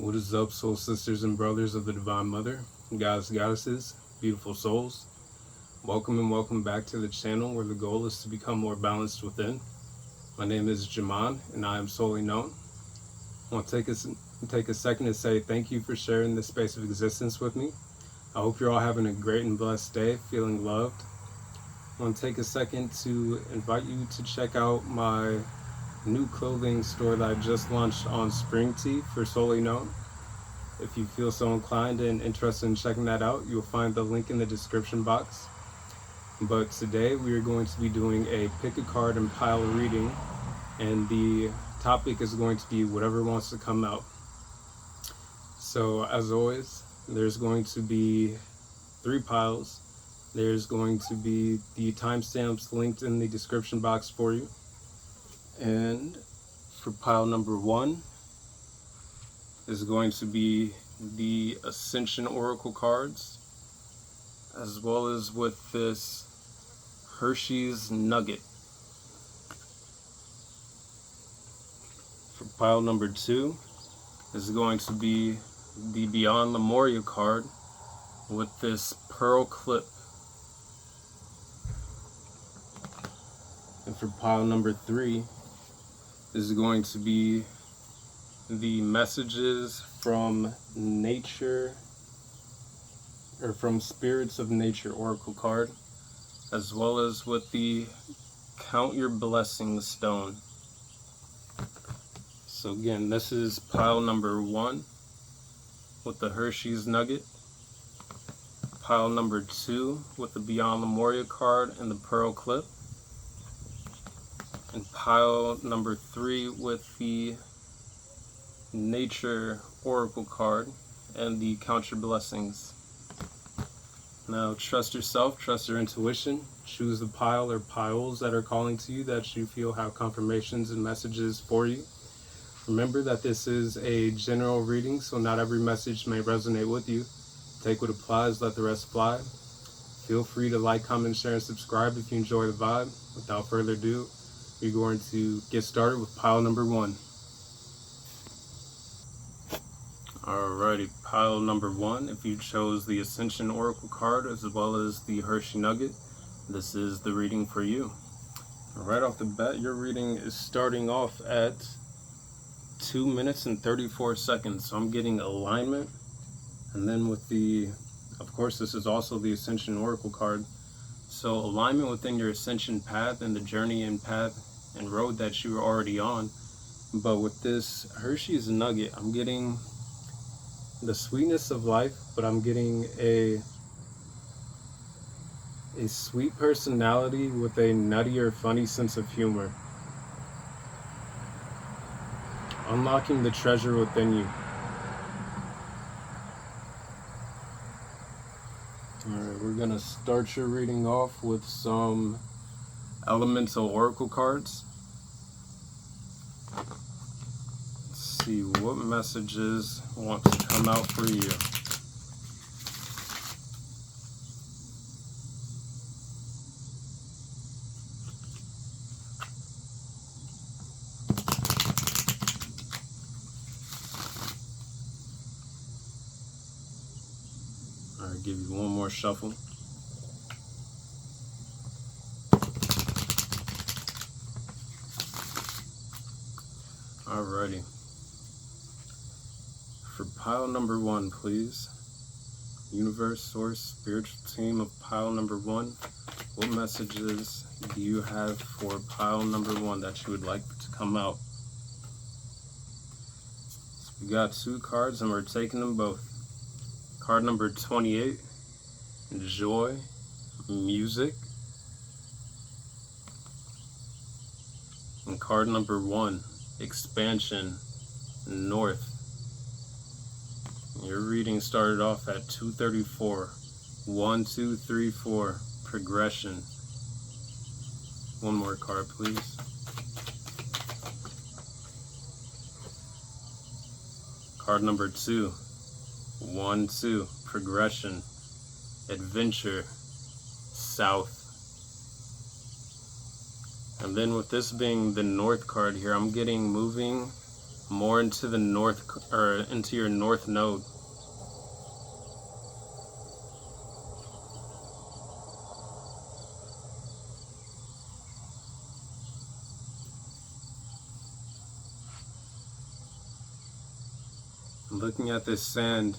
What is up, soul sisters and brothers of the Divine Mother, gods, goddesses, beautiful souls? Welcome and welcome back to the channel where the goal is to become more balanced within. My name is Jaman and I am solely known. I want to take a second to say thank you for sharing this space of existence with me. I hope you're all having a great and blessed day, feeling loved. I want to take a second to invite you to check out my new clothing store that I just launched on Spring Tea for Solely Known. If you feel so inclined and interested in checking that out, you'll find the link in the description box. But today we are going to be doing a pick a card and pile reading, and the topic is going to be whatever wants to come out. So as always, there's going to be 3 piles. There's going to be the timestamps linked in the description box for you. And for pile number 1 is going to be the Ascension Oracle cards, as well as with this Hershey's Nugget. For pile number 2 is going to be the Beyond Lemuria card with this pearl clip. And for pile number 3 is going to be the Messages from Nature, or from Spirits of Nature Oracle card, as well as with the Count Your Blessings stone. So again, this is pile number 1 with the Hershey's Nugget, pile number 2 with the Beyond Lemuria card and the pearl clip, and pile number 3 with the Nature Oracle card and the Count Your Blessings. Now trust yourself, trust your intuition, choose the pile or piles that are calling to you, that you feel have confirmations and messages for you. Remember that this is a general reading, so not every message may resonate with you. Take what applies, let the rest fly. Feel free to like, comment, share, and subscribe if you enjoy the vibe. Without further ado, we're going to get started with pile number 1. Alrighty, pile number 1, if you chose the Ascension Oracle card as well as the Hershey Nugget, this is the reading for you. Right off the bat, your reading is starting off at 2 minutes and 34 seconds. So I'm getting alignment, and then with the, of course, this is also the Ascension Oracle card. So alignment within your ascension path and the journey and path and road that you're already on. But with this Hershey's Nugget, I'm getting the sweetness of life, but I'm getting a sweet personality with a nutty or funny sense of humor. Unlocking the treasure within you. Alright, we're gonna start your reading off with some elemental oracle cards. Let's see what messages want to come out for you. Alright, give you one more shuffle. Alrighty. For pile number 1, please. Universe, source, spiritual team of pile number 1. What messages do you have for pile number 1 that you would like to come out? So we got 2 cards and we're taking them both. Card number 28, Joy, Music. And card number 1, Expansion, North. Your reading started off at 234. 1, 2, 3, 4. Progression. One more card, please. Card number 2. 1, 2. Progression. Adventure. South. And then with this being the North card here, I'm getting moving more into the north, or into your north node. Looking at this sand,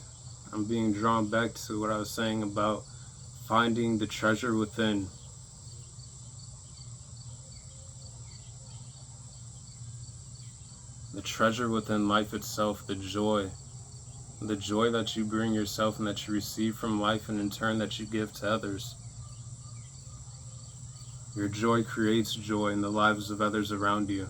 I'm being drawn back to what I was saying about finding the treasure within. The treasure within life itself, the joy that you bring yourself and that you receive from life, and in turn that you give to others. Your joy creates joy in the lives of others around you.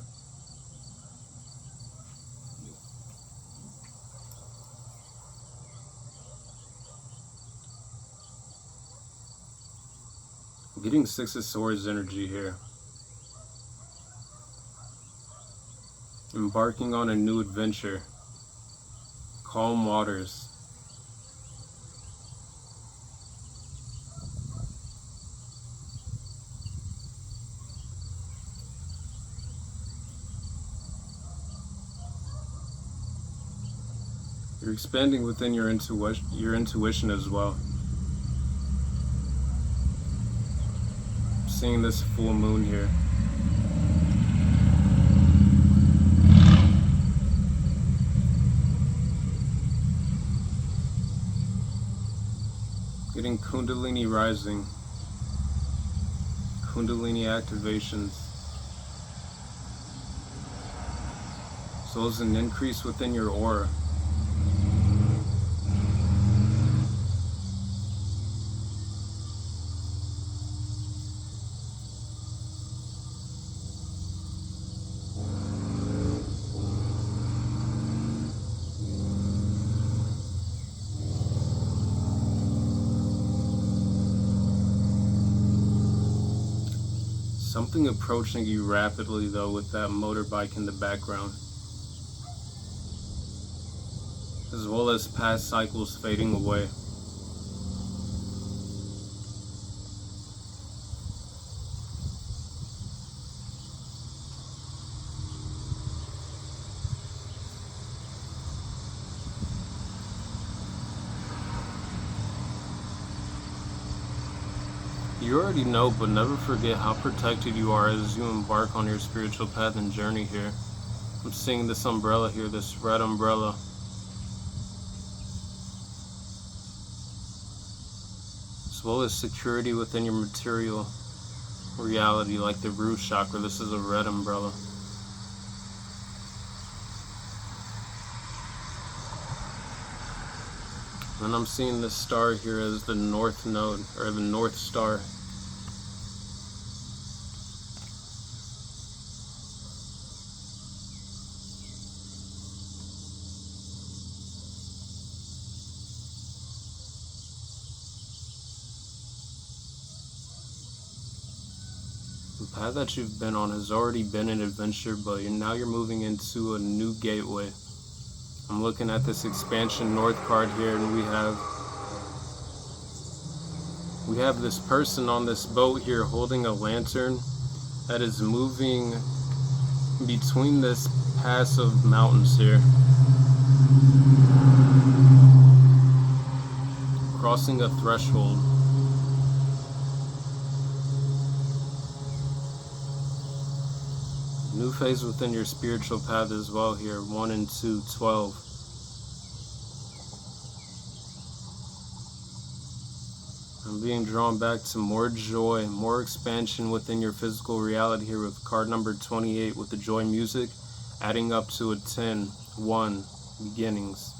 Getting Six of Swords energy here. Embarking on a new adventure. Calm waters. You're expanding within your intuition as well. Seeing this full moon here. Getting Kundalini rising. Kundalini activations. So there's an increase within your aura. Something approaching you rapidly though with that motorbike in the background. As well as past cycles fading away. You already know, but never forget how protected you are as you embark on your spiritual path and journey here. I'm seeing this umbrella here, this red umbrella. As well as security within your material reality, like the root chakra. This is a red umbrella. And I'm seeing this star here as the north node, or the north star. The path that you've been on has already been an adventure, but now you're moving into a new gateway. I'm looking at this expansion north card here, and we have this person on this boat here holding a lantern that is moving between this pass of mountains here, crossing a threshold. New phase within your spiritual path as well here, 1 and 2, 12. I'm being drawn back to more joy, more expansion within your physical reality here with card number 28 with the joy music, adding up to a 10, 1, beginnings.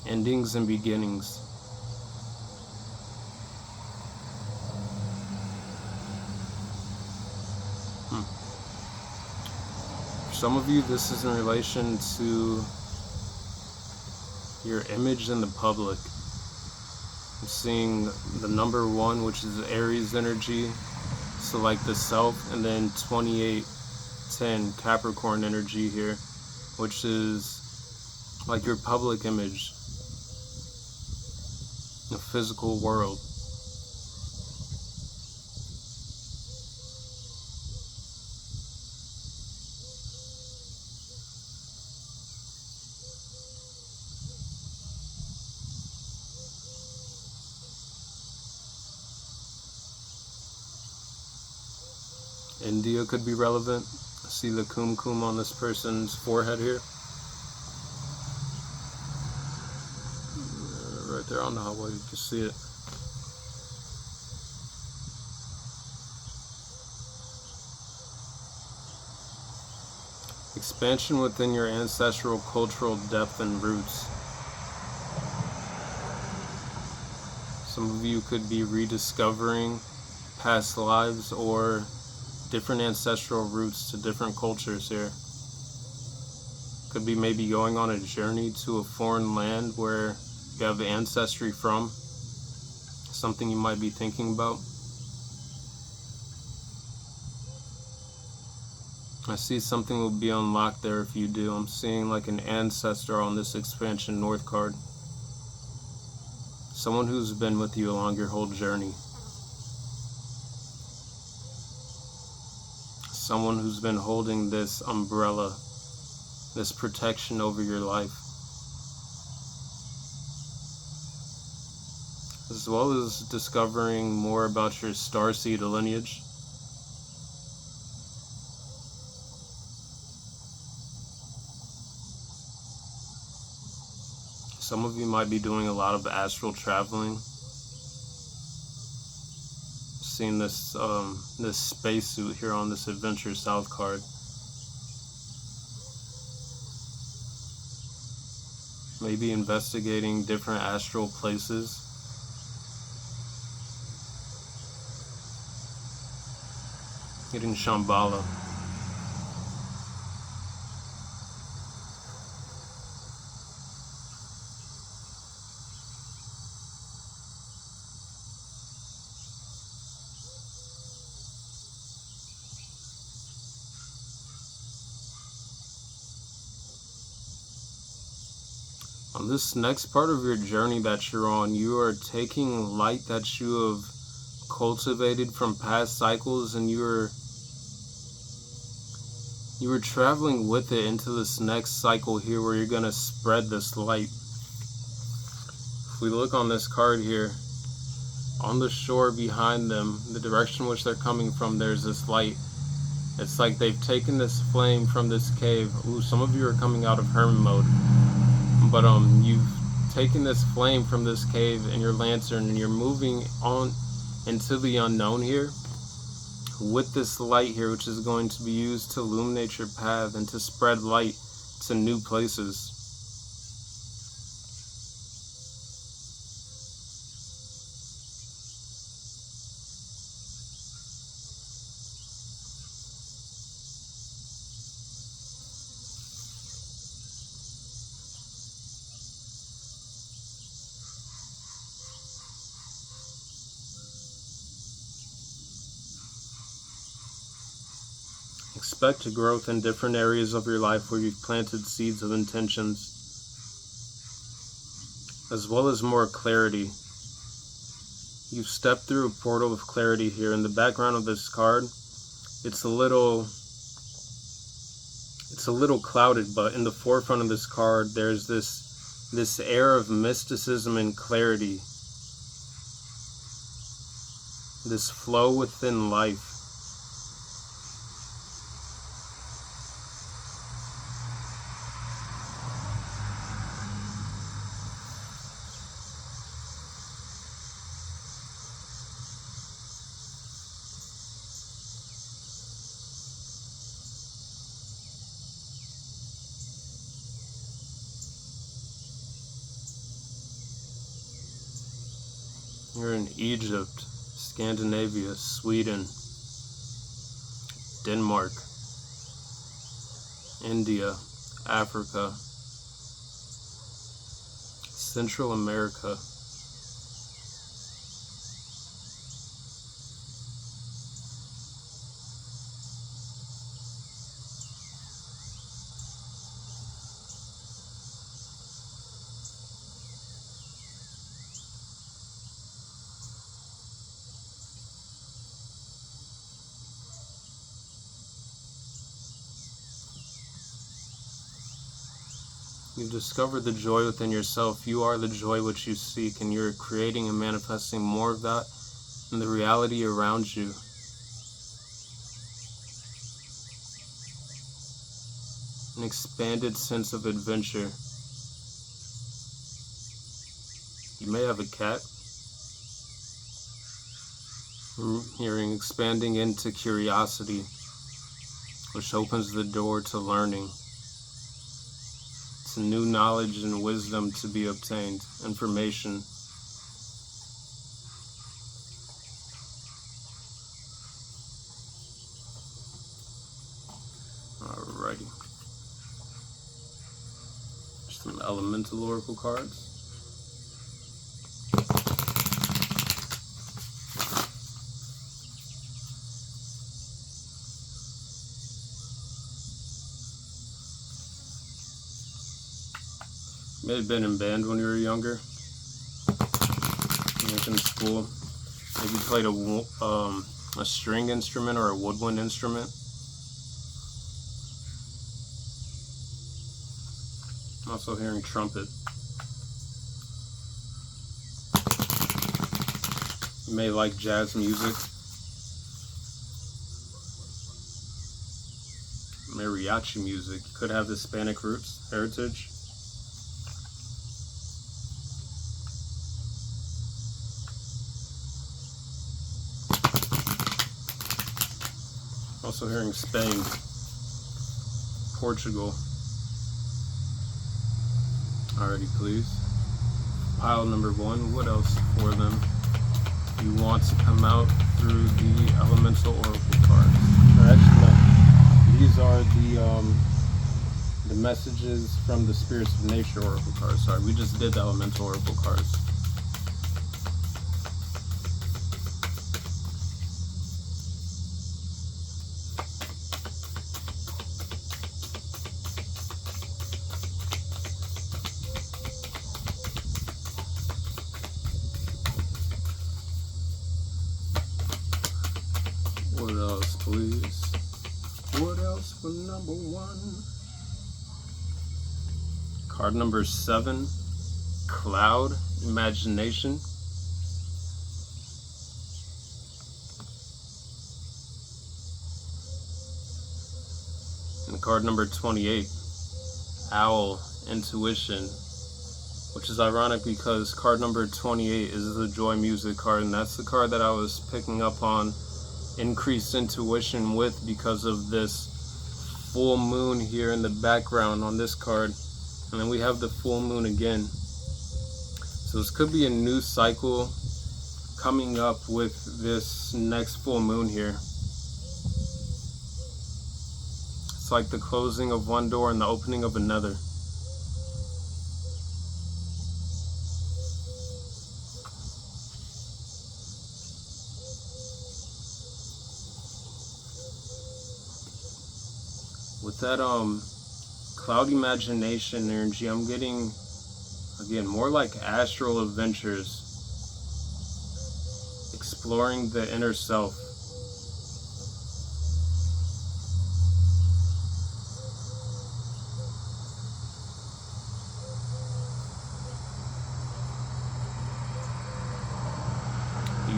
Endings and beginnings. Some of you, this is in relation to your image in the public. I'm seeing the number 1, which is Aries energy, so like the self, and then 2810 Capricorn energy here, which is like your public image, the physical world. India could be relevant. See the kumkum on this person's forehead here. Right there on the highway, you can see it. Expansion within your ancestral cultural depth and roots. Some of you could be rediscovering past lives or different ancestral roots to different cultures here. Could be maybe going on a journey to a foreign land where you have ancestry from. Something you might be thinking about. I see something will be unlocked there if you do. I'm seeing like an ancestor on this expansion north card. Someone who's been with you along your whole journey. Someone who's been holding this umbrella, this protection over your life. As well as discovering more about your starseed lineage. Some of you might be doing a lot of astral traveling. Seeing this this spacesuit here on this Adventure South card. Maybe investigating different astral places. Getting Shambhala. On this next part of your journey that you're on, you are taking light that you have cultivated from past cycles, and you are traveling with it into this next cycle here where you're going to spread this light. If we look on this card here, on the shore behind them, the direction which they're coming from, there's this light. It's like they've taken this flame from this cave. Ooh, some of you are coming out of hermit mode. But you've taken this flame from this cave in your lantern, and you're moving on into the unknown here with this light here, which is going to be used to illuminate your path and to spread light to new places. Expect growth in different areas of your life where you've planted seeds of intentions, as well as more clarity. You've stepped through a portal of clarity here. In the background of this card, it's a little clouded, but in the forefront of this card, there's this air of mysticism and clarity, this flow within life. You're in Egypt, Scandinavia, Sweden, Denmark, India, Africa, Central America. You've discovered the joy within yourself. You are the joy which you seek, and you're creating and manifesting more of that in the reality around you. an expanded sense of adventure. You may have a cat. Hearing expanding into curiosity, which opens the door to learning, to new knowledge and wisdom to be obtained, information. Alrighty. Some elemental oracle cards. You may have been in band when you were younger, like in school. Maybe you played a string instrument or a woodwind instrument. I'm also hearing trumpet. You may like jazz music. Mariachi music. You could have Hispanic roots, heritage. Also hearing Spain, Portugal. Alrighty, please. Pile number 1. What else for them? You want to come out through the elemental oracle cards. Actually, no. These are the messages from the spirits of nature oracle cards. Sorry, we just did the elemental oracle cards. What else, please? What else for number 1? Card number 7, Cloud, Imagination. And card number 28, Owl, Intuition. Which is ironic because card number 28 is the Joy Music card, and that's the card that I was picking up on increased intuition with because of this full moon here in the background on this card. And then we have the full moon again. So this could be a new cycle coming up with this next full moon here. It's like the closing of one door and the opening of another. With that cloud imagination energy, I'm getting, again, more like astral adventures, exploring the inner self.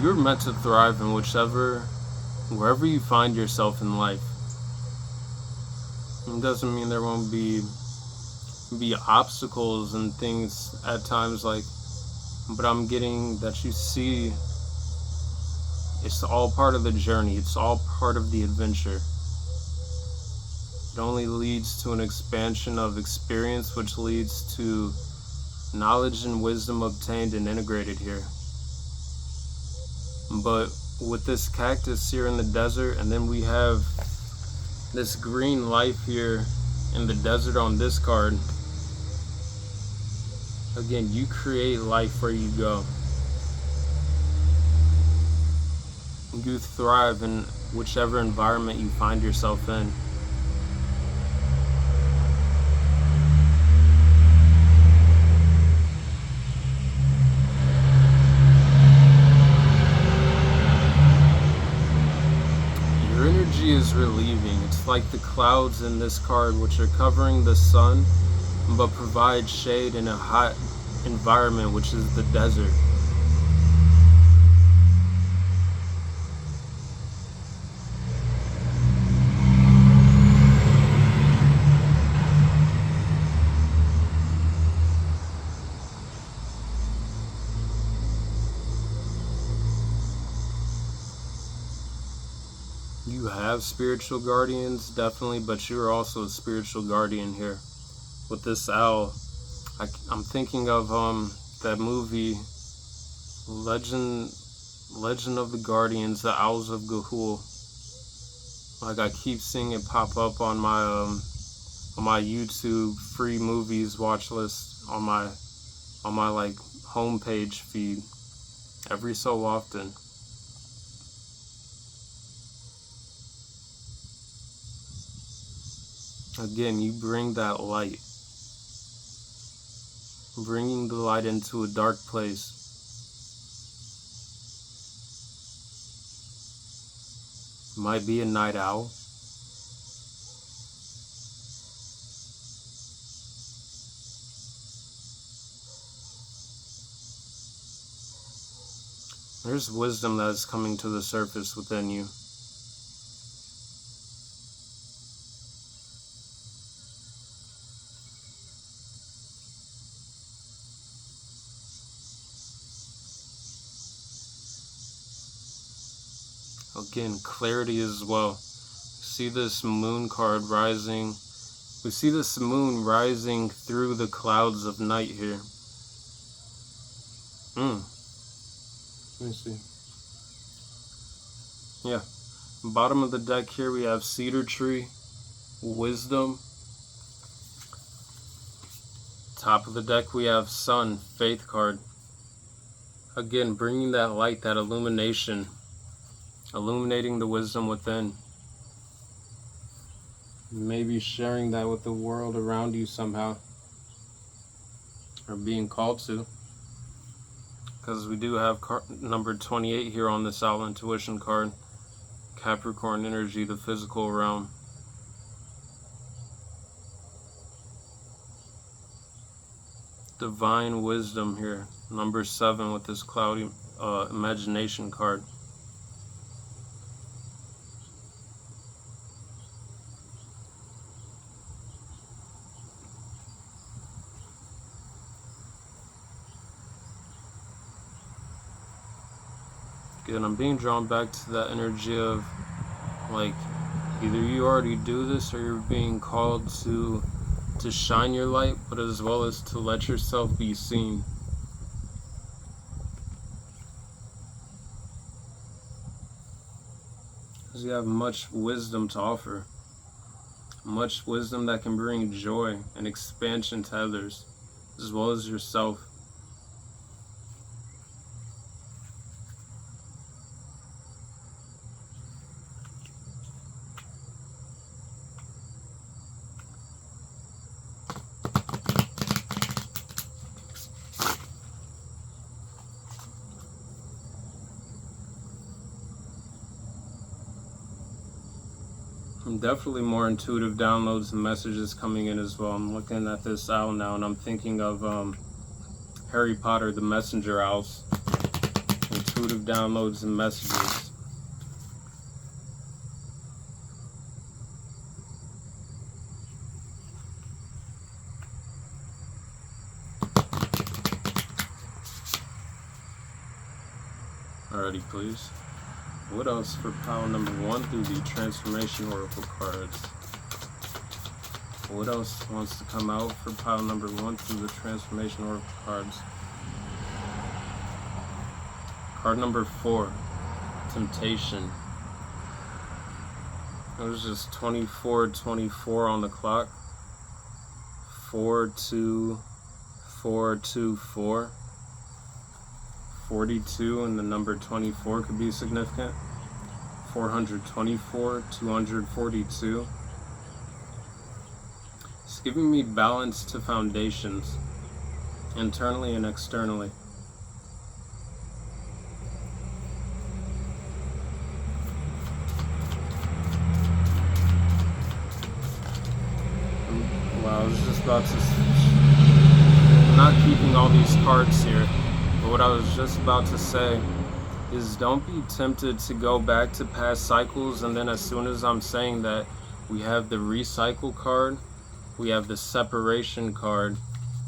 You're meant to thrive in wherever you find yourself in life. It doesn't mean there won't be obstacles and things at times, but I'm getting that you see it's all part of the journey. It's all part of the adventure. It only leads to an expansion of experience, which leads to knowledge and wisdom obtained and integrated here. But with this cactus here in the desert, and then we have this green life here in the desert on this card. Again, you create life where you go. You thrive in whichever environment you find yourself in. Your energy is relieving. It's like the clouds in this card, which are covering the sun but provide shade in a hot environment, which is the desert. have spiritual guardians, definitely, but you're also a spiritual guardian here. With this owl, I'm thinking of that movie, Legend of the Guardians, the Owls of Ga'Hoole. Like, I keep seeing it pop up on my YouTube free movies watch list on my like homepage feed every so often. Again, you bring that light. Bringing the light into a dark place. Might be a night owl. There's wisdom that is coming to the surface within you. Again, clarity as well. See this moon card rising. We see this moon rising through the clouds of night here. Let me see. Yeah. Bottom of the deck here we have cedar tree, wisdom. Top of the deck we have sun, faith card. Again, bringing that light, that illumination. Illuminating the wisdom within. Maybe sharing that with the world around you somehow. Or being called to. Because we do have number 28 here on this Owl Intuition card. Capricorn energy, the physical realm. Divine wisdom here. Number 7 with this cloudy imagination card. Good, I'm being drawn back to that energy of, like, either you already do this or you're being called to shine your light, but as well as to let yourself be seen. Because you have much wisdom to offer. Much wisdom that can bring joy and expansion to others, as well as yourself. Definitely more intuitive downloads and messages coming in as well. I'm looking at this owl now and I'm thinking of Harry Potter, the messenger owls. Intuitive downloads and messages. Alrighty, please. What else for pile number 1 through the Transformation Oracle cards? What else wants to come out for pile number 1 through the Transformation Oracle cards? Card number 4, Temptation. It was just 24 on the clock. 42424. 42 and the number 24 could be significant. 424, 242. It's giving me balance to foundations, internally and externally. Wow, I was just about to... I'm not keeping all these cards here. But what I was just about to say is don't be tempted to go back to past cycles, and then as soon as I'm saying that, we have the recycle card, we have the separation card,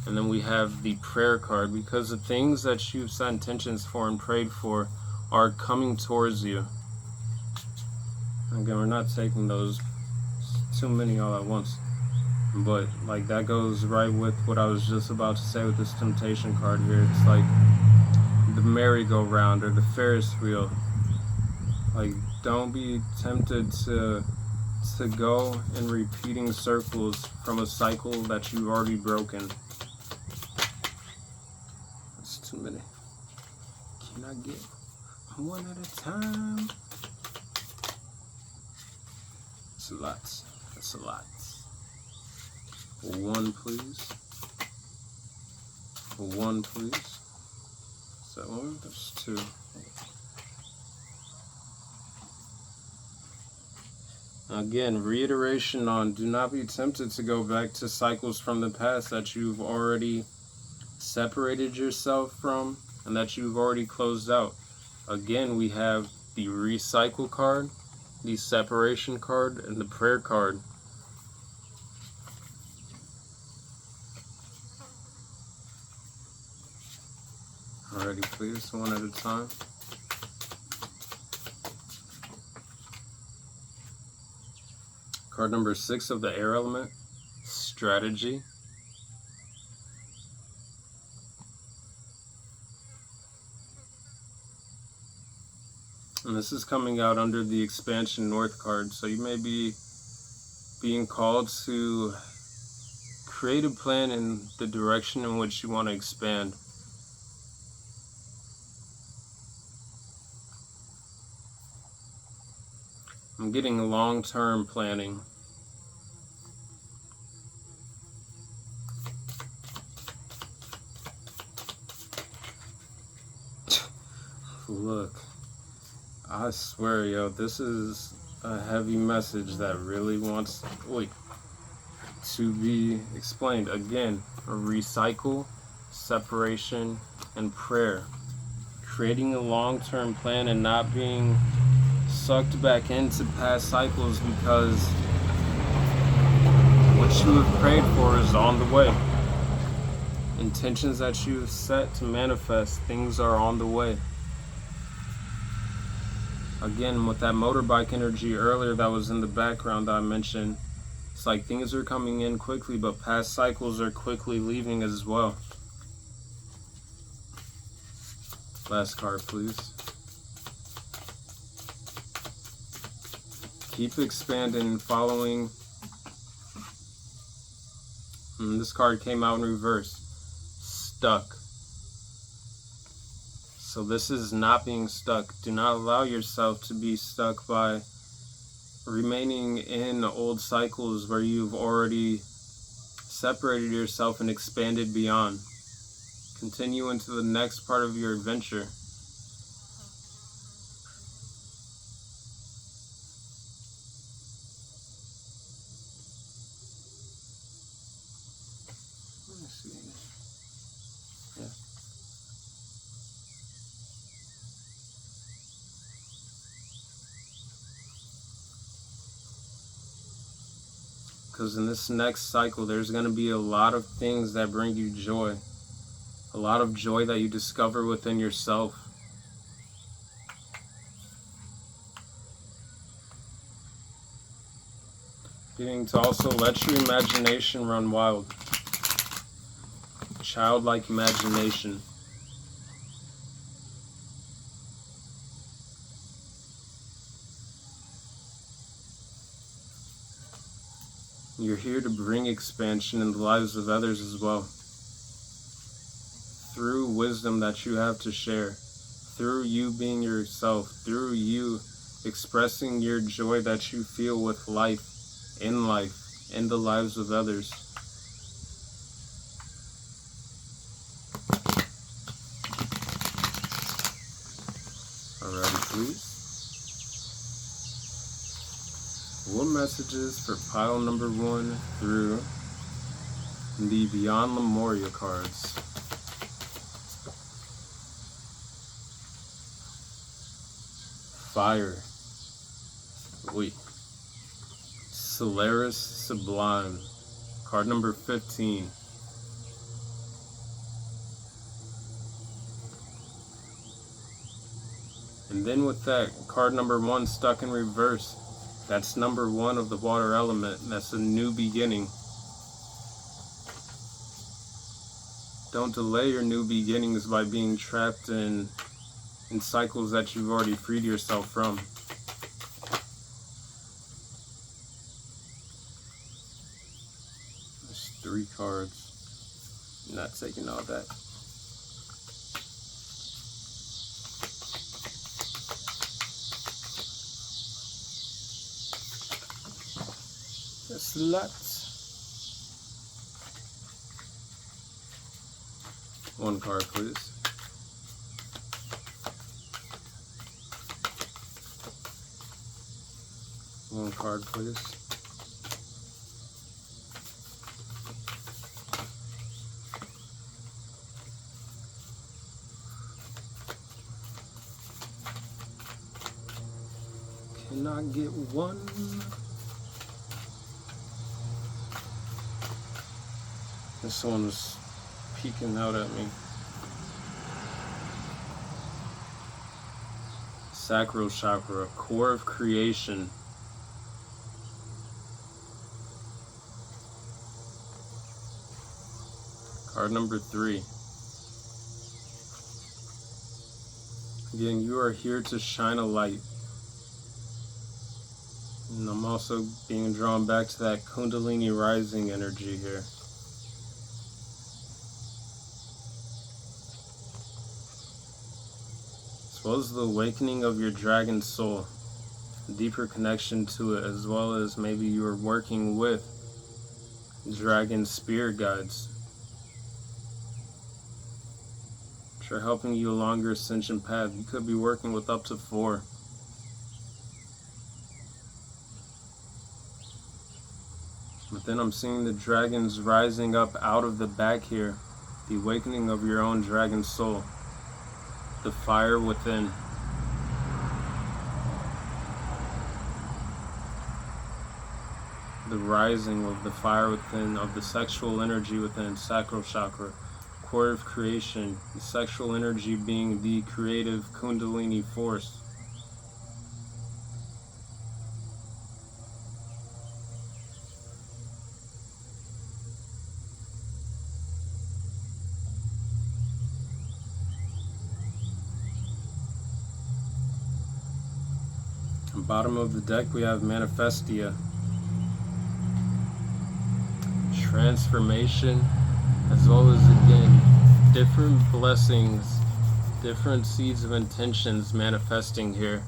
and then we have the prayer card, because the things that you've set intentions for and prayed for are coming towards you. Again, we're not taking those too many all at once. But like that goes right with what I was just about to say with this temptation card here. It's like the merry-go-round or the Ferris wheel. Like, don't be tempted to go in repeating circles from a cycle that you've already broken. That's too many. Can I get one at a time? That's a lot. That's a lot. One, please. One, please. Is that one? That's two. Again, reiteration on do not be tempted to go back to cycles from the past that you've already separated yourself from and that you've already closed out. Again, we have the recycle card, the separation card, and the prayer card. Alrighty, please, one at a time. Card number 6 of the air element, strategy. And this is coming out under the expansion north card, so you may be being called to create a plan in the direction in which you want to expand. I'm getting long-term planning. Look, I swear, yo, this is a heavy message that really wants to be explained. Again, recycle, separation, and prayer. Creating a long-term plan and not being sucked back into past cycles because what you have prayed for is on the way. Intentions that you have set to manifest, things are on the way. Again, with that motorbike energy earlier that was in the background that I mentioned, it's like things are coming in quickly, but past cycles are quickly leaving as well. Last card, please. Keep expanding and following. And this card came out in reverse. Stuck. So this is not being stuck. Do not allow yourself to be stuck by remaining in old cycles where you've already separated yourself and expanded beyond. Continue into the next part of your adventure. Let me see. Yeah. Because in this next cycle, there's going to be a lot of things that bring you joy. A lot of joy that you discover within yourself. Getting to also let your imagination run wild. Childlike imagination. You're here to bring expansion in the lives of others as well. Through wisdom that you have to share. Through you being yourself. Through you expressing your joy that you feel with life, in the lives of others. Alrighty, please. What messages for pile number 1 through the Beyond Lemuria cards? Fire. Solaris Sublime. Card number 15. And then with that, card number 1 stuck in reverse. That's number one of the water element. That's a new beginning. Don't delay your new beginnings by being trapped in cycles that you've already freed yourself from. There's 3 cards. I'm not taking all that. That's lots. 1 card, please. One card, please. Can I get 1? This one was peeking out at me. Sacral chakra, core of creation. Card number 3. Again, you are here to shine a light. And I'm also being drawn back to that Kundalini rising energy here. As well as the awakening of your dragon soul. A deeper connection to it, as well as maybe you are working with dragon spirit guides. Are helping you along your ascension path. You could be working with up to 4. But then I'm seeing the dragons rising up out of the back here. The awakening of your own dragon soul. The fire within. The rising of the fire within, of the sexual energy within, sacral chakra. Core of creation, the sexual energy being the creative Kundalini force. On the bottom of the deck we have Manifestia. Transformation. As well as, again, different blessings, different seeds of intentions manifesting here.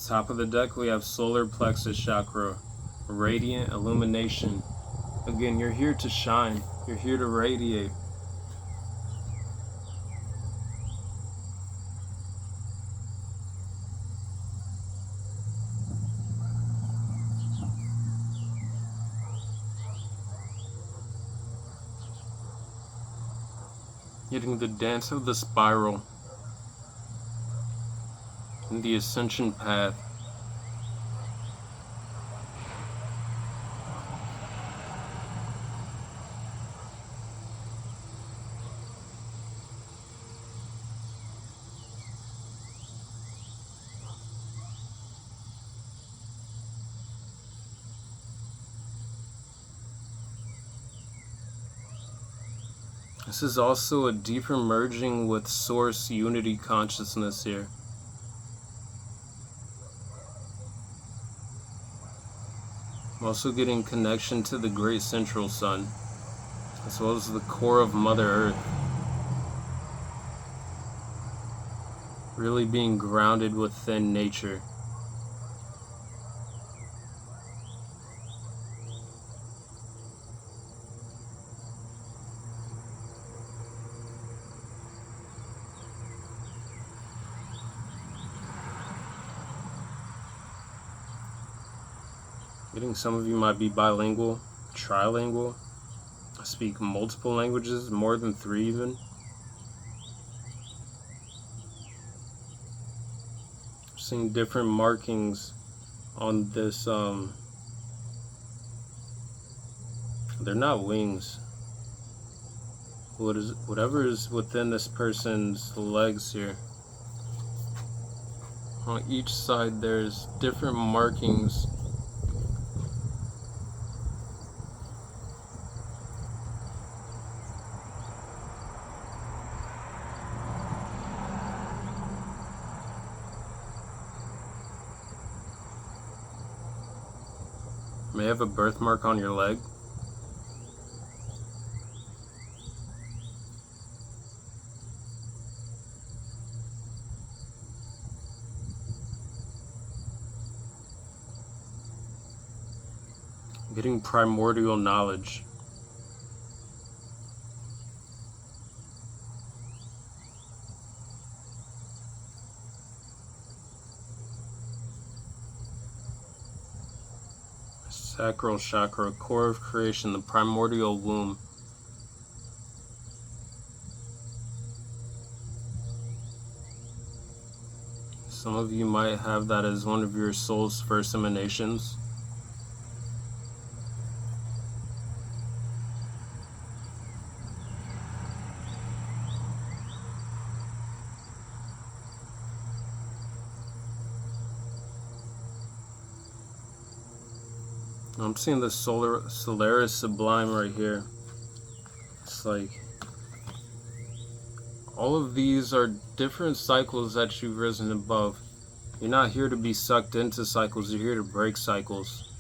Top of the deck, we have solar plexus chakra, radiant illumination. Again, you're here to shine. You're here to radiate. Getting the dance of the spiral and the ascension path. This is also a deeper merging with Source Unity consciousness here. I'm also getting connection to the Great Central Sun, as well as the core of Mother Earth. Really being grounded within nature. Getting some of you might be bilingual, trilingual, speak multiple languages, more than 3 even. Seeing different markings on this, they're not wings. whatever is within this person's legs here. On each side there's different markings. May have a birthmark on your leg. Getting primordial knowledge. Sacral chakra, core of creation, the primordial womb. Some of you might have that as one of your soul's first emanations. I'm seeing the Solaris Sublime right here. It's like all of these are different cycles that you've risen above. You're not here to be sucked into cycles, you're here to break cycles.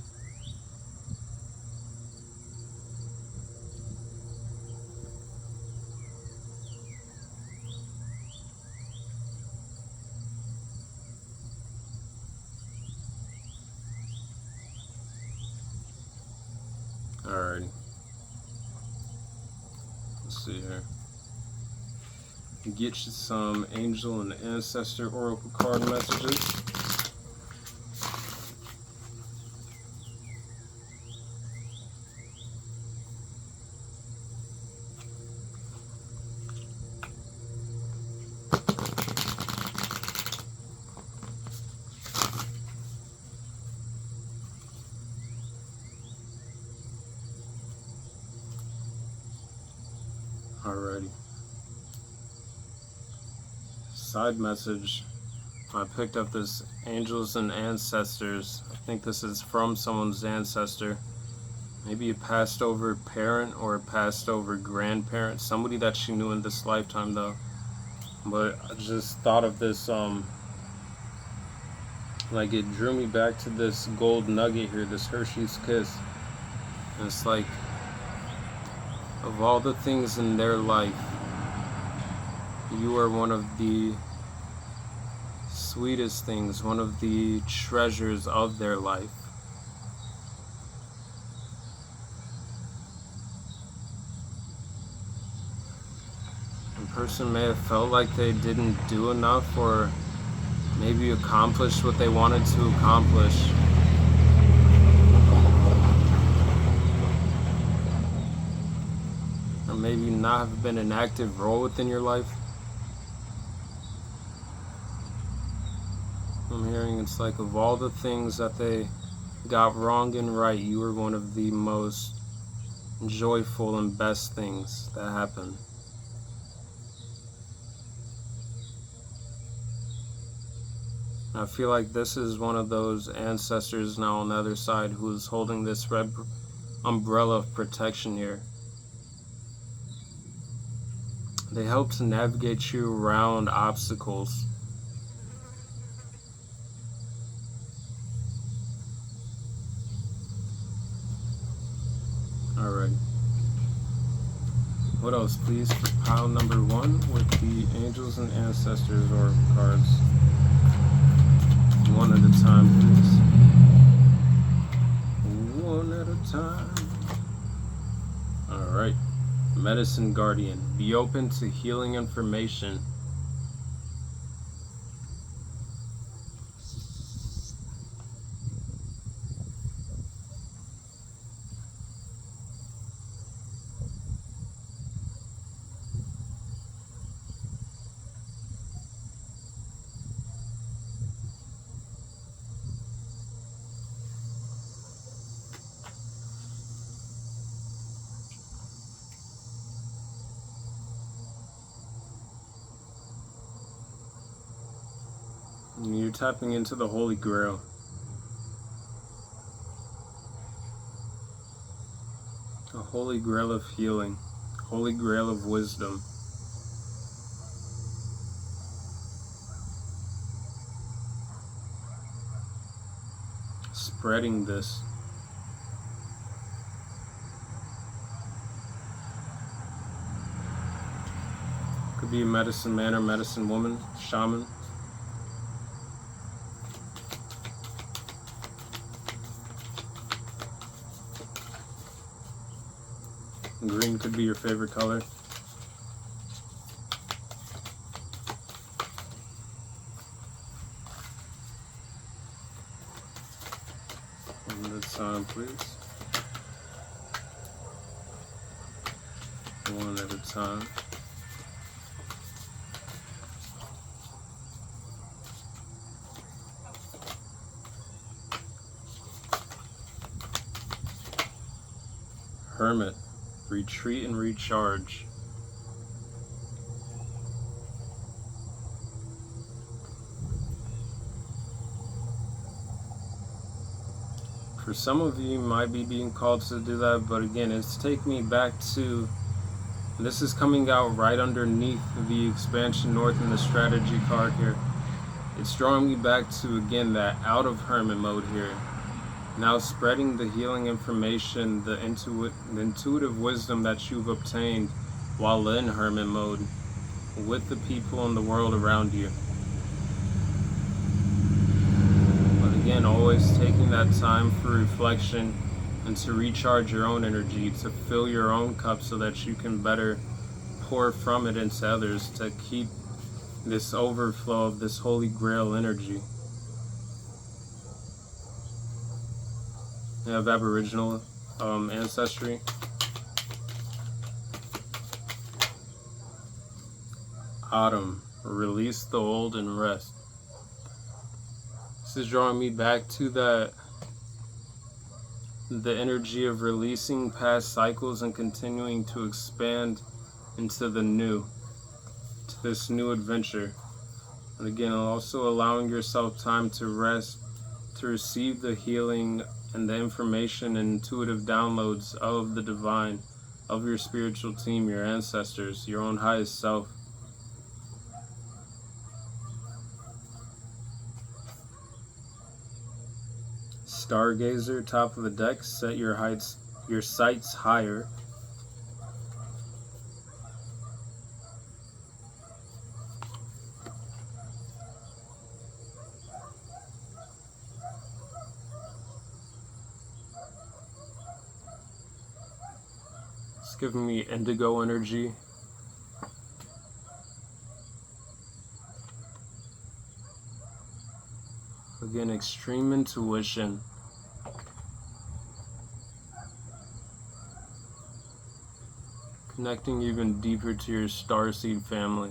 Alright. Let's see here. Get you some angel and ancestor oracle card messages. Alrighty. Side message. I picked up this angels and ancestors. I think this is from someone's ancestor. Maybe a passed over parent or a passed over grandparent. Somebody that she knew in this lifetime though. But I just thought of this, like it drew me back to this gold nugget here, this Hershey's Kiss. And it's like, of all the things in their life, you are one of the sweetest things, one of the treasures of their life. A person may have felt like they didn't do enough or maybe accomplish what they wanted to accomplish. Or maybe not have been an active role within your life. I'm hearing it's like of all the things that they got wrong and right, you were one of the most joyful and best things that happened. I feel like this is one of those ancestors now on the other side who's holding this red umbrella of protection here. They help to navigate you around obstacles. Alright. What else, please, for pile number 1 with the Angels and Ancestors Oracle cards? One at a time, please. One at a time. Alright. Medicine Guardian. Be open to healing information. And you're tapping into the Holy Grail. A Holy Grail of healing. Holy Grail of wisdom. Spreading this. Could be a medicine man or medicine woman, shaman. Green could be your favorite color. One at a time, please. One at a time. Hermit. Retreat and recharge. For some of you, you might be being called to do that, but again, it's taking me back to, this is coming out right underneath the expansion north in the strategy card here. It's drawing me back to, again, that out of hermit mode here. Now spreading the healing information, the intuitive wisdom that you've obtained while in hermit mode with the people in the world around you. But again, always taking that time for reflection and to recharge your own energy, to fill your own cup so that you can better pour from it into others, to keep this overflow of this Holy Grail energy. You have Aboriginal ancestry. Autumn, release the old and rest. This is drawing me back to the energy of releasing past cycles and continuing to expand into the new, to this new adventure. And again, also allowing yourself time to rest, to receive the healing and the information and intuitive downloads of the divine, of your spiritual team, your ancestors, your own highest self. Stargazer, top of the deck, set your sights higher. It's giving me indigo energy. Again, extreme intuition. Connecting even deeper to your starseed family.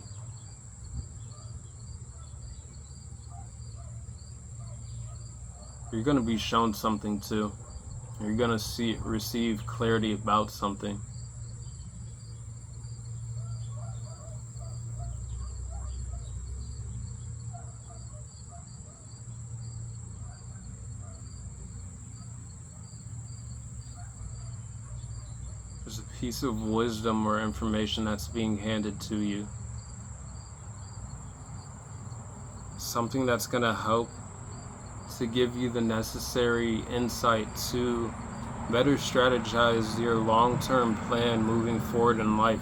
You're going to be shown something too. You're going to receive clarity about something. There's a piece of wisdom or information that's being handed to you. Something that's going to help to give you the necessary insight to better strategize your long-term plan moving forward in life.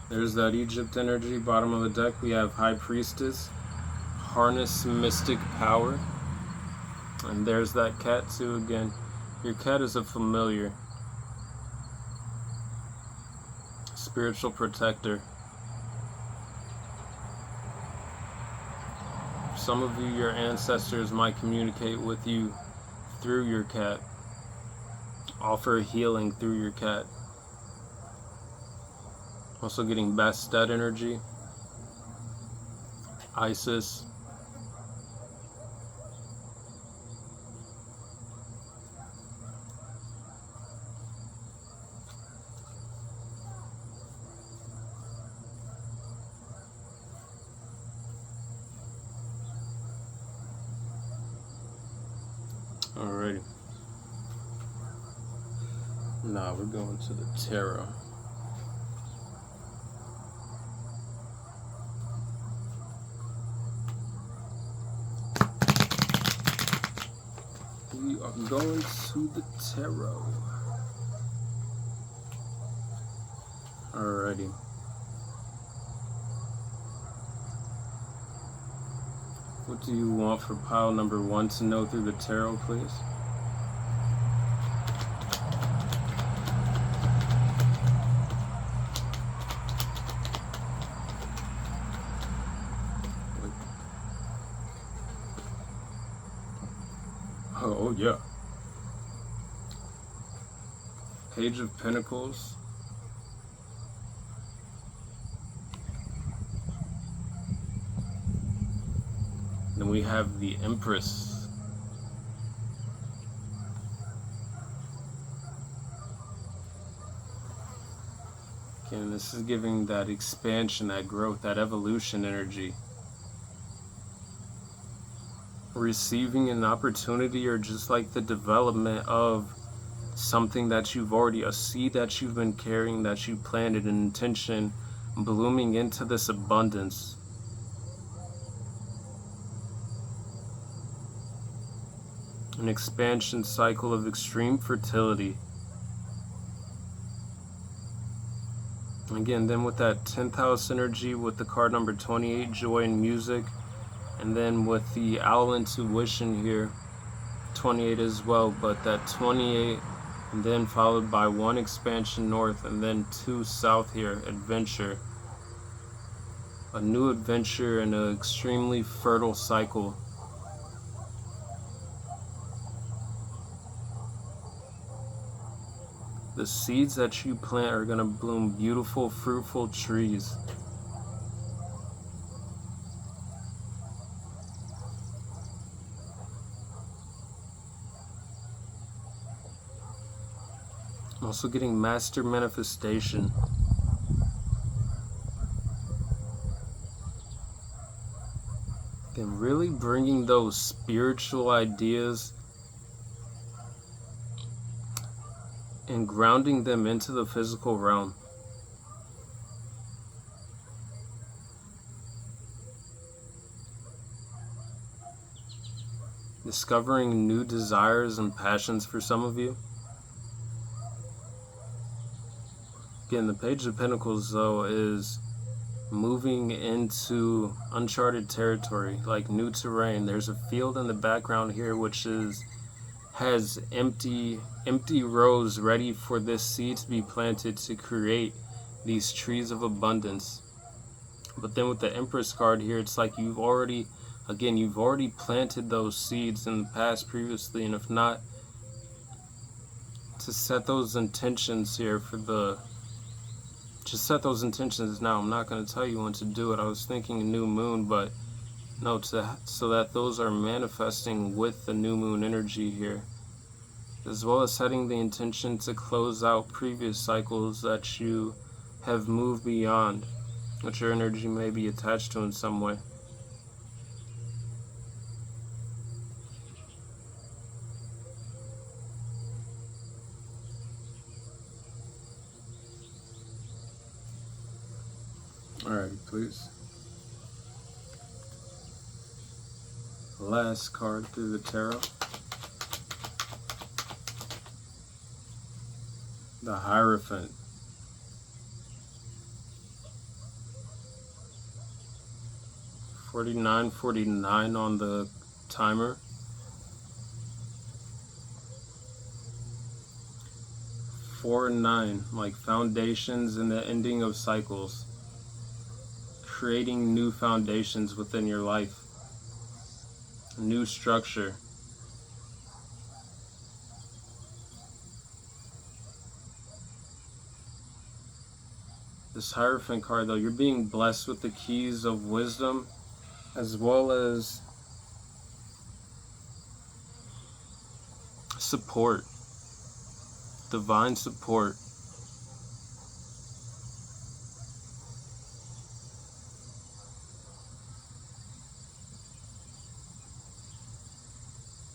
There's that Egypt energy. Bottom of the deck we have High Priestess. Harness mystic power. And there's that cat too again. Your cat is a familiar. Spiritual protector. Some of you, your ancestors might communicate with you through your cat. Offer healing through your cat. Also getting Bastet energy. Isis. Nah, we're going to the tarot. We are going to the tarot. Alrighty. What do you want for pile number 1 to know through the tarot, please? Oh yeah. Page of Pentacles. Then we have the Empress. Again, this is giving that expansion, that growth, that evolution energy. Receiving an opportunity or just like the development of something that you've already, a seed that you've been carrying, that you planted, an intention, blooming into this abundance. An expansion cycle of extreme fertility. Again, then with that 10th house energy, with the card number 28, joy and music, and then with the owl intuition here, 28 as well, but that 28, and then followed by 1 expansion north, and then 2 south here, adventure. A new adventure in an extremely fertile cycle. The seeds that you plant are going to bloom beautiful, fruitful trees. I'm also getting master manifestation. Then really bringing those spiritual ideas and grounding them into the physical realm. Discovering new desires and passions for some of you. Again, the Page of Pentacles, though, is moving into uncharted territory, like new terrain. There's a field in the background here which has empty rows ready for this seed to be planted to create these trees of abundance. But then with the Empress card here, it's like you've already planted those seeds in the past previously, and if not, to set those intentions here just set those intentions now. I'm not going to tell you when to do it. I was thinking new moon, but no, so that those are manifesting with the new moon energy here, as well as setting the intention to close out previous cycles that you have moved beyond, which your energy may be attached to in some way. Alrighty, please. Last card through the tarot. The Hierophant. $49.49 on the timer. 4-9, like foundations and the ending of cycles. Creating new foundations within your life. New structure. This Hierophant card, though, you're being blessed with the keys of wisdom, as well as support, divine support.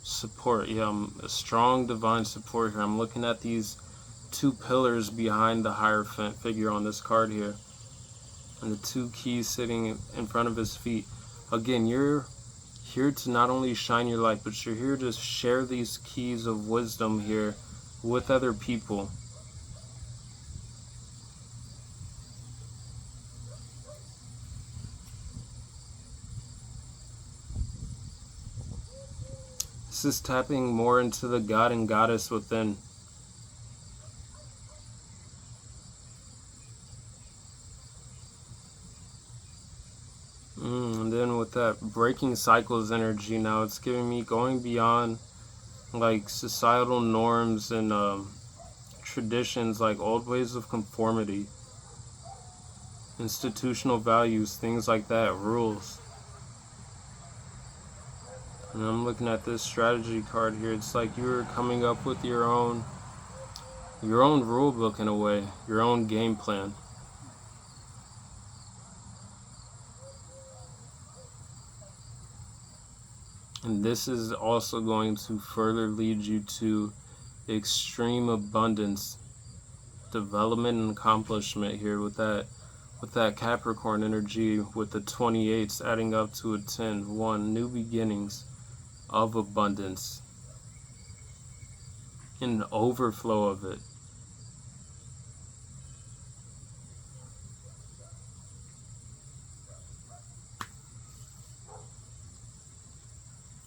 Support, yeah, a strong divine support here. I'm looking at these two pillars behind the Hierophant figure on this card here, and the two keys sitting in front of his feet. Again, you're here to not only shine your light, but you're here to share these keys of wisdom here with other people. This is tapping more into the God and Goddess within. And then with that breaking cycles energy now, it's giving me going beyond like societal norms and traditions, like old ways of conformity, institutional values, things like that, rules. And I'm looking at this strategy card here. It's like you're coming up with your own rule book in a way, your own game plan. And this is also going to further lead you to extreme abundance, development, and accomplishment here with that Capricorn energy, with the 28s adding up to a 10. 1, new beginnings of abundance, an overflow of it.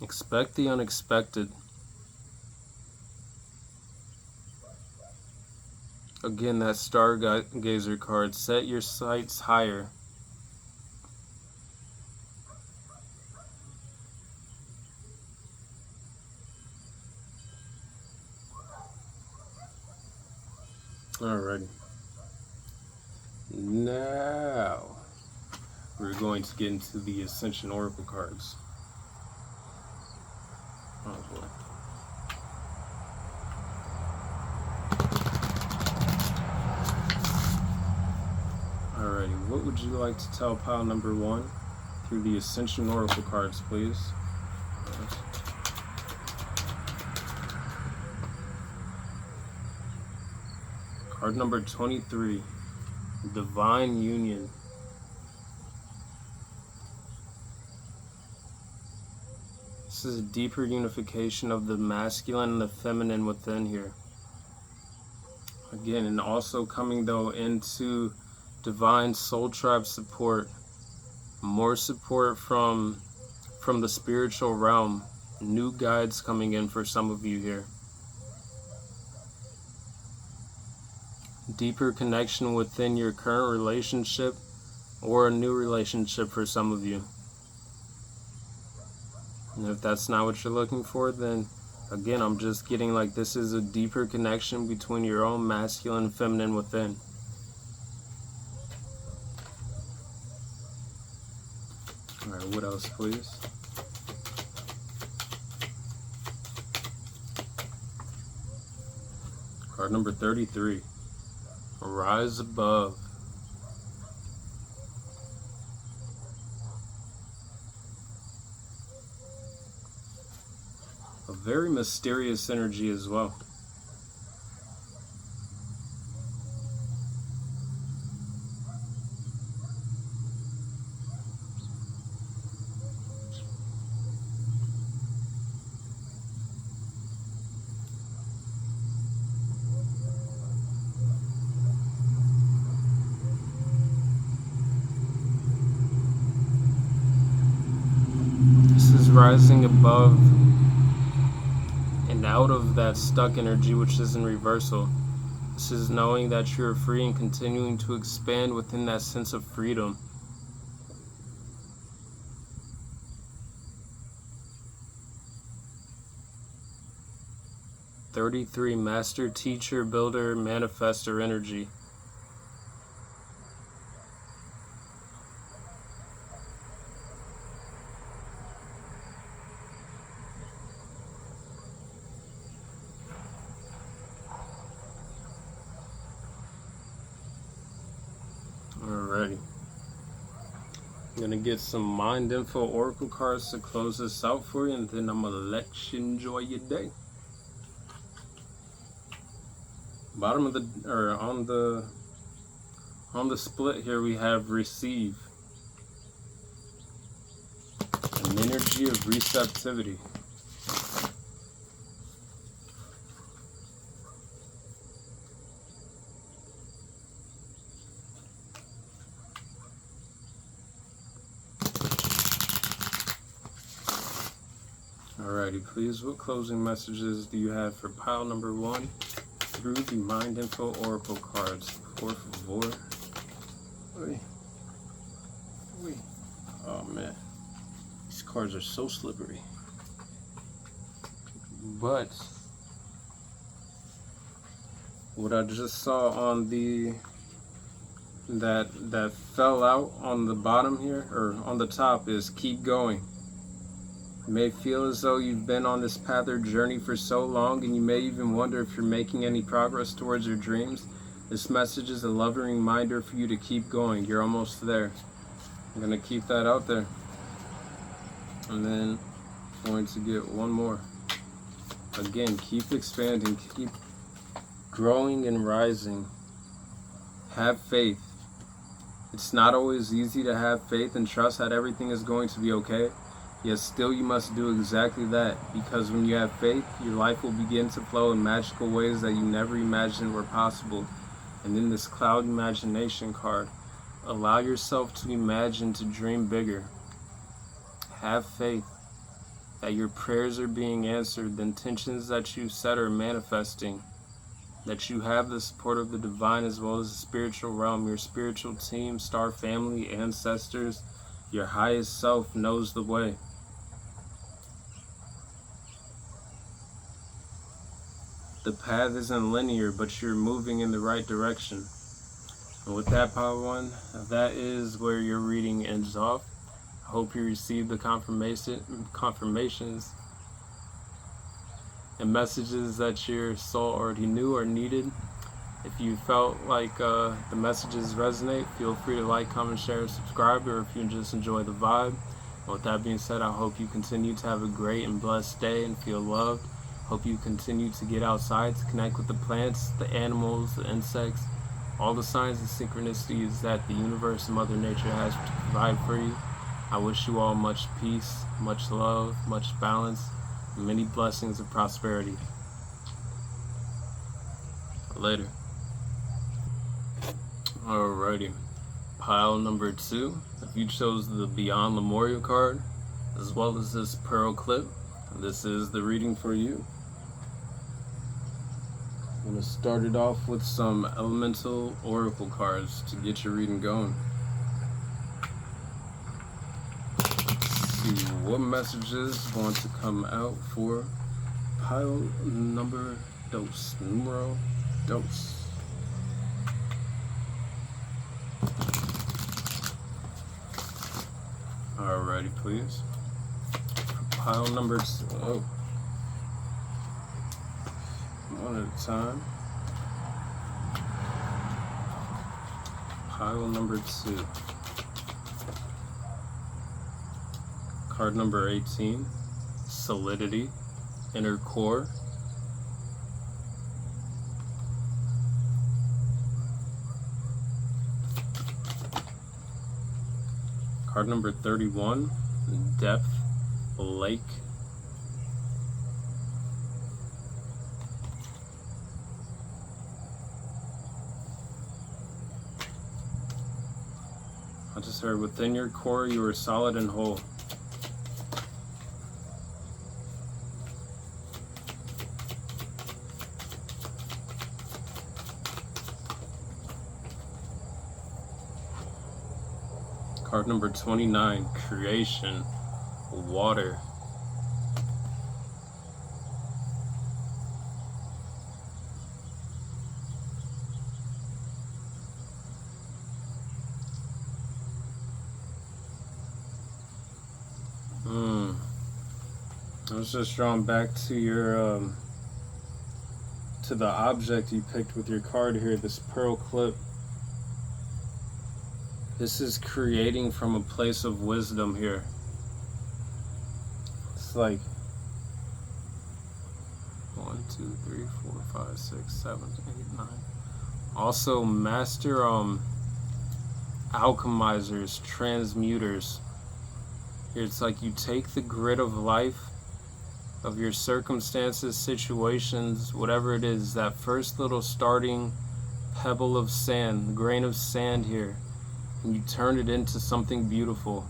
Expect the unexpected. Again, that Stargazer card. Set your sights higher. Alrighty. Now we're going to get into the Ascension Oracle cards. Oh boy. Alrighty, what would you like to tell pile number 1 through the Ascension Oracle cards, please? Card number 23, Divine Union. This is a deeper unification of the masculine and the feminine within here. Again, and also coming though into divine soul tribe support, more support from the spiritual realm, new guides coming in for some of you here. Deeper connection within your current relationship or a new relationship for some of you. And if that's not what you're looking for, then again, I'm just getting like this is a deeper connection between your own masculine and feminine within. Alright, what else, please? Card number 33. Rise above. A very mysterious energy as well. Rising above and out of that stuck energy, which is in reversal. This is knowing that you're free and continuing to expand within that sense of freedom. (33) Master, Teacher, Builder, Manifestor energy. Alrighty. I'm going to get some Mind Info Oracle cards to close this out for you, and then I'm going to let you enjoy your day. Bye. Bottom of the, or on the split here, we have receive. An energy of receptivity. Alrighty, please, what closing messages do you have for pile number 1 through the Mind Info Oracle cards? Por favor. Oy. Oy. Oh man, these cards are so slippery. But what I just saw on the that fell out on the bottom here, or on the top, is keep going. You may feel as though you've been on this path or journey for so long, and you may even wonder if you're making any progress towards your dreams. This message is a loving reminder for you to keep going. You're almost there. I'm going to keep that out there. And then I'm going to get one more. Again, keep expanding, keep growing and rising. Have faith. It's not always easy to have faith and trust that everything is going to be okay. Yet still you must do exactly that, because when you have faith, your life will begin to flow in magical ways that you never imagined were possible. And in this cloud imagination card, allow yourself to imagine, to dream bigger. Have faith that your prayers are being answered, the intentions that you set are manifesting, that you have the support of the divine as well as the spiritual realm, your spiritual team, star family, ancestors, your highest self knows the way. The path isn't linear, but you're moving in the right direction. And with that, Power One, that is where your reading ends off. I hope you received the confirmations and messages that your soul already knew or needed. If you felt like the messages resonate, feel free to like, comment, share, and subscribe, or if you just enjoy the vibe. And with that being said, I hope you continue to have a great and blessed day and feel loved. Hope you continue to get outside, to connect with the plants, the animals, the insects, all the signs and synchronicities that the universe and Mother Nature has to provide for you. I wish you all much peace, much love, much balance, and many blessings of prosperity. Later. Alrighty. Pile number 2. If you chose the Beyond Lemuria card, as well as this pearl clip, this is the reading for you. I'm going to start it off with some elemental oracle cards to get your reading going. Let's see what messages want to come out for pile number dos, numero dos. Alrighty, please. Pile number 2. Oh. One at a time. Pile number 2. Card number 18. Solidity. Inner core. Card number 31. Depth. Lake. I just heard within your core you are solid and whole. Card number 29, creation, water. I was just drawn back to your to the object you picked with your card here, this pearl clip. This is creating from a place of wisdom here. It's like, 1, 2, 3, 4, 5, 6, 7, 8, 9. Also, master alchemizers, transmuters. It's like you take the grid of life, of your circumstances, situations, whatever it is, that first little starting pebble of sand, the grain of sand here, and you turn it into something beautiful.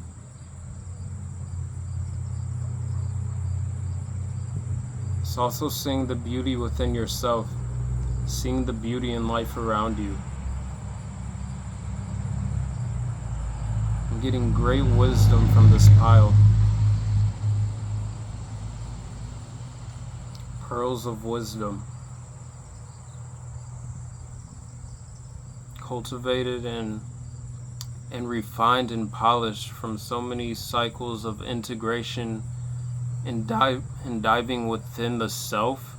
It's also seeing the beauty within yourself, seeing the beauty in life around you. I'm getting great wisdom from this pile. Pearls of wisdom. Cultivated and refined and polished from so many cycles of integration and diving within the self.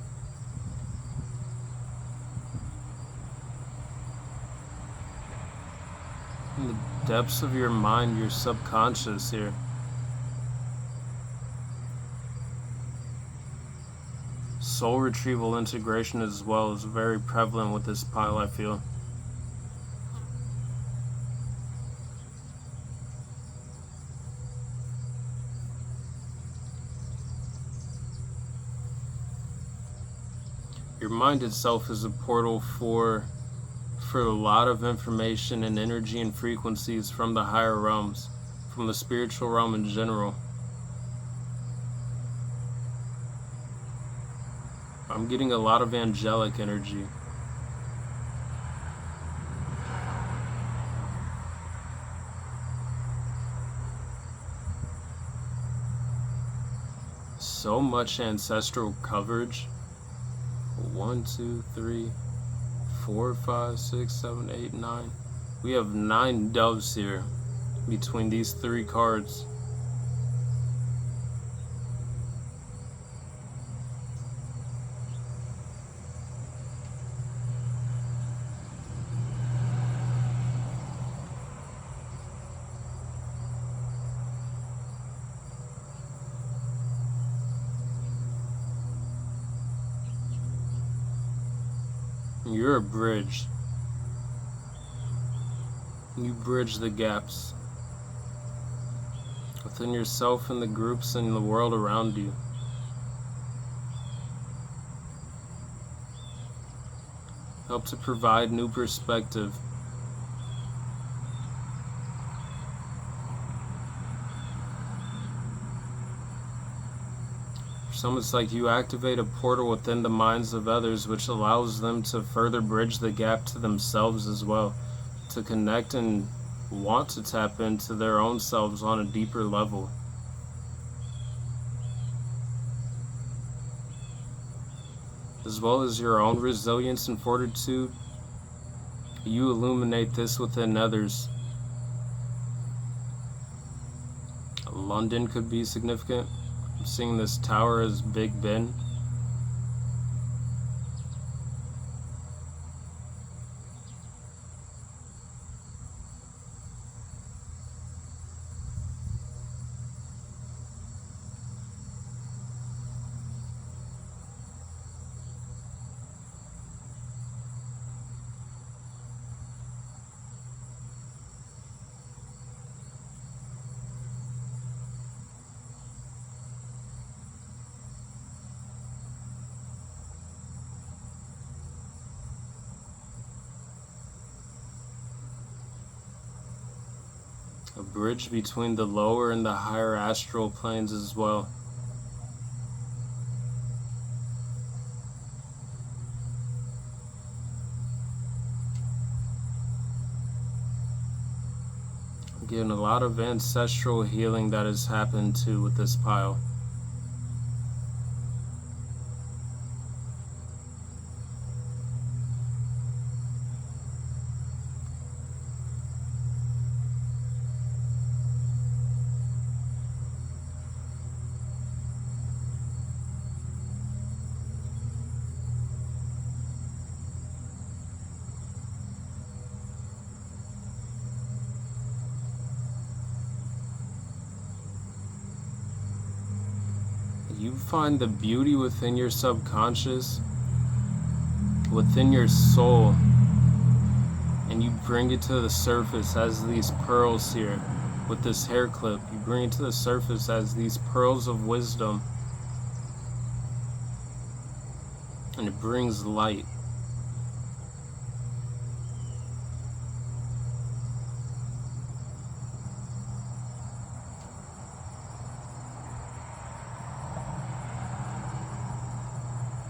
In the depths of your mind, your subconscious here. Soul retrieval integration as well is very prevalent with this pile, I feel. Your mind itself is a portal for a lot of information and energy and frequencies from the higher realms, from the spiritual realm in general. I'm getting a lot of angelic energy. So much ancestral coverage. 1, 2, 3, 4, 5, 6, 7, 8, 9. We have 9 doves here between these 3 cards. You're a bridge. You bridge the gaps within yourself and the groups and the world around you. Help to provide new perspective. Some it's like you activate a portal within the minds of others, which allows them to further bridge the gap to themselves as well, to connect and want to tap into their own selves on a deeper level. As well as your own resilience and fortitude, you illuminate this within others. London could be significant. I'm seeing this tower as Big Ben. A bridge between the lower and the higher astral planes as well. I'm getting a lot of ancestral healing that has happened too with this pile. you find the beauty within your subconscious, within your soul, and you bring it to the surface as these pearls here with this hair clip. You bring it to the surface as these pearls of wisdom, and it brings light.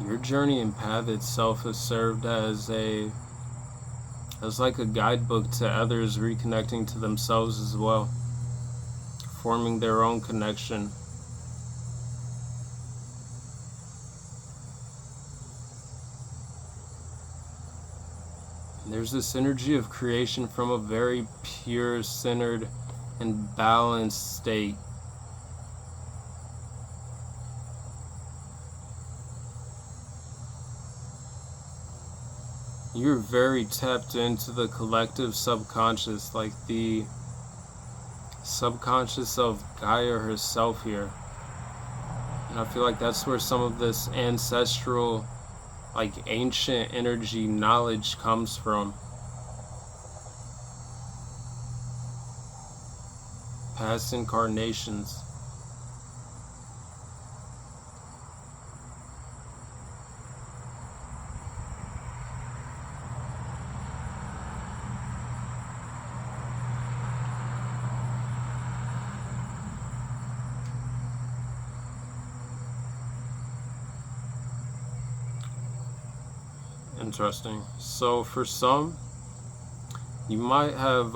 Your journey and path itself has served as like a guidebook to others reconnecting to themselves as well, forming their own connection. There's this energy of creation from a very pure, centered, and balanced state. You're very tapped into the collective subconscious, like the subconscious of Gaia herself here. And I feel like that's where some of this ancestral, like ancient energy knowledge comes from. Past incarnations. Interesting. So for some, you might have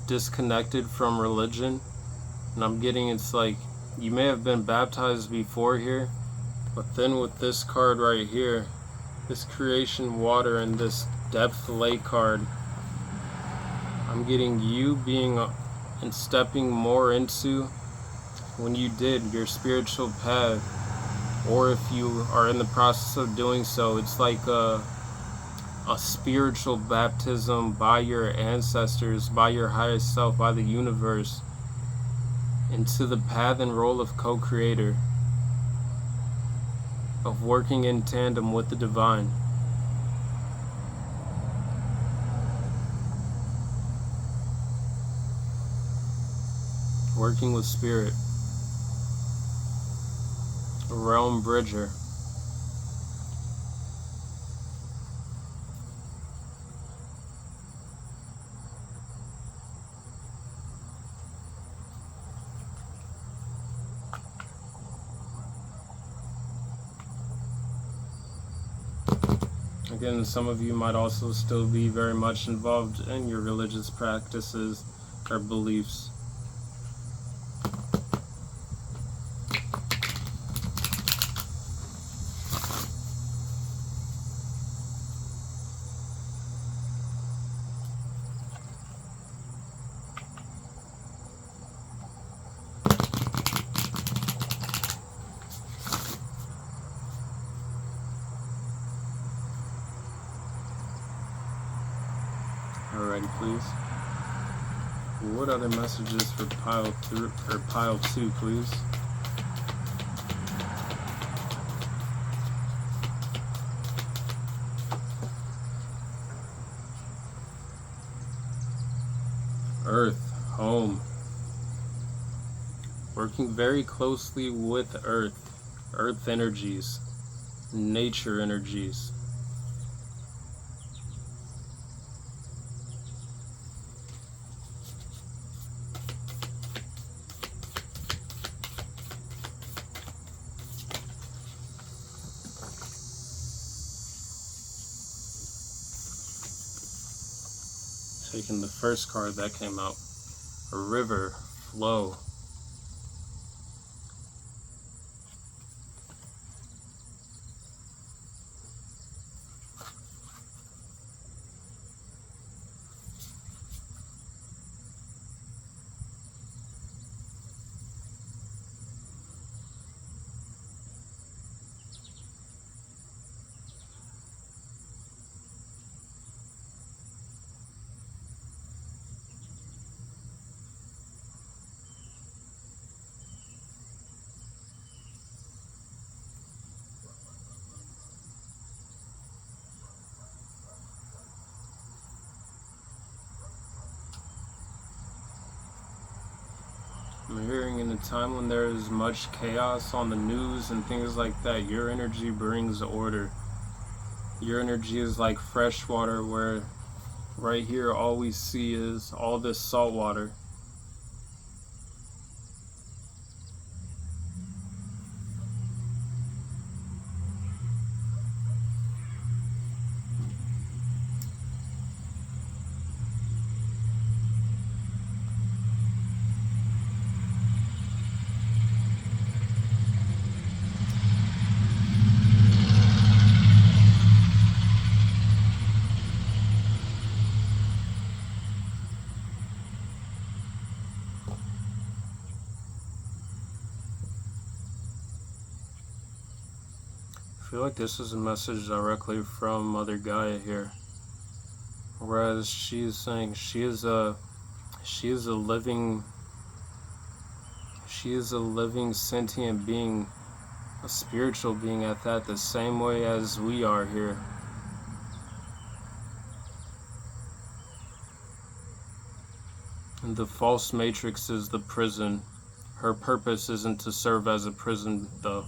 disconnected from religion, and I'm getting it's like you may have been baptized before here, but then with this card right here, this creation water and this depth lake card, I'm getting you being and stepping more into, when you did your spiritual path, or if you are in the process of doing so, it's like a spiritual baptism by your ancestors, by your highest self, by the universe, into the path and role of co-creator, of working in tandem with the divine. Working with spirit. A realm bridger. Again, some of you might also still be very much involved in your religious practices or beliefs. Alrighty, please. What other messages for pile 2, please? Earth, home. Working very closely with earth energies, nature energies. Taking the first card that came out, a river, flow. I'm hearing in a time when there is much chaos on the news and things like that, your energy brings order. Your energy is like fresh water, where right here all we see is all this salt water. I feel like this is a message directly from Mother Gaia here. Whereas she is saying she is a living sentient being, a spiritual being at that, the same way as we are here. And the false matrix is the prison. Her purpose isn't to serve as a prison, though.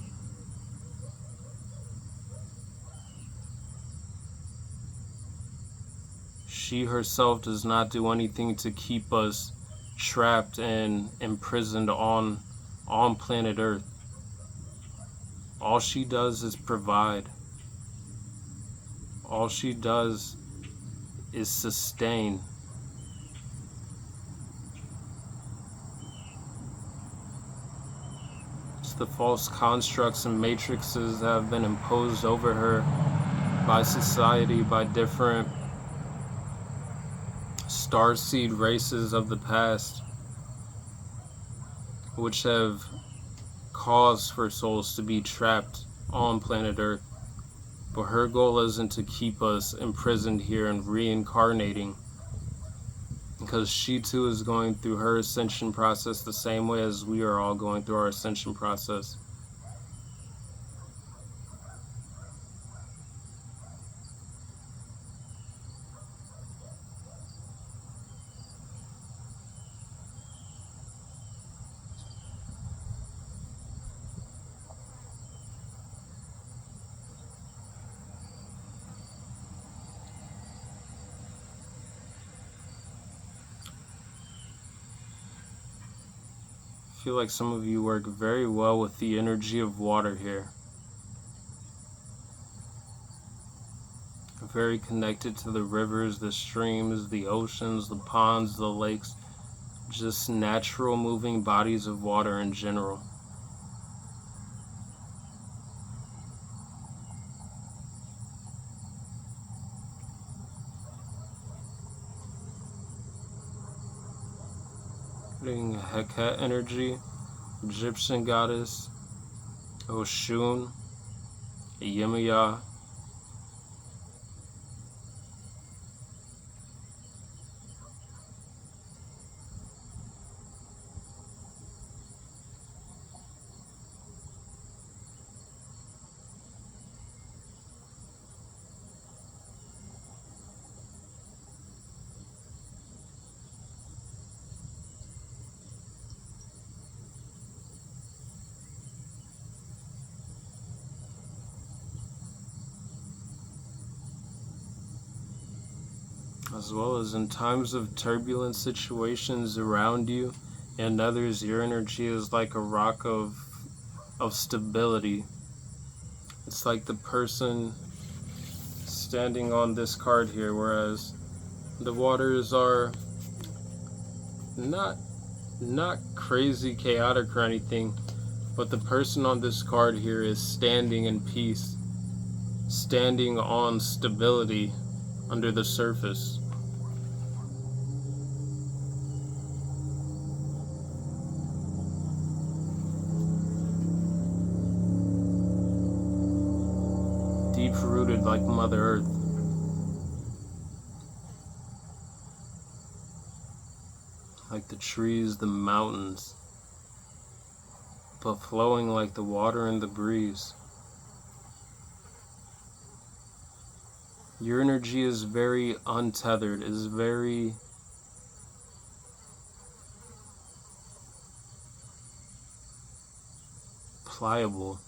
She herself does not do anything to keep us trapped and imprisoned on planet Earth. All she does is provide. All she does is sustain. It's the false constructs and matrices that have been imposed over her by society, by different starseed races of the past, which have caused for souls to be trapped on planet Earth. But her goal isn't to keep us imprisoned here and reincarnating, because she too is going through her ascension process the same way as we are all going through our ascension process. I feel like some of you work very well with the energy of water here. Very connected to the rivers, the streams, the oceans, the ponds, the lakes, just natural moving bodies of water in general. Getting Heket energy, Egyptian goddess, Oshun, Lemuria, as well as in times of turbulent situations around you and others, your energy is like a rock of stability. It's like the person standing on this card here, whereas the waters are not crazy chaotic or anything, but the person on this card here is standing in peace, standing on stability under the surface. Deep-rooted like Mother Earth. Like the trees, the mountains, but flowing like the water and the breeze. Your energy is very untethered, is very pliable.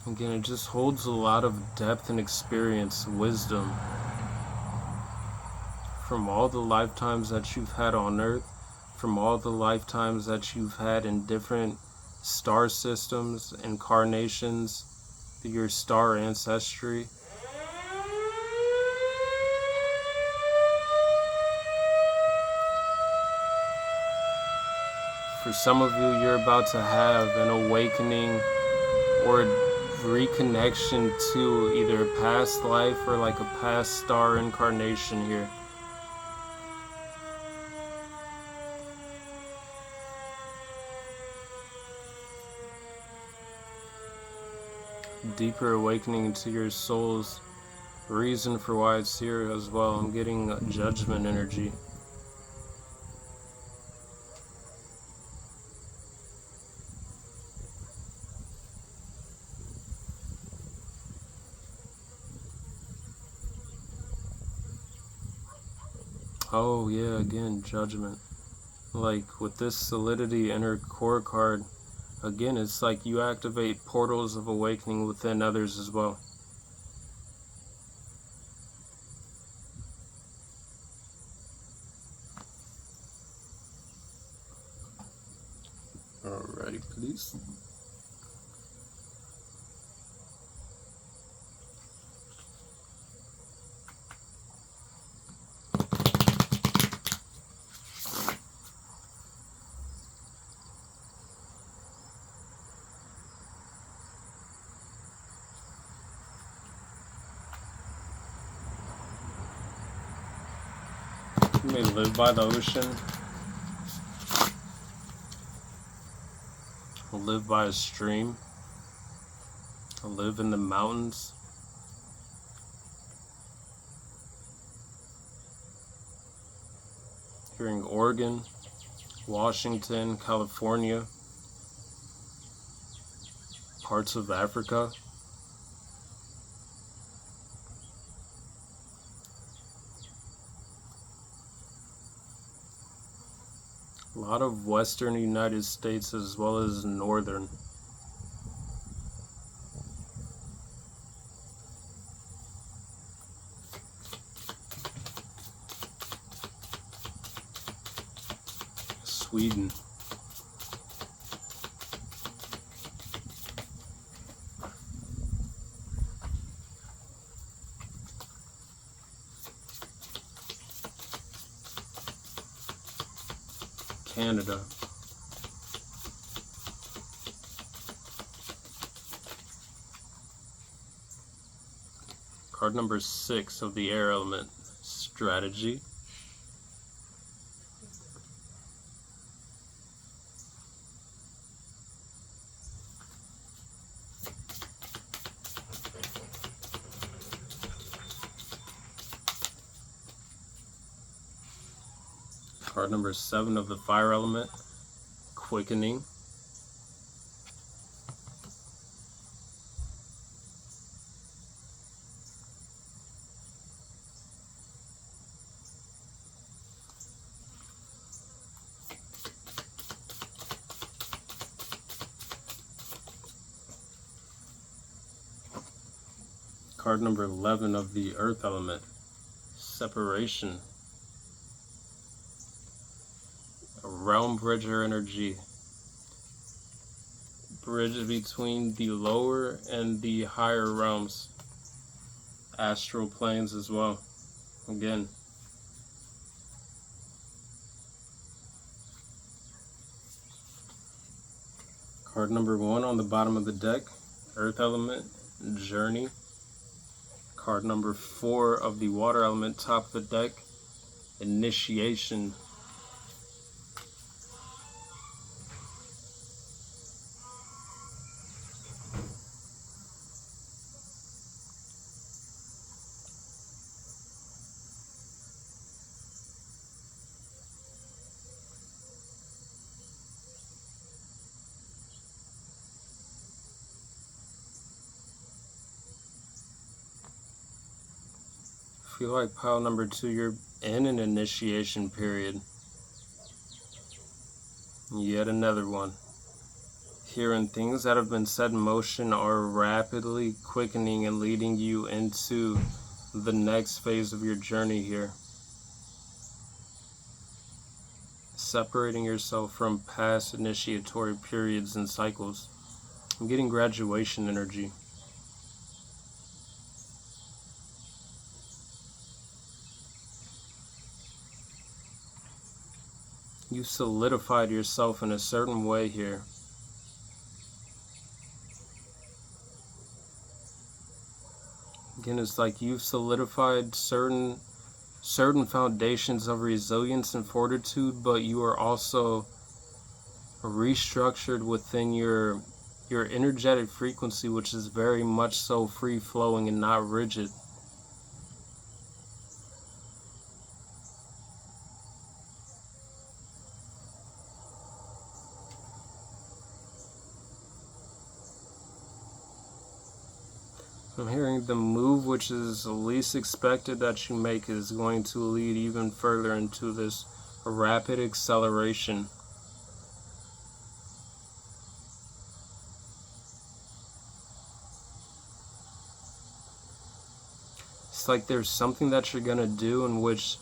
Again, it just holds a lot of depth and experience, wisdom from all the lifetimes that you've had on Earth, from all the lifetimes that you've had in different star systems, incarnations, your star ancestry. For some of you, you're about to have an awakening or a reconnection to either a past life or like a past star incarnation here. Deeper awakening to your soul's reason for why it's here as well. I'm getting judgment energy. Oh yeah, again, judgment. Like with this solidity inner core card, again, it's like you activate portals of awakening within others as well. Alrighty, please. You may live by the ocean, or live by a stream, or live in the mountains. Here in Oregon, Washington, California, parts of Africa. A lot of western United States as well as northern. Sweden. Canada. Card number 6 of the air element, strategy. Card number 7 of the fire element, quickening. Card number 11 of the earth element, separation. A realm bridger energy. Bridge between the lower and the higher realms. Astral planes as well. Again. Card number 1 on the bottom of the deck, earth element, journey. Card number 4 of the water element, top of the deck, initiation. feel like pile number 2, you're in an initiation period. Yet another one. Hearing things that have been set in motion are rapidly quickening and leading you into the next phase of your journey here. Separating yourself from past initiatory periods and cycles. I'm getting graduation energy. You've solidified yourself in a certain way here. Again, it's like you've solidified certain foundations of resilience and fortitude, but you are also restructured within your energetic frequency, which is very much so free-flowing and not rigid. I'm hearing the move which is least expected that you make is going to lead even further into this rapid acceleration. It's like there's something that you're going to do in which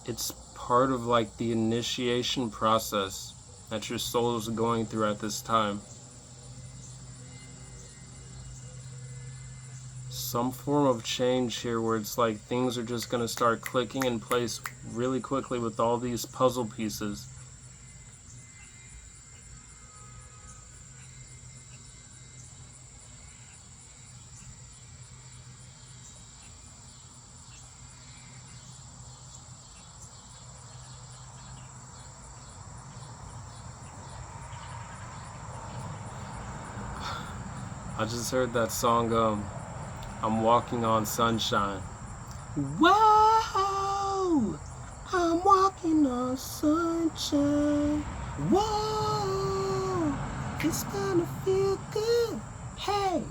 it's part of like the initiation process that your soul is going through at this time. Some form of change here where it's like things are just going to start clicking in place really quickly with all these puzzle pieces. I just heard that song, I'm walking on sunshine. Whoa, I'm walking on sunshine. Whoa, it's gonna feel good. Hey,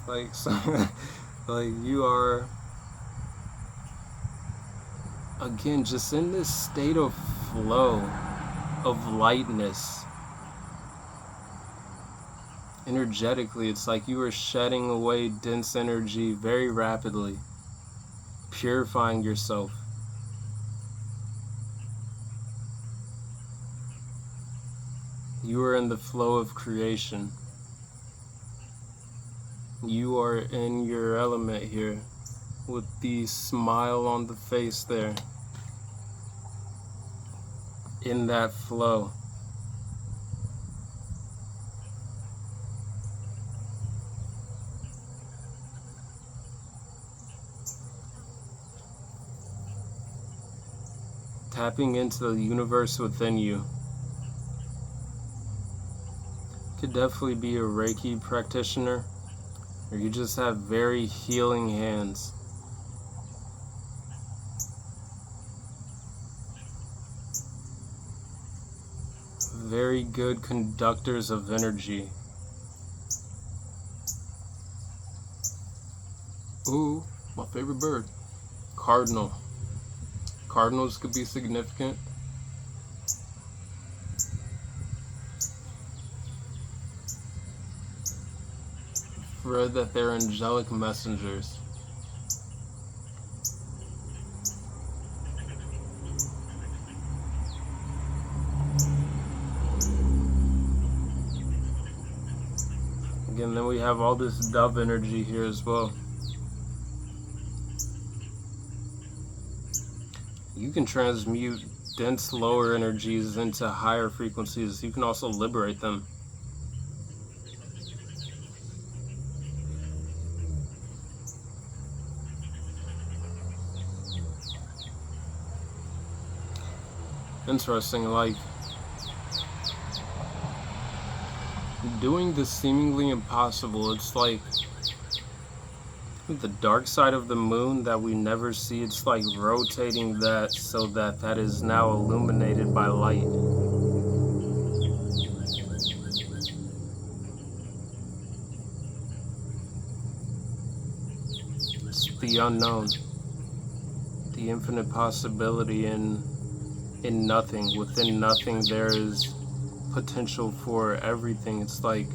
like so, like you are again just in this state of flow, of lightness. Energetically, it's like you are shedding away dense energy very rapidly, purifying yourself. You are in the flow of creation. You are in your element here with the smile on the face there. In that flow. Tapping into the universe within you. Could definitely be a Reiki practitioner, or you just have very healing hands. Very good conductors of energy. Ooh, my favorite bird. Cardinal. Cardinals could be significant. Read that they're angelic messengers. Again, then we have all this dove energy here as well. You can transmute dense lower energies into higher frequencies. You can also liberate them. Interesting, like doing the seemingly impossible. It's like the dark side of the moon that we never see. It's like rotating that so that that is now illuminated by light. It's the unknown, the infinite possibility in nothing. Within nothing there is potential for everything. It's like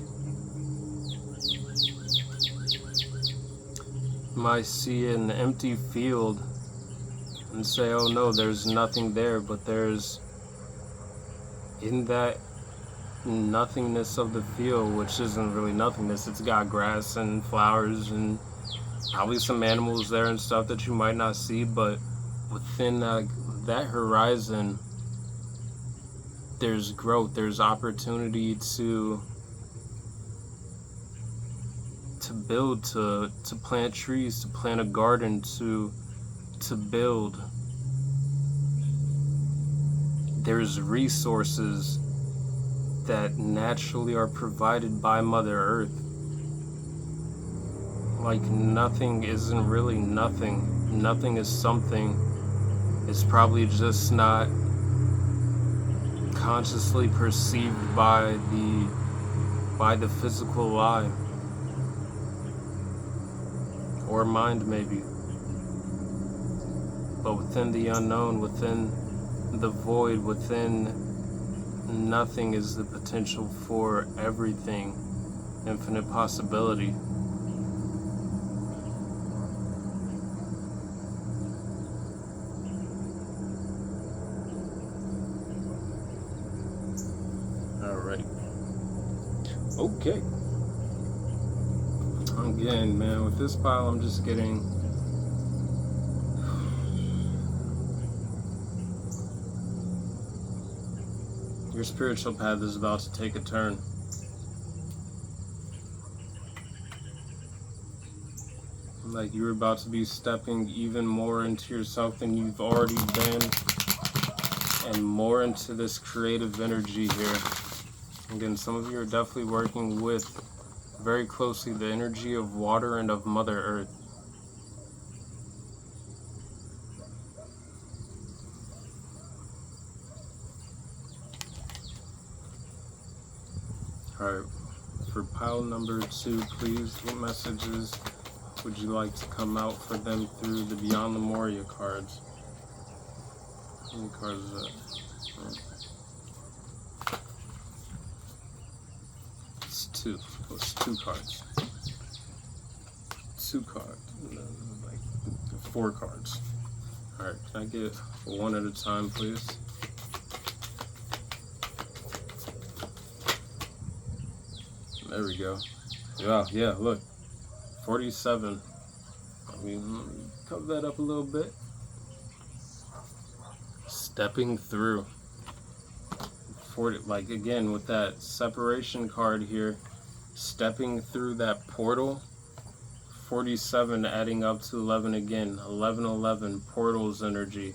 you might see an empty field and say, oh no, there's nothing there, but there's, in that nothingness of the field, which isn't really nothingness, it's got grass and flowers and probably some animals there and stuff that you might not see, but within that horizon there's growth, there's opportunity to build, to plant trees, to plant a garden, to build. There's resources that naturally are provided by Mother Earth. Like nothing isn't really nothing. Nothing is something. It's probably just not consciously perceived by the physical eye or mind, maybe. But within the unknown, within the void, within nothing is the potential for everything, infinite possibility. Alright. Okay. Again, man, with this pile I'm just getting your spiritual path is about to take a turn. Like you're about to be stepping even more into yourself than you've already been, and more into this creative energy here. Again, some of you are definitely working with very closely the energy of water and of Mother Earth. Alright, for pile number 2, please, what messages would you like to come out for them through the Beyond Lemuria cards? How many cards is that? It's 2. Oh, it's 2 cards. 2 cards. Like 4 cards. Alright, can I get one at a time, please? There we go. Yeah, look. 47. Let me cover that up a little bit. Stepping through. 40, like again with that separation card here, stepping through that portal. 47 adding up to 11 again. 11 portals energy.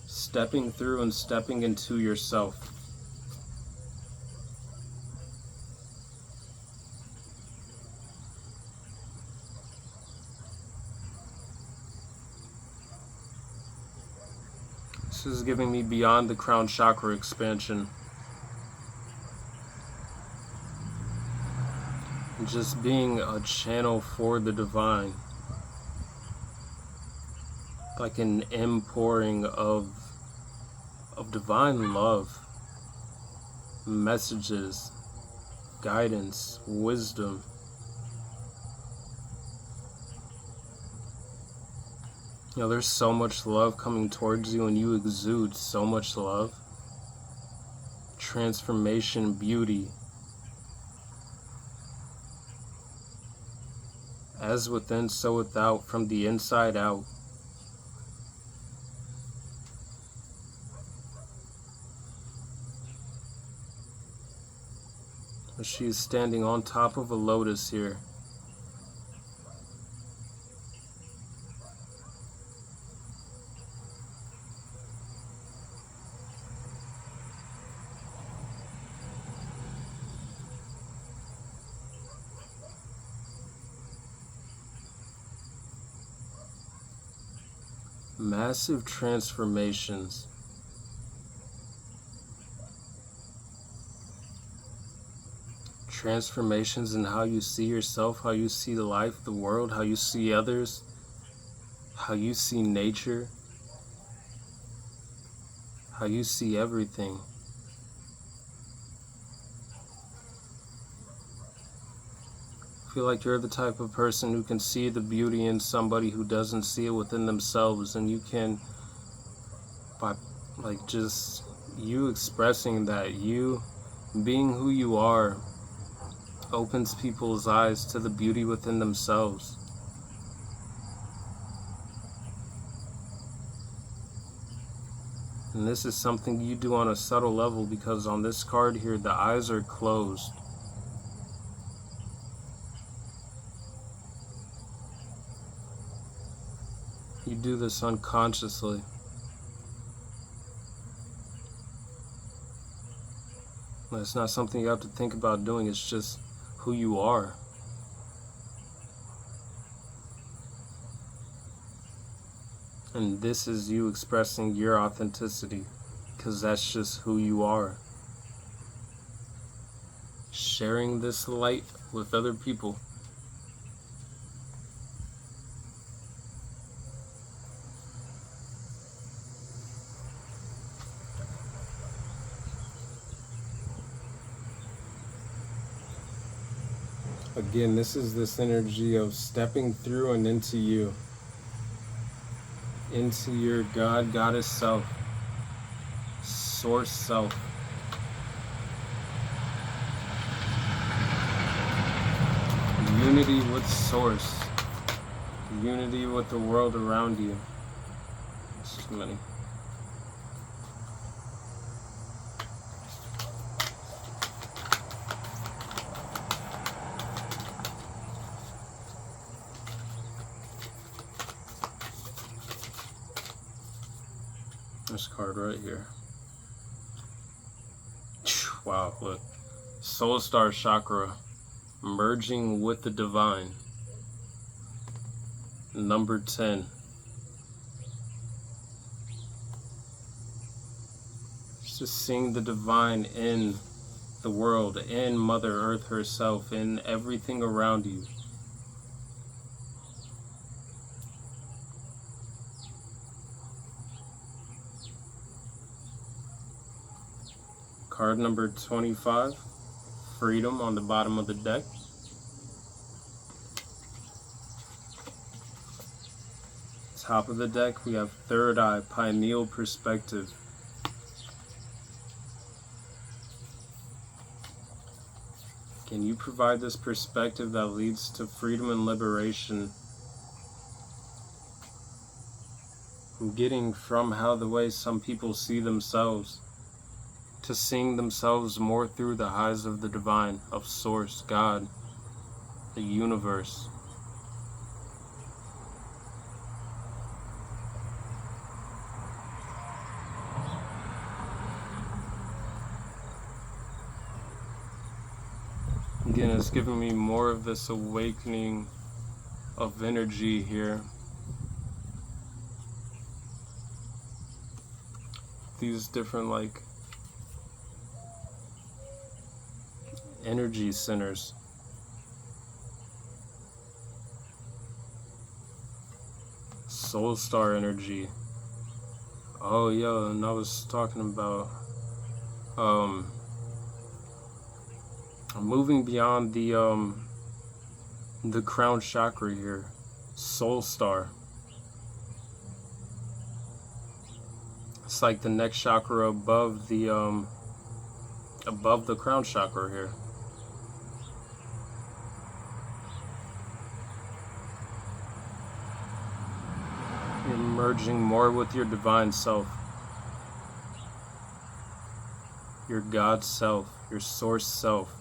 Stepping through and stepping into yourself. This is giving me beyond the crown chakra expansion. Just being a channel for the divine. Like an impouring of divine love, messages, guidance, wisdom. You know, there's so much love coming towards you and you exude so much love. Transformation, beauty. As within, so without, from the inside out. She is standing on top of a lotus here. Massive transformations. transformations in how you see yourself, how you see life, the world, how you see others, how you see nature, how you see everything. I feel like you're the type of person who can see the beauty in somebody who doesn't see it within themselves, and you can, by just you expressing that, you being who you are, opens people's eyes to the beauty within themselves. And this is something you do on a subtle level, because on this card here, the eyes are closed. You do this unconsciously. It's not something you have to think about doing, it's just who you are. And this is you expressing your authenticity, because that's just who you are. Sharing this light with other people. Again, this is this energy of stepping through and into you. Into your God, Goddess self. Source self. Unity with Source. Unity with the world around you. It's too many. This card right here. Wow, look. Soul Star Chakra. Merging with the Divine. Number 10. Just seeing the Divine in the world, in Mother Earth herself, in everything around you. Card number 25, Freedom, on the bottom of the deck. Top of the deck, we have Third Eye, Pineal Perspective. Can you provide this perspective that leads to freedom and liberation? Getting from how the way some people see themselves, to seeing themselves more through the eyes of the Divine, of Source, God, the universe. Again, it's giving me more of this awakening of energy here. These different energy centers. Soul Star energy. Oh yeah, and I was talking about moving beyond the crown chakra here. Soul Star. It's like the next chakra above the crown chakra here. You're merging more with your divine self, your God self, your source self.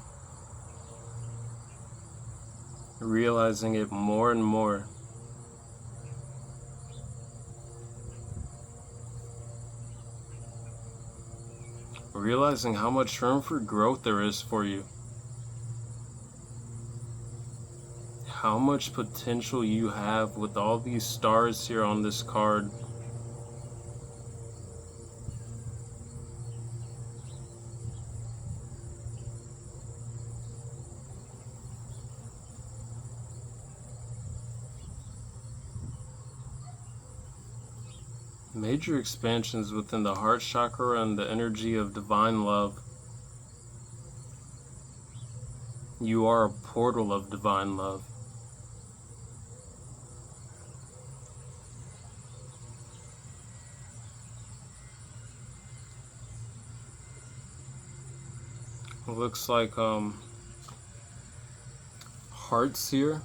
Realizing it more and more. Realizing how much room for growth there is for you. How much potential you have with all these stars here on this card. Major expansions within the heart chakra and the energy of divine love. You are a portal of divine love. It looks like hearts here.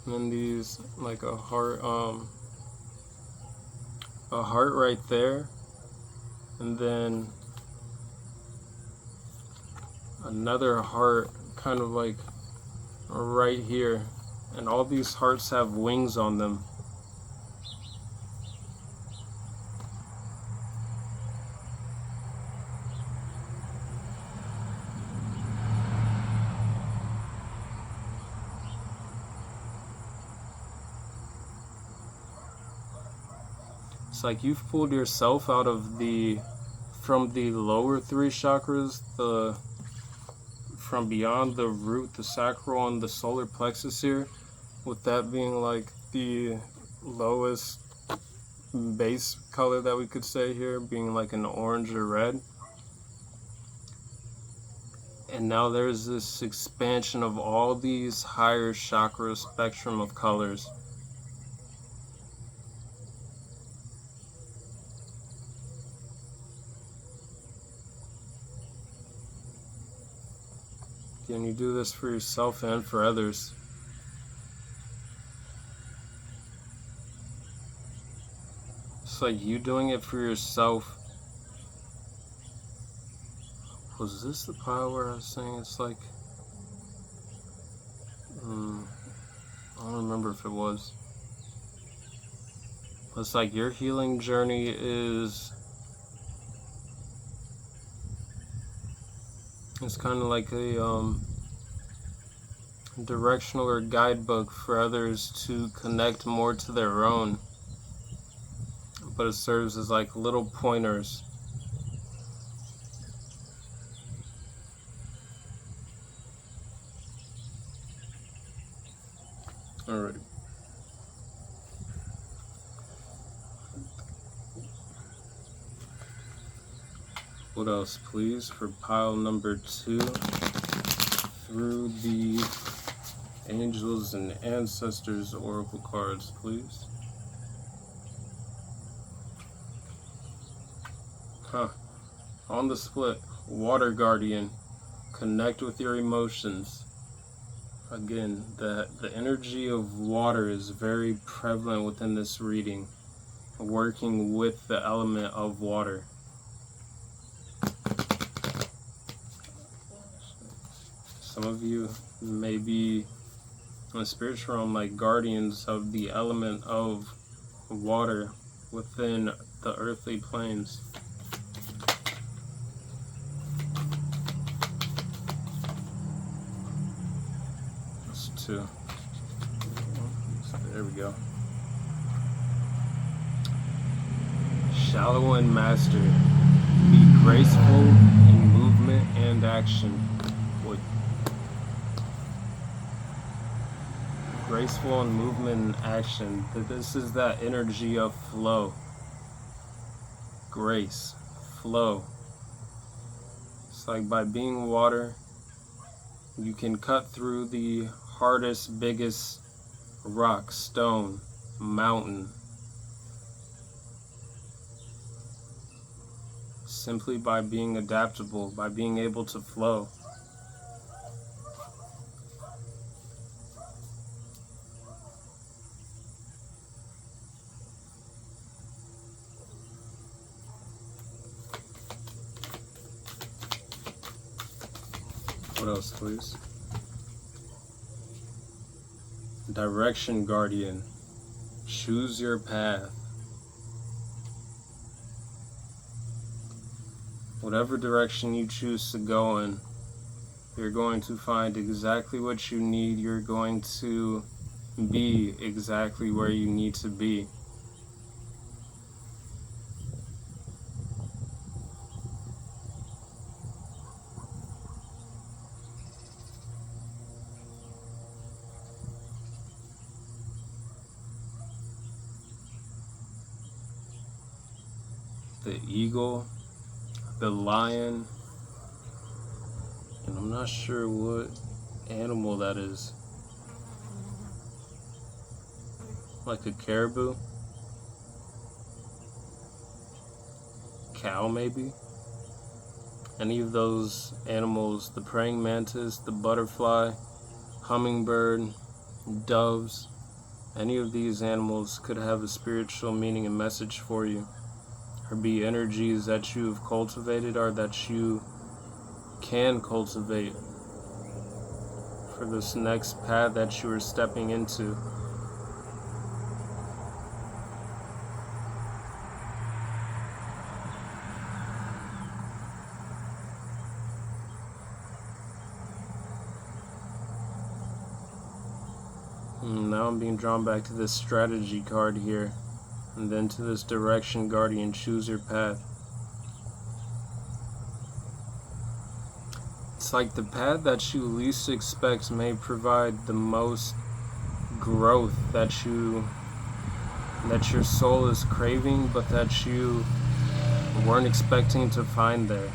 And then these, like a heart right there. And then another heart kind of like right here. And all these hearts have wings on them. It's like you've pulled yourself out of from the lower three chakras, from beyond the root, the sacral, and the solar plexus here, with that being like the lowest base color that we could say here, being like an orange or red. And now there's this expansion of all these higher chakra spectrum of colors. And you do this for yourself and for others. It's like you doing it for yourself. Was this the pile where I was saying it's like... I don't remember if it was. It's like your healing journey is... It's kind of like a directional or guidebook for others to connect more to their own. But it serves as like little pointers. Alrighty. What else, please, for pile number 2? Through the Angels and Ancestors Oracle cards, please. On the split, Water Guardian. Connect with your emotions. Again, the energy of water is very prevalent within this reading, working with the element of water. Some of you may be in the spiritual realm like guardians of the element of water within the earthly planes. That's 2. There we go. Shallow and master. Be graceful in movement and action. Graceful in movement and action. This is that energy of flow. Grace. Flow. It's like by being water, you can cut through the hardest, biggest rock, stone, mountain. Simply by being adaptable, by being able to flow. What else, please? Direction Guardian. Choose your path. Whatever direction you choose to go in, you're going to find exactly what you need. You're going to be exactly where you need to be. the eagle, the lion, and I'm not sure what animal that is. Like a caribou? Cow, maybe? Any of those animals, the praying mantis, the butterfly, hummingbird, doves, any of these animals could have a spiritual meaning and message for you, or be energies that you have cultivated or that you can cultivate for this next path that you are stepping into. And now I'm being drawn back to this strategy card here, and then to this direction guardian, choose your path. It's like the path that you least expect may provide the most growth that your soul is craving, but that you weren't expecting to find there.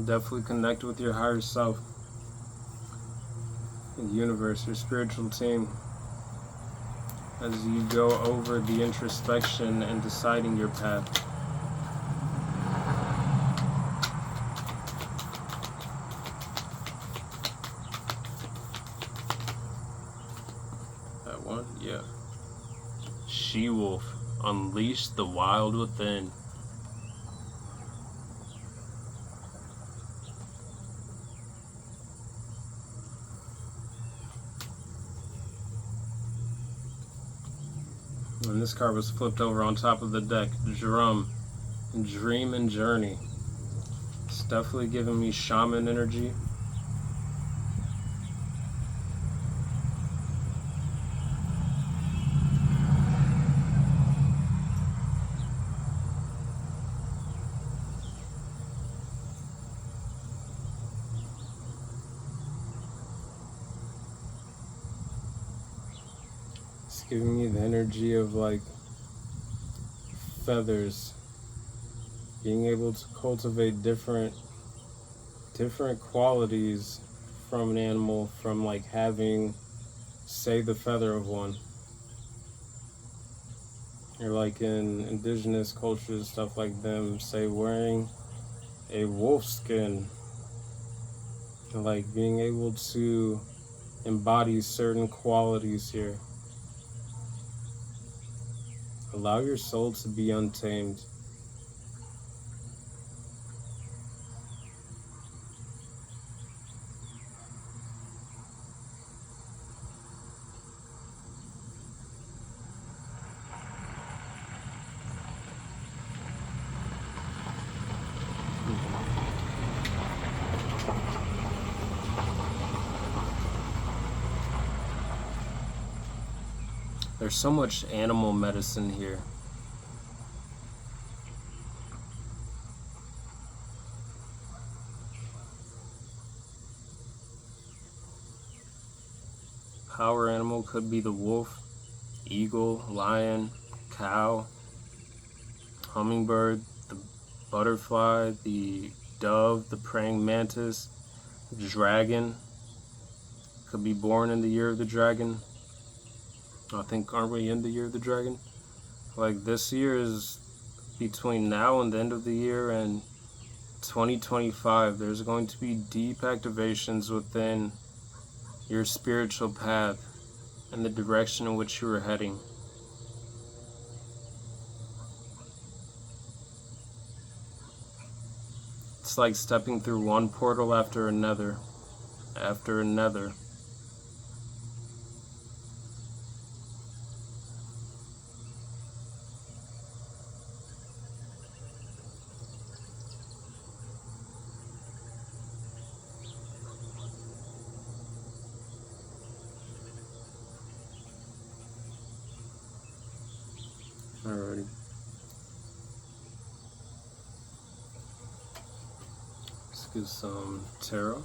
Definitely connect with your higher self, the universe, your spiritual team, as you go over the introspection and deciding your path. That one? Yeah. She-wolf, unleash the wild within. And this card was flipped over on top of the deck. Drum, dream and journey. It's definitely giving me shaman energy. It's giving me the energy of like feathers, being able to cultivate different qualities from an animal, from like having, say, the feather of one, or like in indigenous cultures, stuff like them, say, wearing a wolf skin, and like being able to embody certain qualities here. Allow your soul to be untamed. There's so much animal medicine here. Power animal could be the wolf, eagle, lion, cow, hummingbird, the butterfly, the dove, the praying mantis, the dragon. Could be born in the year of the dragon. I think, aren't we in the year of the dragon? Like, this year is between now and the end of the year and 2025. There's going to be deep activations within your spiritual path and the direction in which you are heading. It's like stepping through one portal after another, after another. Alrighty. get some tarot.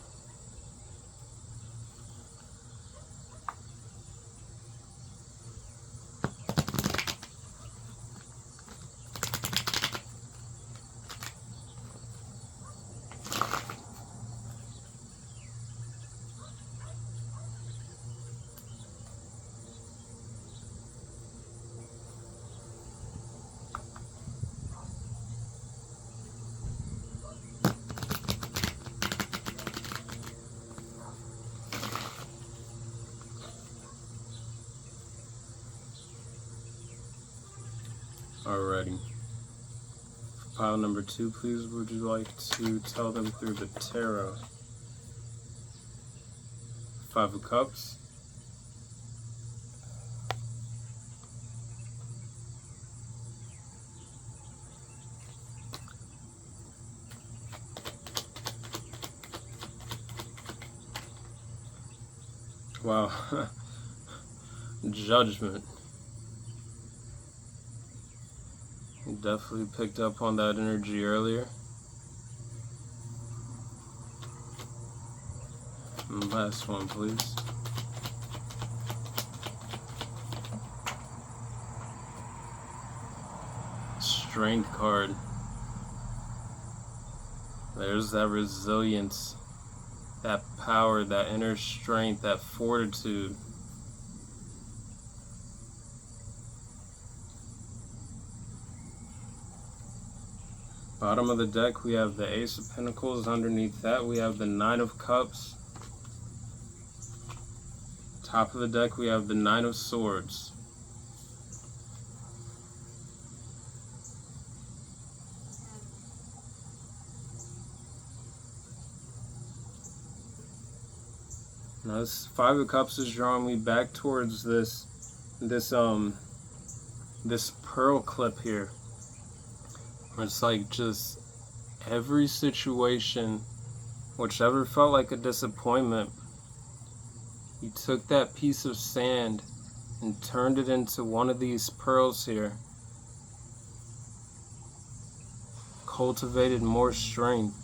Alrighty. For pile number 2, please, would you like to tell them through the tarot? 5 of Cups. Wow. Judgment. You definitely picked up on that energy earlier. And last one, please. Strength card. There's that resilience, that power, that inner strength, that fortitude. Bottom of the deck, we have the Ace of Pentacles. Underneath that, we have the Nine of Cups. Top of the deck, we have the Nine of Swords. Now this 5 of Cups is drawing me back towards this pearl clip here. It's like just every situation, whichever felt like a disappointment, you took that piece of sand and turned it into one of these pearls here. Cultivated more strength.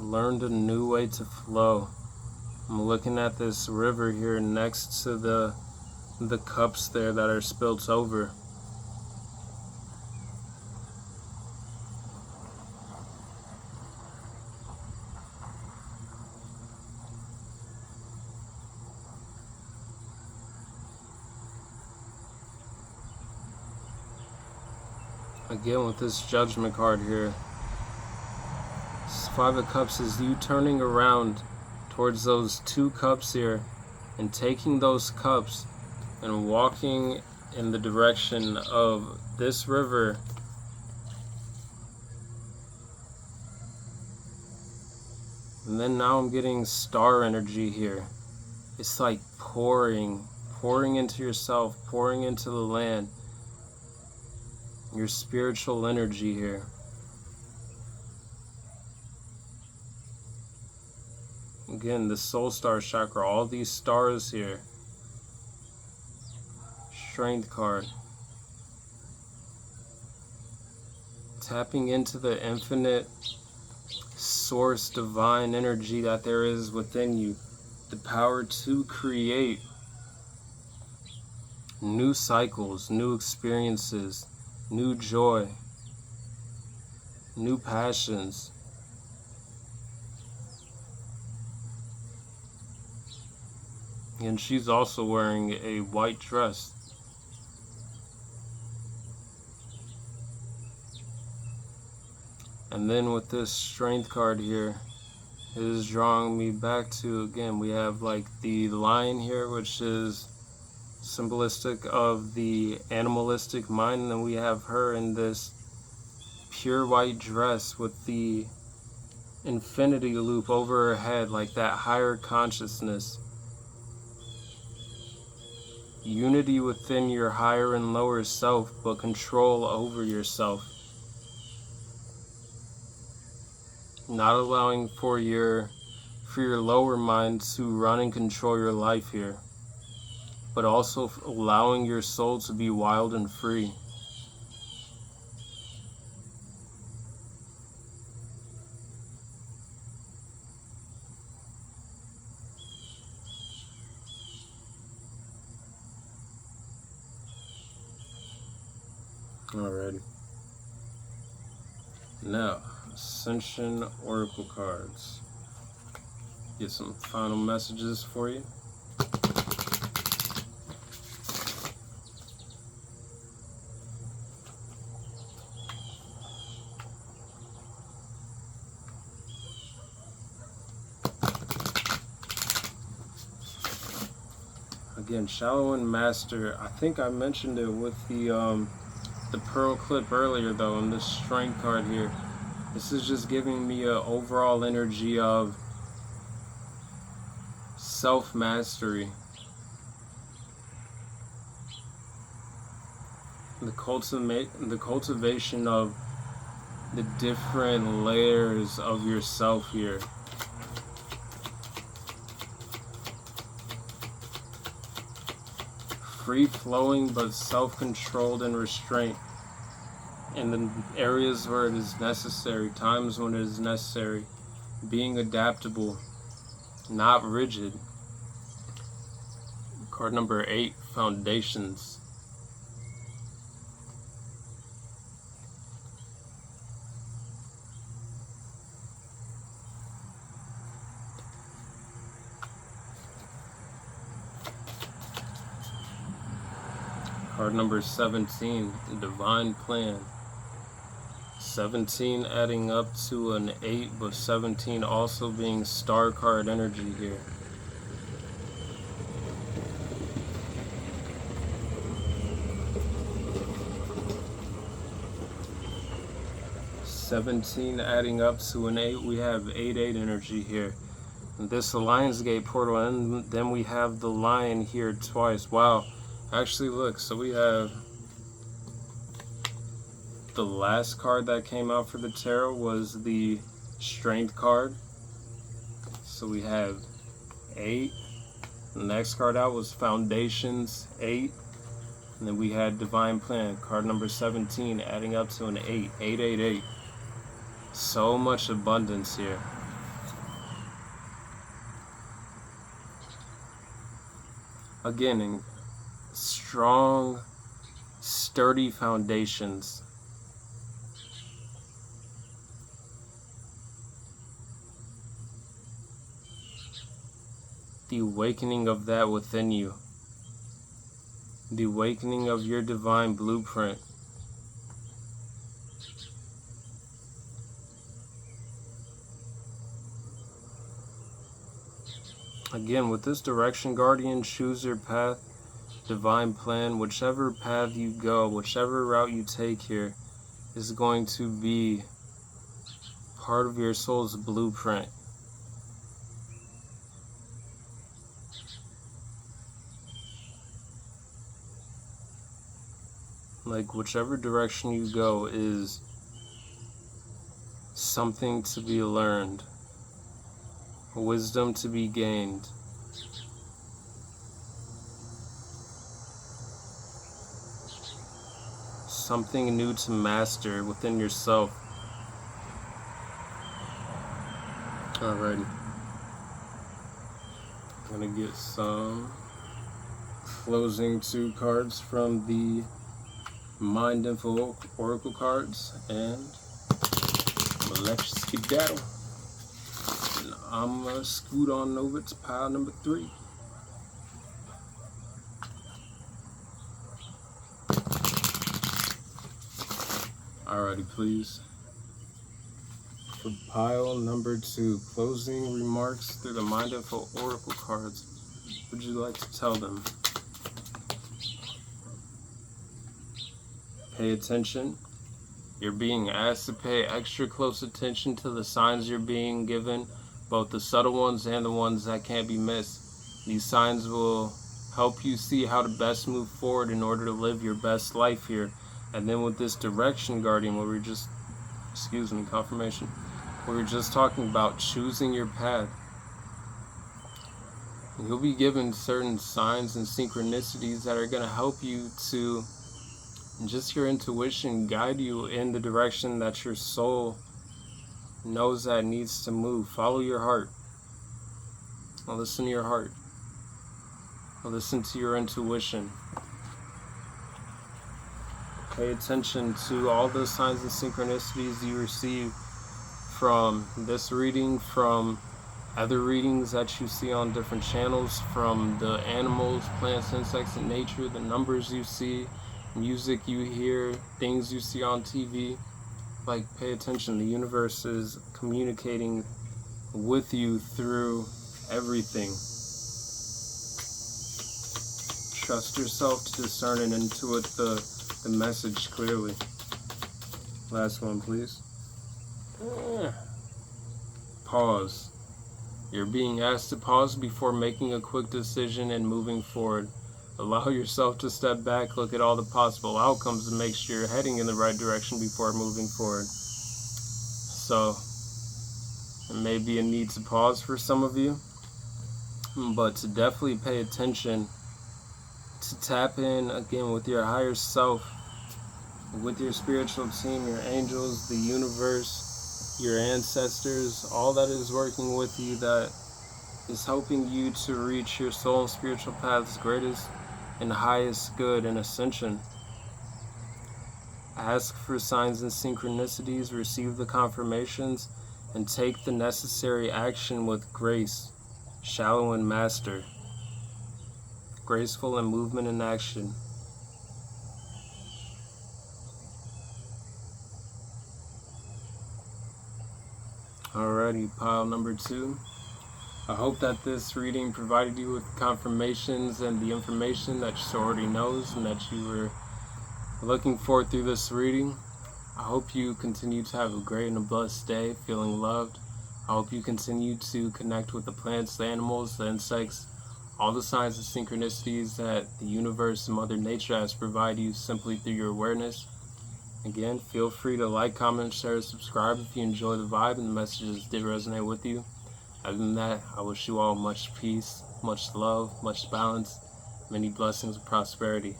Learned a new way to flow. I'm looking at this river here next to the cups there that are spilt over. Again with this Judgment card here. 5 of Cups is you turning around towards those 2 cups here and taking those cups and walking in the direction of this river. And then now I'm getting star energy here. It's like pouring into yourself, pouring into the land. Your spiritual energy here. Again, the soul star chakra, all these stars here. Strength card. Tapping into the infinite source, divine energy that there is within you. The power to create new cycles, new experiences, new joy, new passions. And she's also wearing a white dress. And then with this Strength card here, it is drawing me back to, again, we have like the lion here, which is symbolistic of the animalistic mind. And then we have her in this pure white dress with the infinity loop over her head, like that higher consciousness. Unity within your higher and lower self, but control over yourself. Not allowing for your for your lower mind to run and control your life here, but also allowing your soul to be wild and free. Alrighty. Now, Ascension Oracle cards. Get some final messages for you. Again, Shallow and Master. I think I mentioned it with the Pearl clip earlier, though, in this Strength card here. This is just giving me an overall energy of self-mastery. The cultivation of the different layers of yourself here. Free-flowing but self-controlled and restraint in the areas where it is necessary, times when it is necessary. Being adaptable, not rigid. Card number 8, Foundations. Card number 17, Divine Plan. 17 adding up to an 8, but 17 also being star card energy here. (17) adding up to an 8, we have 8-8 energy here. And this Alliance Gate portal, and then we have the Lion here twice. Wow. Actually, look, so we have the last card that came out for the tarot was the Strength card. So we have 8. The next card out was Foundations, 8. And then we had Divine Plan, card number 17, adding up to an 8. 888. So much abundance here. Again, strong, sturdy foundations. The awakening of that within you. The awakening of your divine blueprint. Again, with this direction, Guardian, choose your path. Divine Plan, whichever path you go, whichever route you take here, is going to be part of your soul's blueprint. Like, whichever direction you go is something to be learned, wisdom to be gained. Something new to master within yourself. Alrighty. I'm gonna get some closing 2 cards from the Mind Info Oracle cards, and I'm gonna let you skedaddle. And I'm gonna scoot on over to pile number 3. Alrighty, please. For pile number 2, closing remarks through the Mind Info Oracle cards. What would you like to tell them? Pay attention. You're being asked to pay extra close attention to the signs you're being given, both the subtle ones and the ones that can't be missed. These signs will help you see how to best move forward in order to live your best life here. And then with this direction, Guardian, where we're just, confirmation, we were just talking about choosing your path. You'll be given certain signs and synchronicities that are going to help you to just your intuition guide you in the direction that your soul knows that it needs to move. Follow your heart. Listen to your heart. Listen to your intuition. Pay attention to all those signs and synchronicities you receive from this reading, from other readings that you see on different channels, from the animals, plants, insects, and nature, the numbers you see, music you hear, things you see on TV. Like, pay attention. The universe is communicating with you through everything. Trust yourself to discern and intuit the message clearly. Last one, please. Pause. You're being asked to pause before making a quick decision and moving forward. Allow yourself to step back, look at all the possible outcomes, and make sure you're heading in the right direction before moving forward. So, it may be a need to pause for some of you, but to definitely pay attention, to tap in again with your higher self, with your spiritual team, your angels, the universe, your ancestors, all that is working with you, that is helping you to reach your soul and spiritual path's greatest and highest good and ascension. Ask for signs and synchronicities, receive the confirmations, and take the necessary action with grace, shallow and master, graceful in movement and action. Alrighty, pile number 2. I hope that this reading provided you with confirmations and the information that you already knows and that you were looking for through this reading. I hope you continue to have a great and a blessed day, feeling loved. I hope you continue to connect with the plants, the animals, the insects, all the signs and synchronicities that the universe and Mother Nature has provided you simply through your awareness. Again, feel free to like, comment, share, subscribe if you enjoy the vibe and the messages did resonate with you. Other than that, I wish you all much peace, much love, much balance, many blessings and prosperity.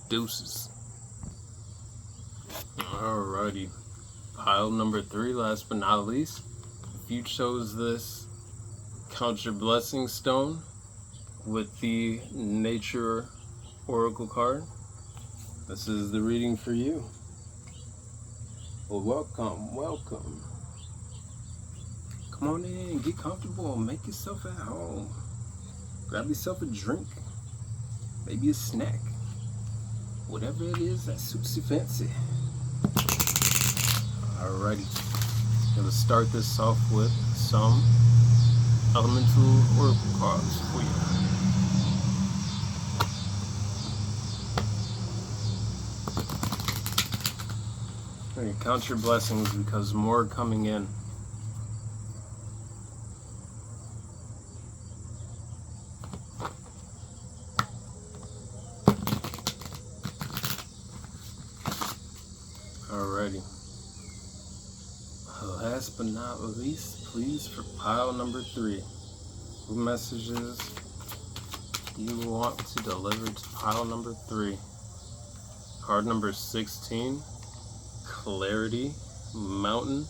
Deuces. Alrighty. Pile number 3, last but not least. If you chose this Count Your Blessing Stone with the Nature Oracle card, this is the reading for you. Well, welcome. Come on in, get comfortable, make yourself at home. Grab yourself a drink, maybe a snack. Whatever it is that suits your fancy. Alrighty. Gonna start this off with some elemental oracle cards for you. Alright, count your blessings because more are coming in. Alrighty. Last but not least, please, for pile number 3, what messages you want to deliver to pile number 3? Card number 16, Clarity Mountain.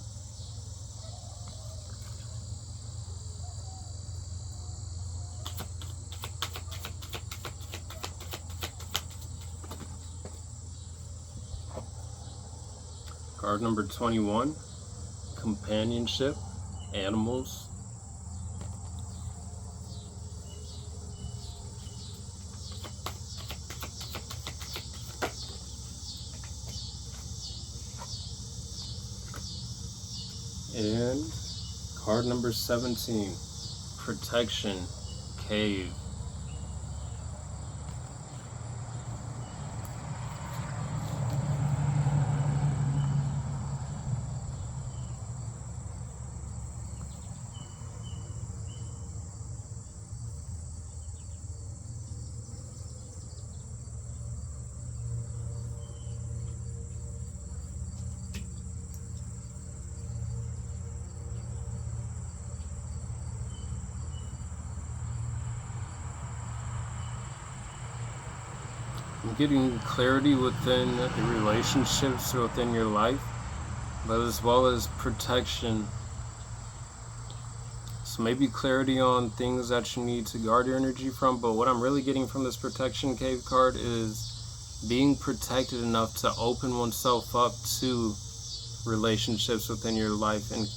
Card number 21, Companionship, Animals. And card number 17, Protection, Cave. I'm getting clarity within the relationships within your life, but as well as protection. So maybe clarity on things that you need to guard your energy from, but what I'm really getting from this protection cave card is being protected enough to open oneself up to relationships within your life, and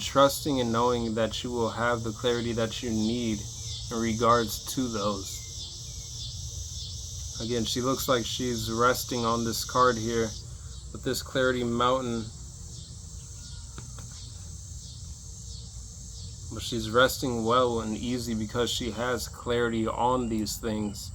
trusting and knowing that you will have the clarity that you need in regards to those. Again, she looks like she's resting on this card here with this clarity mountain, but she's resting well and easy because she has clarity on these things.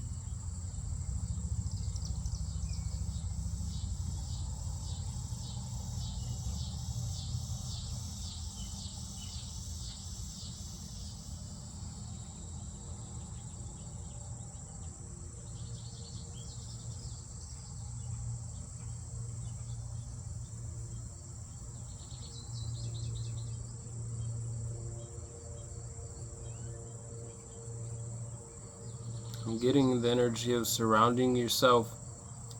I'm getting the energy of surrounding yourself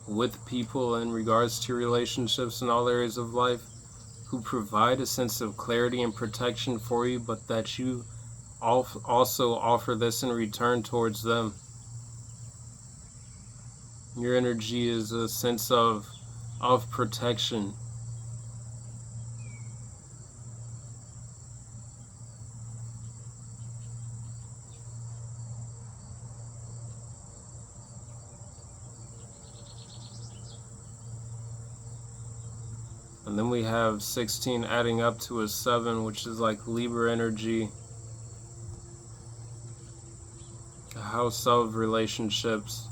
with people in regards to relationships in all areas of life who provide a sense of clarity and protection for you, but that you also offer this in return towards them. Your energy is a sense of protection. And then we have 16 adding up to a 7, which is like Libra energy. A house of relationships.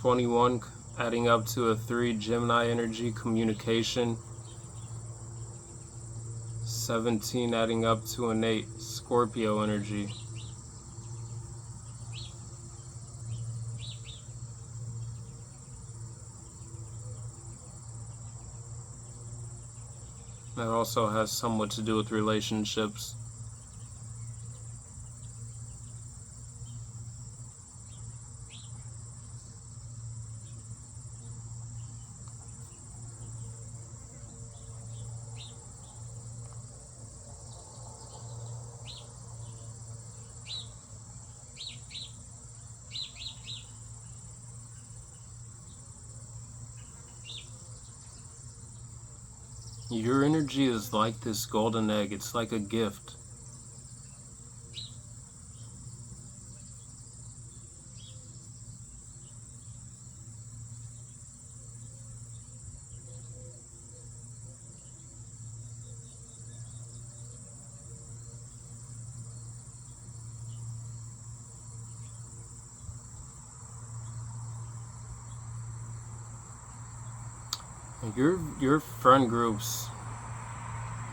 21 adding up to a 3, Gemini energy, communication. 17 adding up to an 8, Scorpio energy. That also has somewhat to do with relationships. Your energy is like this golden egg. It's like a gift. Your friend groups,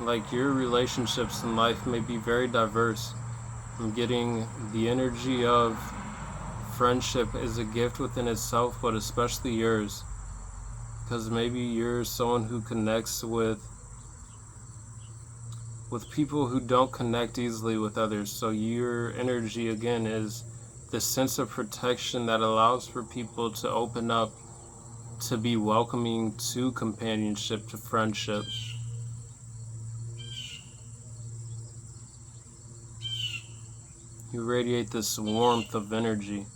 like your relationships in life, may be very diverse. I'm getting the energy of friendship is a gift within itself, but especially yours, because maybe you're someone who connects with people who don't connect easily with others. So your energy again is the sense of protection that allows for people to open up, to be welcoming to companionship, to friendship. You radiate this warmth of energy.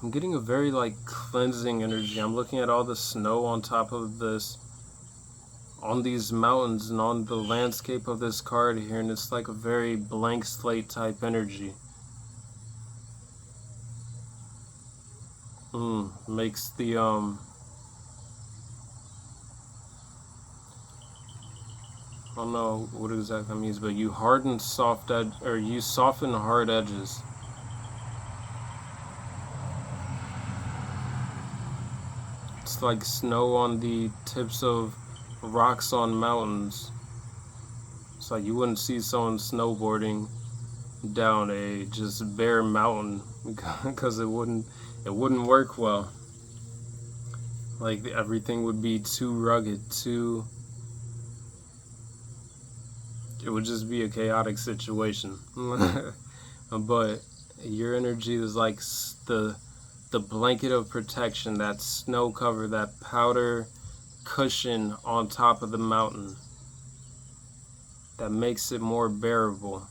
I'm getting a very cleansing energy. I'm looking at all the snow on top of this, on these mountains and on the landscape of this card here, and it's like a very blank slate type energy. Makes the I don't know what exactly that means, but you harden soft edge, or you soften hard edges. It's like snow on the tips of rocks on mountains. It's like you wouldn't see someone snowboarding down a just bare mountain because it wouldn't work well. Like everything would be too rugged, it would just be a chaotic situation. But your energy is like the blanket of protection, that snow cover, that powder cushion on top of the mountain that makes it more bearable.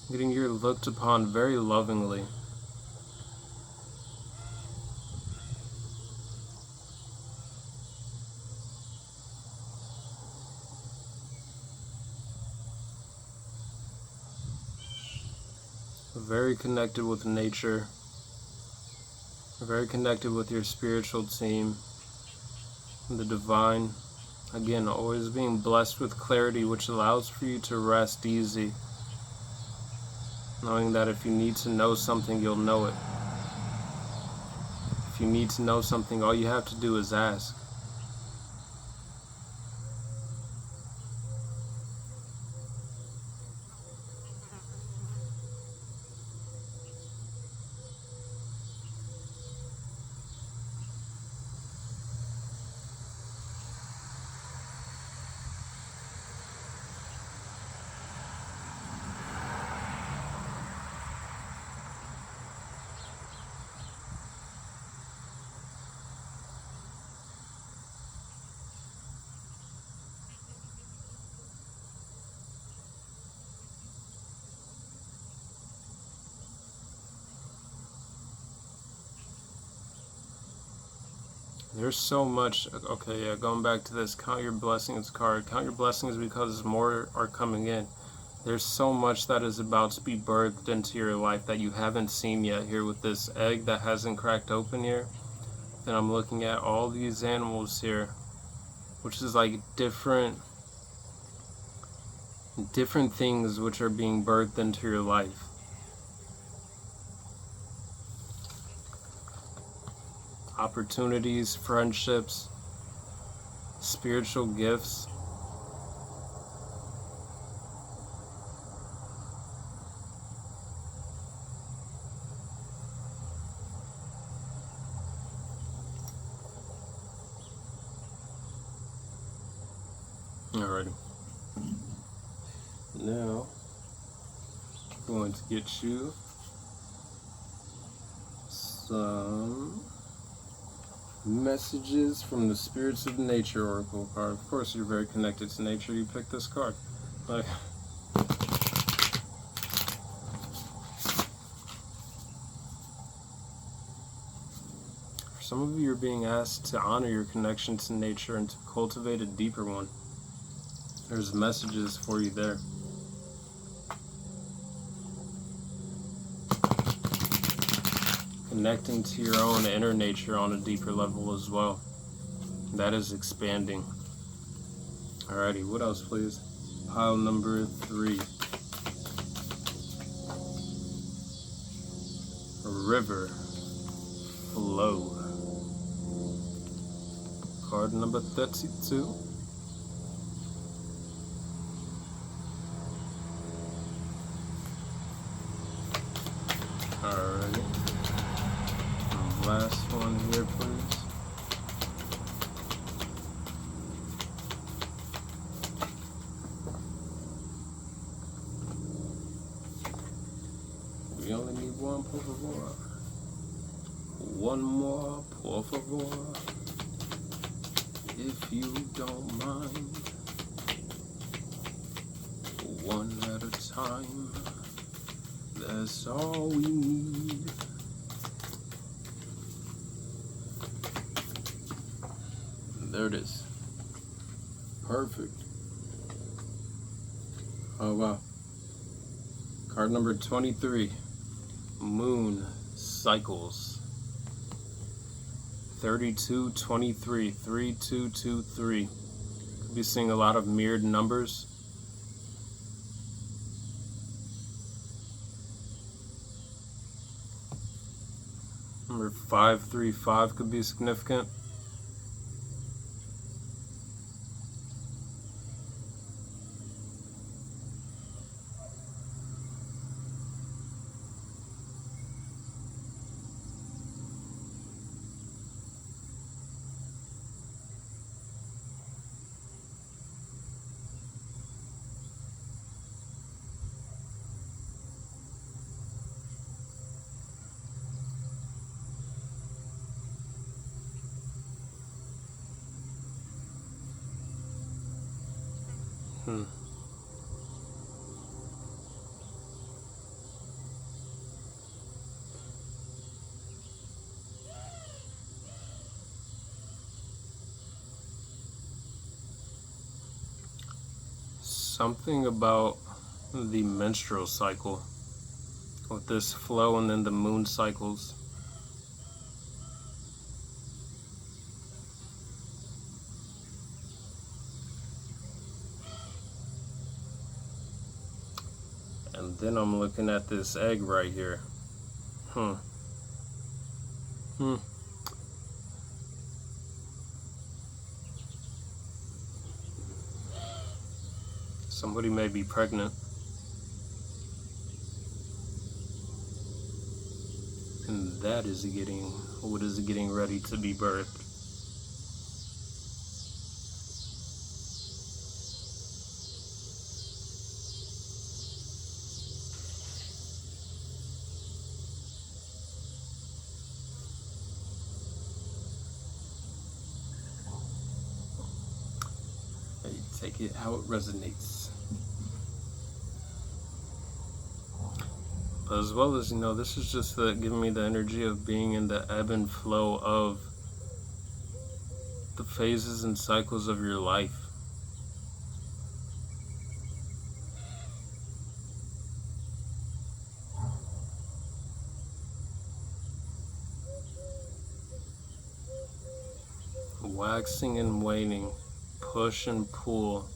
Getting you're looked upon very lovingly. Very connected with nature. Very connected with your spiritual team. The divine. Again, always being blessed with clarity, which allows for you to rest easy. Knowing that if you need to know something, you'll know it. If you need to know something, all you have to do is ask. There's so much. Okay, yeah, going back to this, count your blessings card. Count your blessings because more are coming in. There's so much that is about to be birthed into your life that you haven't seen yet here with this egg that hasn't cracked open here. Then I'm looking at all these animals here, which is like different things which are being birthed into your life. Opportunities, friendships, spiritual gifts. Alrighty. Now, I'm going to get you some messages from the Spirits of Nature Oracle card. Of course, you're very connected to nature. You picked this card. Like, for some of you, you're being asked to honor your connection to nature and to cultivate a deeper one. There's messages for you there. Connecting to your own inner nature on a deeper level as well. That is expanding. Alrighty, what else, please? Pile number 3. River Flow. Card number 32. Alrighty. Last one here, please. We only need one, por favor. One more, por favor. If you don't mind. One at a time. That's all we need. There it is. Perfect. Oh wow. Card number 23. moon cycles. 3223, 3223. Could be seeing a lot of mirrored numbers. Number 535 could be significant. Something about the menstrual cycle with this flow and then the moon cycles. And then I'm looking at this egg right here. Somebody may be pregnant. And that is getting ready to be birthed. Take it how it resonates. But as well as, this is just giving me the energy of being in the ebb and flow of the phases and cycles of your life. Waxing and waning. Push and pull.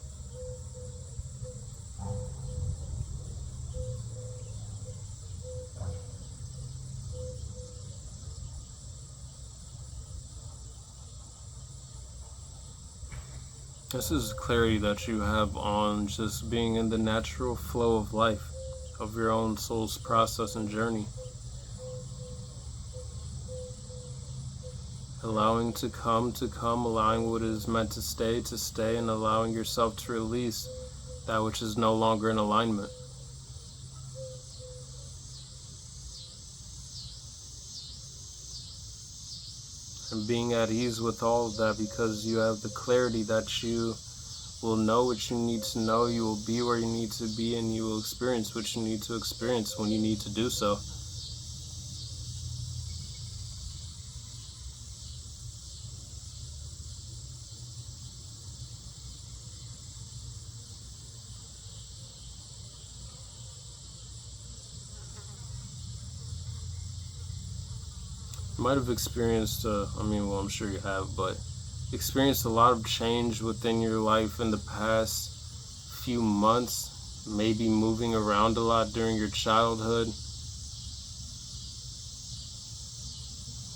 This is clarity that you have on just being in the natural flow of life, of your own soul's process and journey. Allowing to come, allowing what is meant to stay, and allowing yourself to release that which is no longer in alignment. And being at ease with all of that because you have the clarity that you will know what you need to know, you will be where you need to be, and you will experience what you need to experience when you need to do so. Might have experienced, I'm sure you have, but experienced a lot of change within your life in the past few months, maybe moving around a lot during your childhood,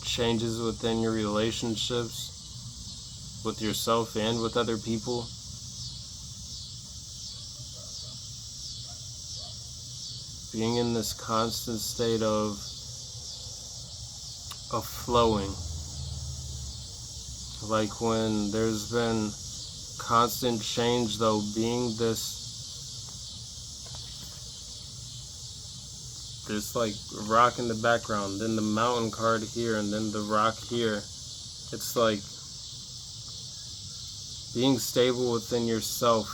changes within your relationships with yourself and with other people. Being in this constant state of flowing, like when there's been constant change though, being this like rock in the background, then the mountain card here, and then the rock here. It's like being stable within yourself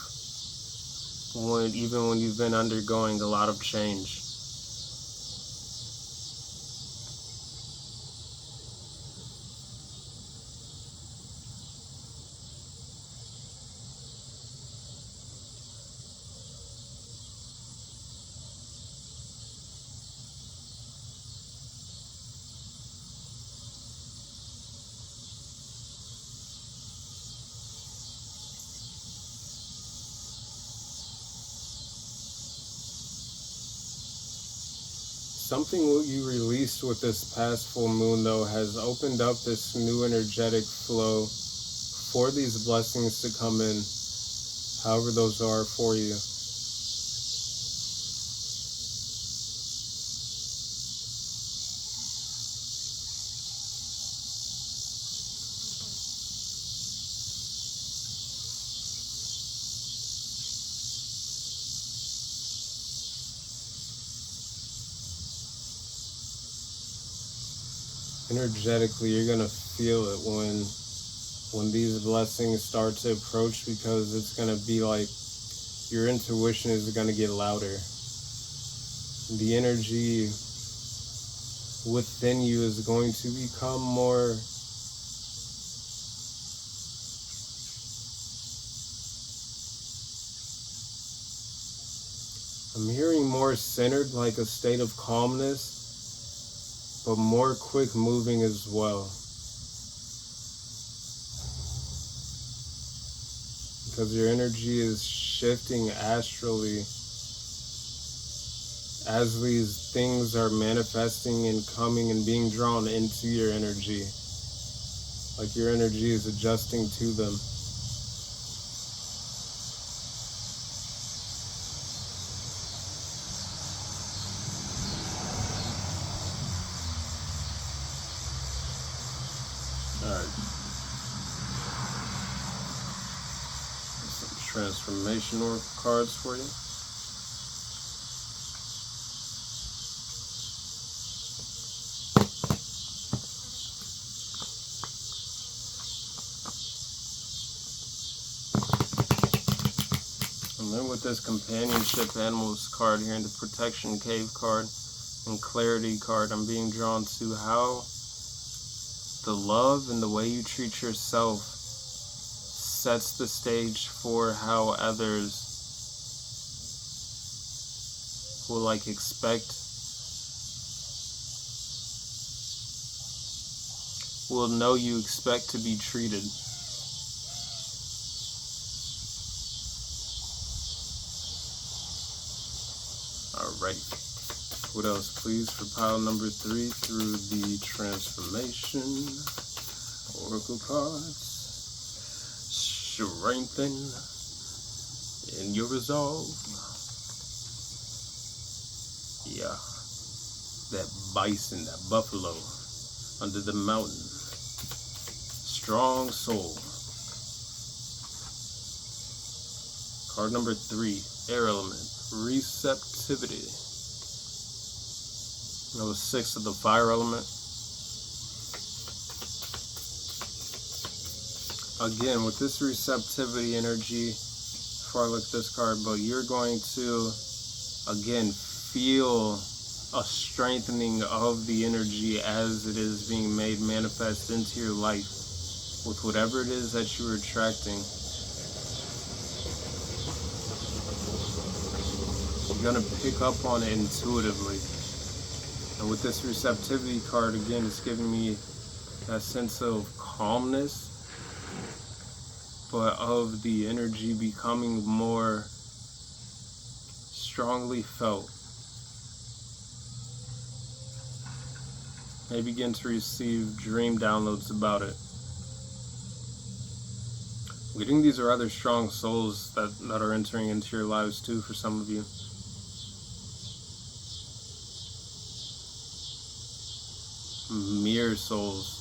even when you've been undergoing a lot of change. Something what you released with this past full moon, though, has opened up this new energetic flow for these blessings to come in, however those are for you. Energetically, you're gonna feel it when these blessings start to approach, because it's gonna be like your intuition is gonna get louder. The energy within you is going to become more I'm hearing more centered, like a state of calmness, but more quick moving as well. Because your energy is shifting astrally as these things are manifesting and coming and being drawn into your energy. Like your energy is adjusting to them. Transformation oracle cards for you. And then with this companionship animals card here and the protection cave card and clarity card, I'm being drawn to how the love and the way you treat yourself sets the stage for how others will will know you expect to be treated. Alright. What else, please, for pile number 3 through the transformation oracle cards? Strengthen in your resolve. Yeah, that bison, that buffalo under the mountain. Strong soul. Card number 3, air element, receptivity. Number 6 of the fire element. Again, with this receptivity energy, before I look at this card, but you're going to, again, feel a strengthening of the energy as it is being made manifest into your life with whatever it is that you are attracting. You're going to pick up on it intuitively. And with this receptivity card, again, it's giving me that sense of calmness, but of the energy becoming more strongly felt. May begin to receive dream downloads about it. I'm getting these are rather strong souls that are entering into your lives too for some of you. Mirror souls.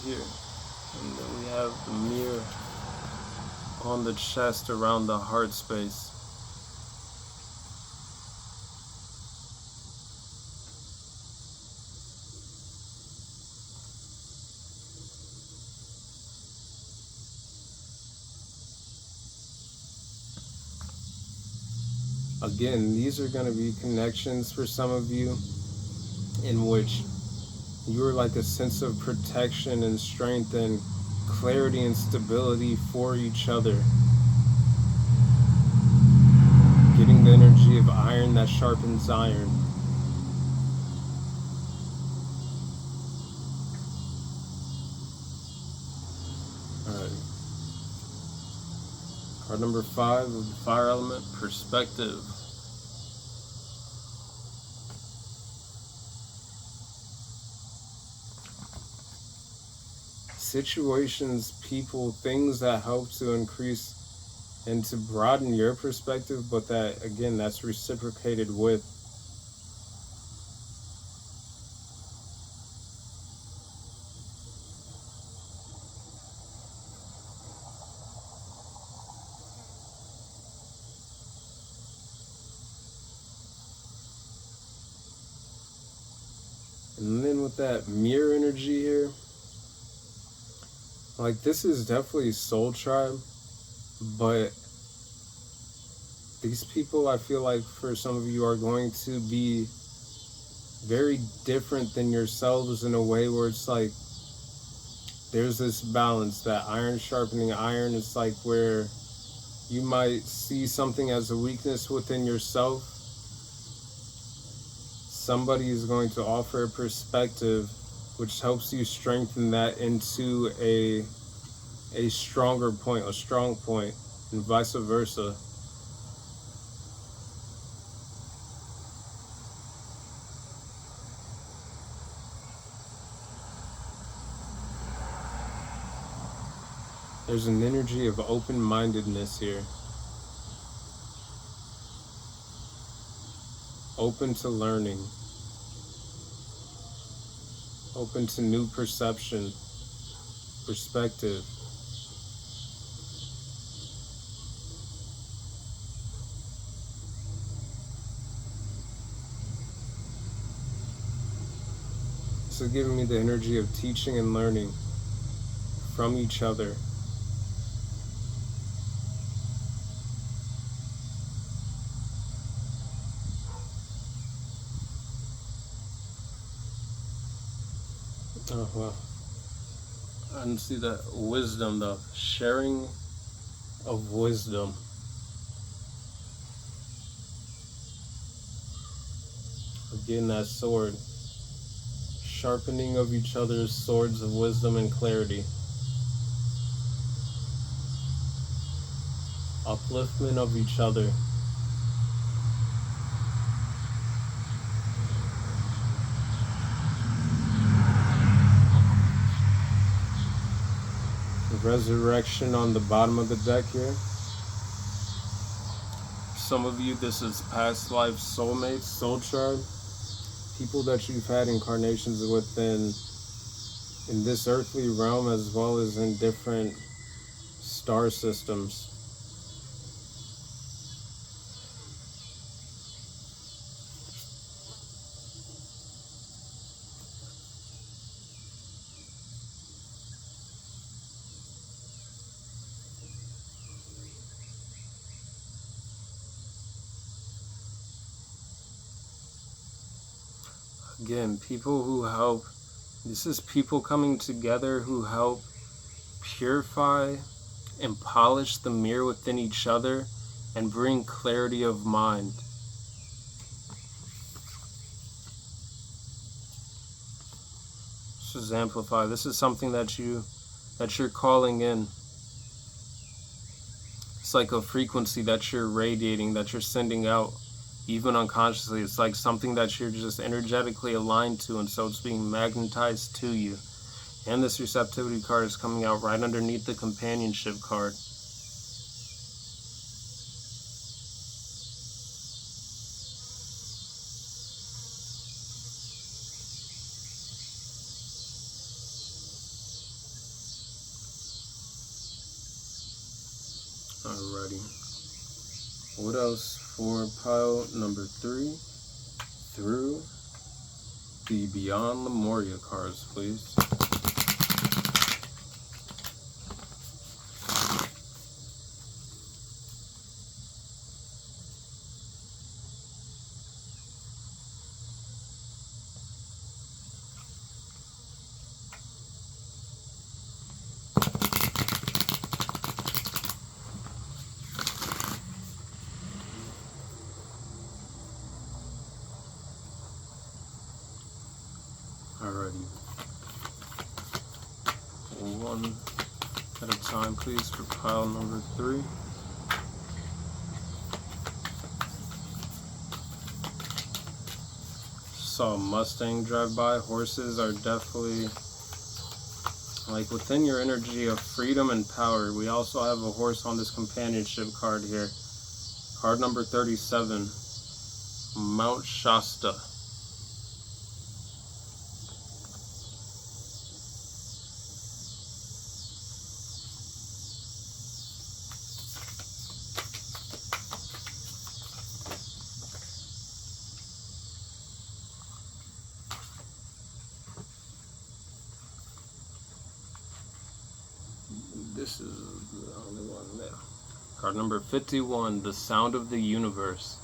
Here, and then we have the mirror on the chest around the heart space. Again, these are going to be connections for some of you in which you're like a sense of protection and strength and clarity and stability for each other. Getting the energy of iron that sharpens iron. Alright. Card number 5 of the fire element, perspective. Situations, people, things that help to increase and to broaden your perspective, but that, again, that's reciprocated with and then with that mirror energy here, like, this is definitely soul tribe, but these people, I feel like for some of you, are going to be very different than yourselves in a way where it's like there's this balance, that iron sharpening iron. It's like where you might see something as a weakness within yourself. Somebody is going to offer a perspective which helps you strengthen that into a stronger point, a strong point, and vice versa. There's an energy of open-mindedness here. Open to learning. Open to new perception, perspective. So giving me the energy of teaching and learning from each other. Oh, wow. I didn't see that. Wisdom, though. Sharing of wisdom. Again, that sword. Sharpening of each other's swords of wisdom and clarity. Upliftment of each other. Resurrection on the bottom of the deck here. Some of you, this is past life soulmates, soul tribe. People that you've had incarnations within in this earthly realm, as well as in different star systems. Again, people who help, this is people coming together who help purify and polish the mirror within each other and bring clarity of mind. This is amplify. This is something that you're calling in. It's like a frequency that you're radiating, that you're sending out. Even unconsciously, it's like something that you're just energetically aligned to, and so it's being magnetized to you. And this receptivity card is coming out right underneath the companionship card. Alrighty. What else for pile number 3 through the Beyond Lemuria cards, please? Alrighty. One at a time, please, for pile number 3. saw a Mustang drive by. Horses are definitely like within your energy of freedom and power. We also have a horse on this companionship card here. Card number 37, Mount Shasta. This is the only one there. Card number 51, The Sound of the Universe.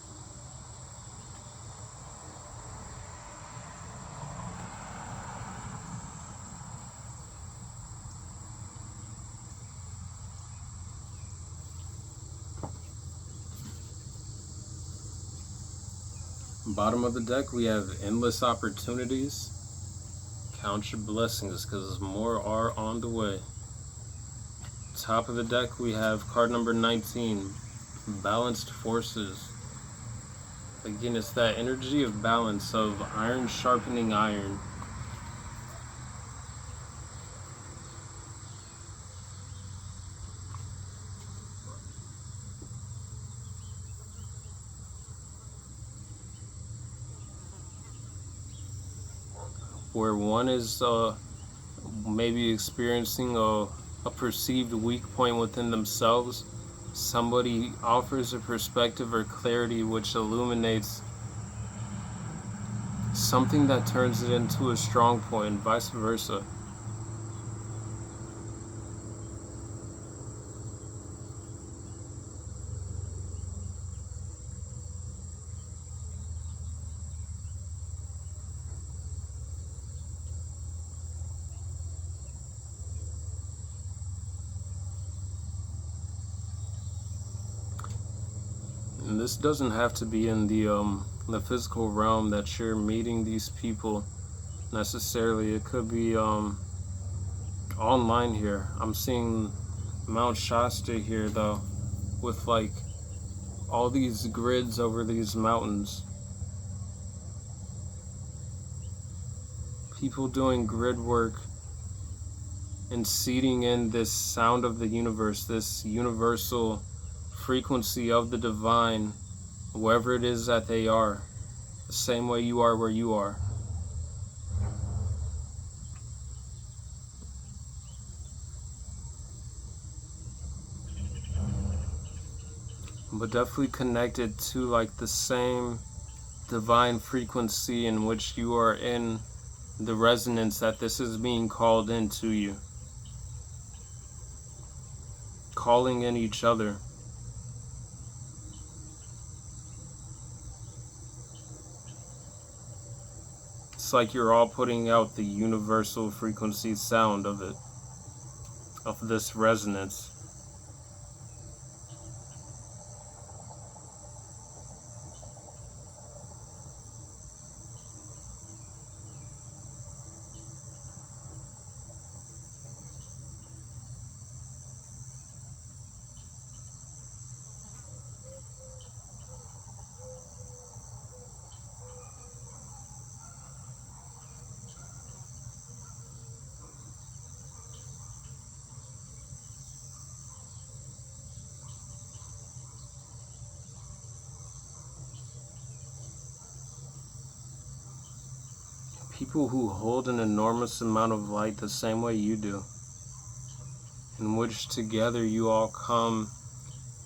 Bottom of the deck, we have Endless Opportunities. Count your blessings, because more are on the way. Top of the deck, we have card number 19, Balanced Forces. Again, it's that energy of balance, of iron sharpening iron. Where one is maybe experiencing a perceived weak point within themselves, somebody offers a perspective or clarity which illuminates something that turns it into a strong point, vice versa. And this doesn't have to be in the physical realm that you're meeting these people necessarily. It could be online here. I'm seeing Mount Shasta here though, with like all these grids over these mountains. People doing grid work and seeding in this sound of the universe, this universal frequency of the divine, wherever it is that they are, the same way you are where you are. But definitely connected to like the same divine frequency in which you are in, the resonance that this is being called into you. Calling in each other. It's like you're all putting out the universal frequency sound of it, of this resonance. People who hold an enormous amount of light the same way you do, in which together you all come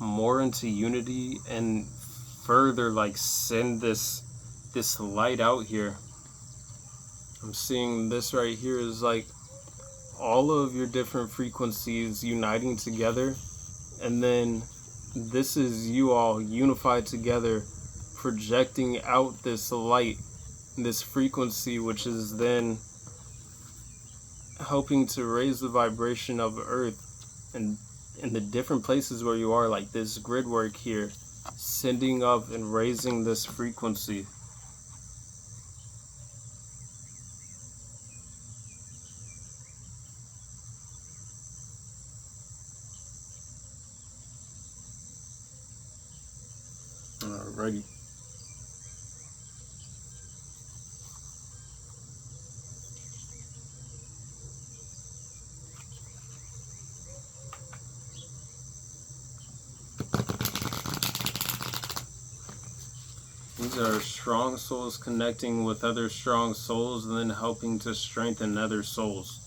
more into unity and further like send this light out here. I'm seeing this right here is like all of your different frequencies uniting together, and then this is you all unified together, projecting out this light, this frequency, which is then helping to raise the vibration of Earth and in the different places where you are, like this grid work here, sending up and raising this frequency. Alrighty. These are strong souls connecting with other strong souls and then helping to strengthen other souls.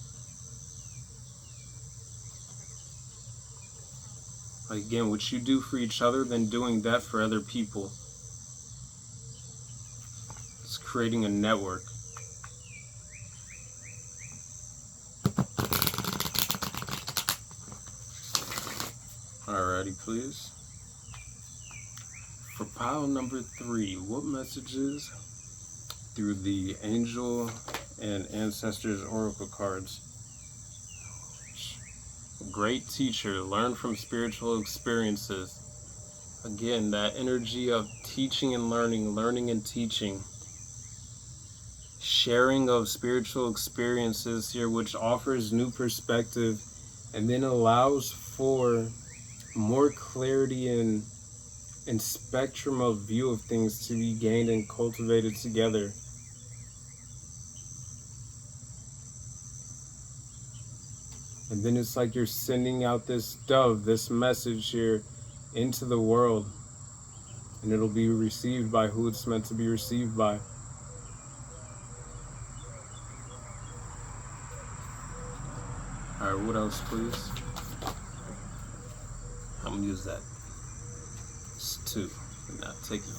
Like, again, what you do for each other, then doing that for other people. It's creating a network. Alrighty, please. For pile number 3, what messages through the Angel and Ancestors Oracle cards? Great teacher, learn from spiritual experiences. Again, that energy of teaching and learning, learning and teaching. Sharing of spiritual experiences here, which offers new perspective and then allows for more clarity and spectrum of view of things to be gained and cultivated together. And then it's like you're sending out this dove, this message here into the world, and it'll be received by who it's meant to be received by. Alright, what else, please? I'm gonna use that. It's 2. Not taking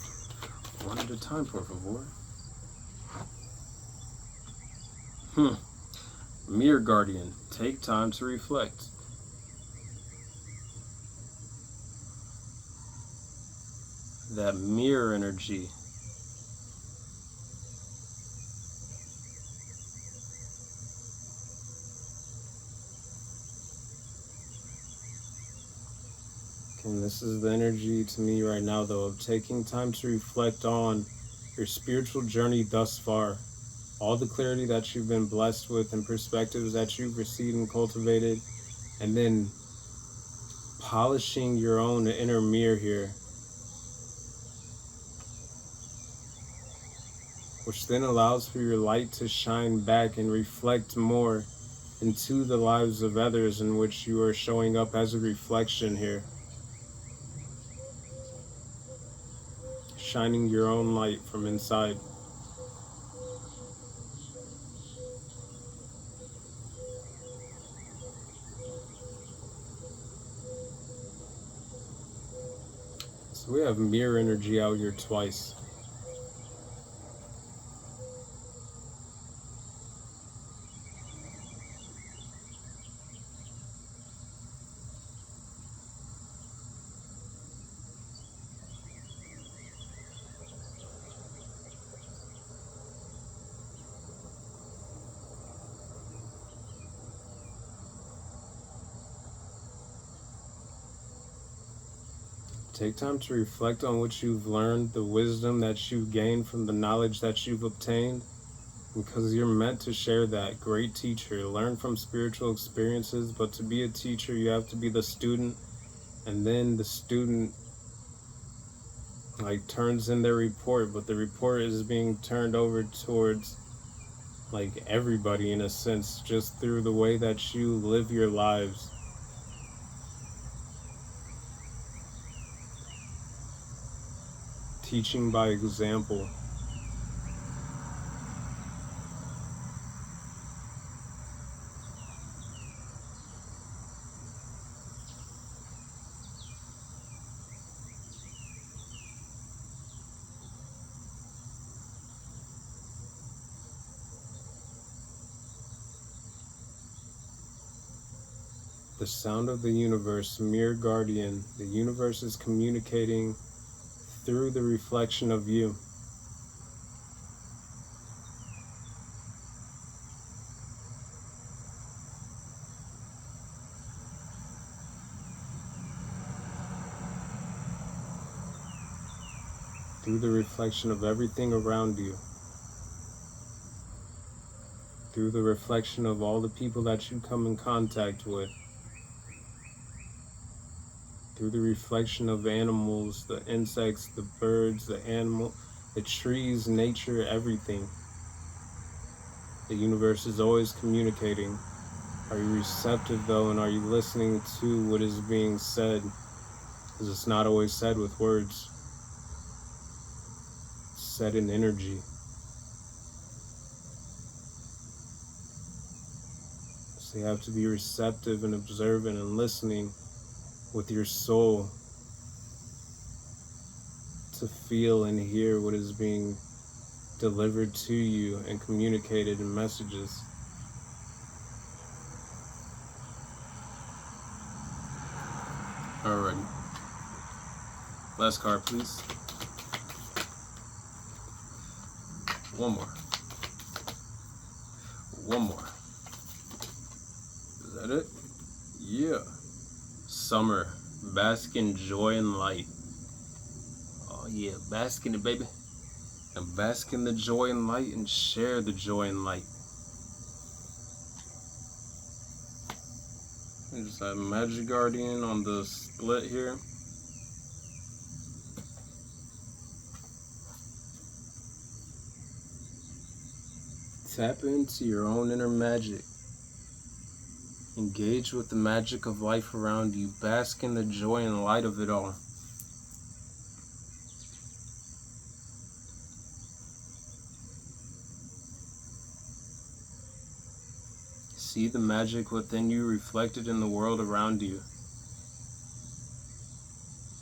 one at a time, por favor. Mirror Guardian, take time to reflect. That mirror energy. And this is the energy to me right now, though, of taking time to reflect on your spiritual journey thus far. All the clarity that you've been blessed with and perspectives that you've received and cultivated, and then polishing your own inner mirror here, which then allows for your light to shine back and reflect more into the lives of others, in which you are showing up as a reflection here. Shining your own light from inside. So we have mirror energy out here twice. Take time to reflect on what you've learned, the wisdom that you've gained from the knowledge that you've obtained, because you're meant to share that. Great teacher, learn from spiritual experiences, but to be a teacher, you have to be the student, and then the student like turns in their report, but the report is being turned over towards like everybody in a sense, just through the way that you live your lives. Teaching by example. The sound of the universe, Mirror Guardian. The universe is communicating through the reflection of you. Through the reflection of everything around you. Through the reflection of all the people that you come in contact with. Through the reflection of animals, the insects, the birds, the trees, nature, everything. The universe is always communicating. Are you receptive though, and are you listening to what is being said? Because it's not always said with words. set in energy. So you have to be receptive and observant and listening with your soul to feel and hear what is being delivered to you and communicated in messages. Alrighty. Last card, please. One more. One more. Is that it? Yeah. Summer. Bask in joy and light. Oh yeah, bask in it, baby. And bask in the joy and light and share the joy and light. And just have Magic Guardian on the split here. Tap into your own inner magic. Engage with the magic of life around you. Bask in the joy and light of it all. See the magic within you reflected in the world around you.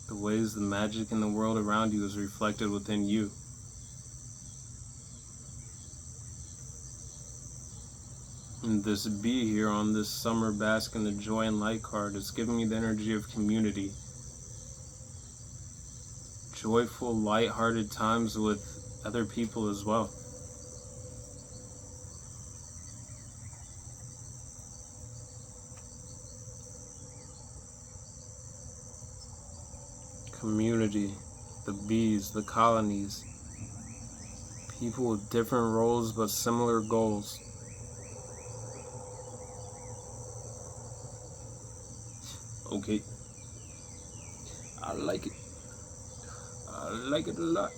The ways the magic in the world around you is reflected within you. And this bee here on this summer bask in the joy and light card is giving me the energy of community. Joyful, light-hearted times with other people as well. Community, the bees, the colonies, people with different roles but similar goals. Okay, I like it. I like it a lot.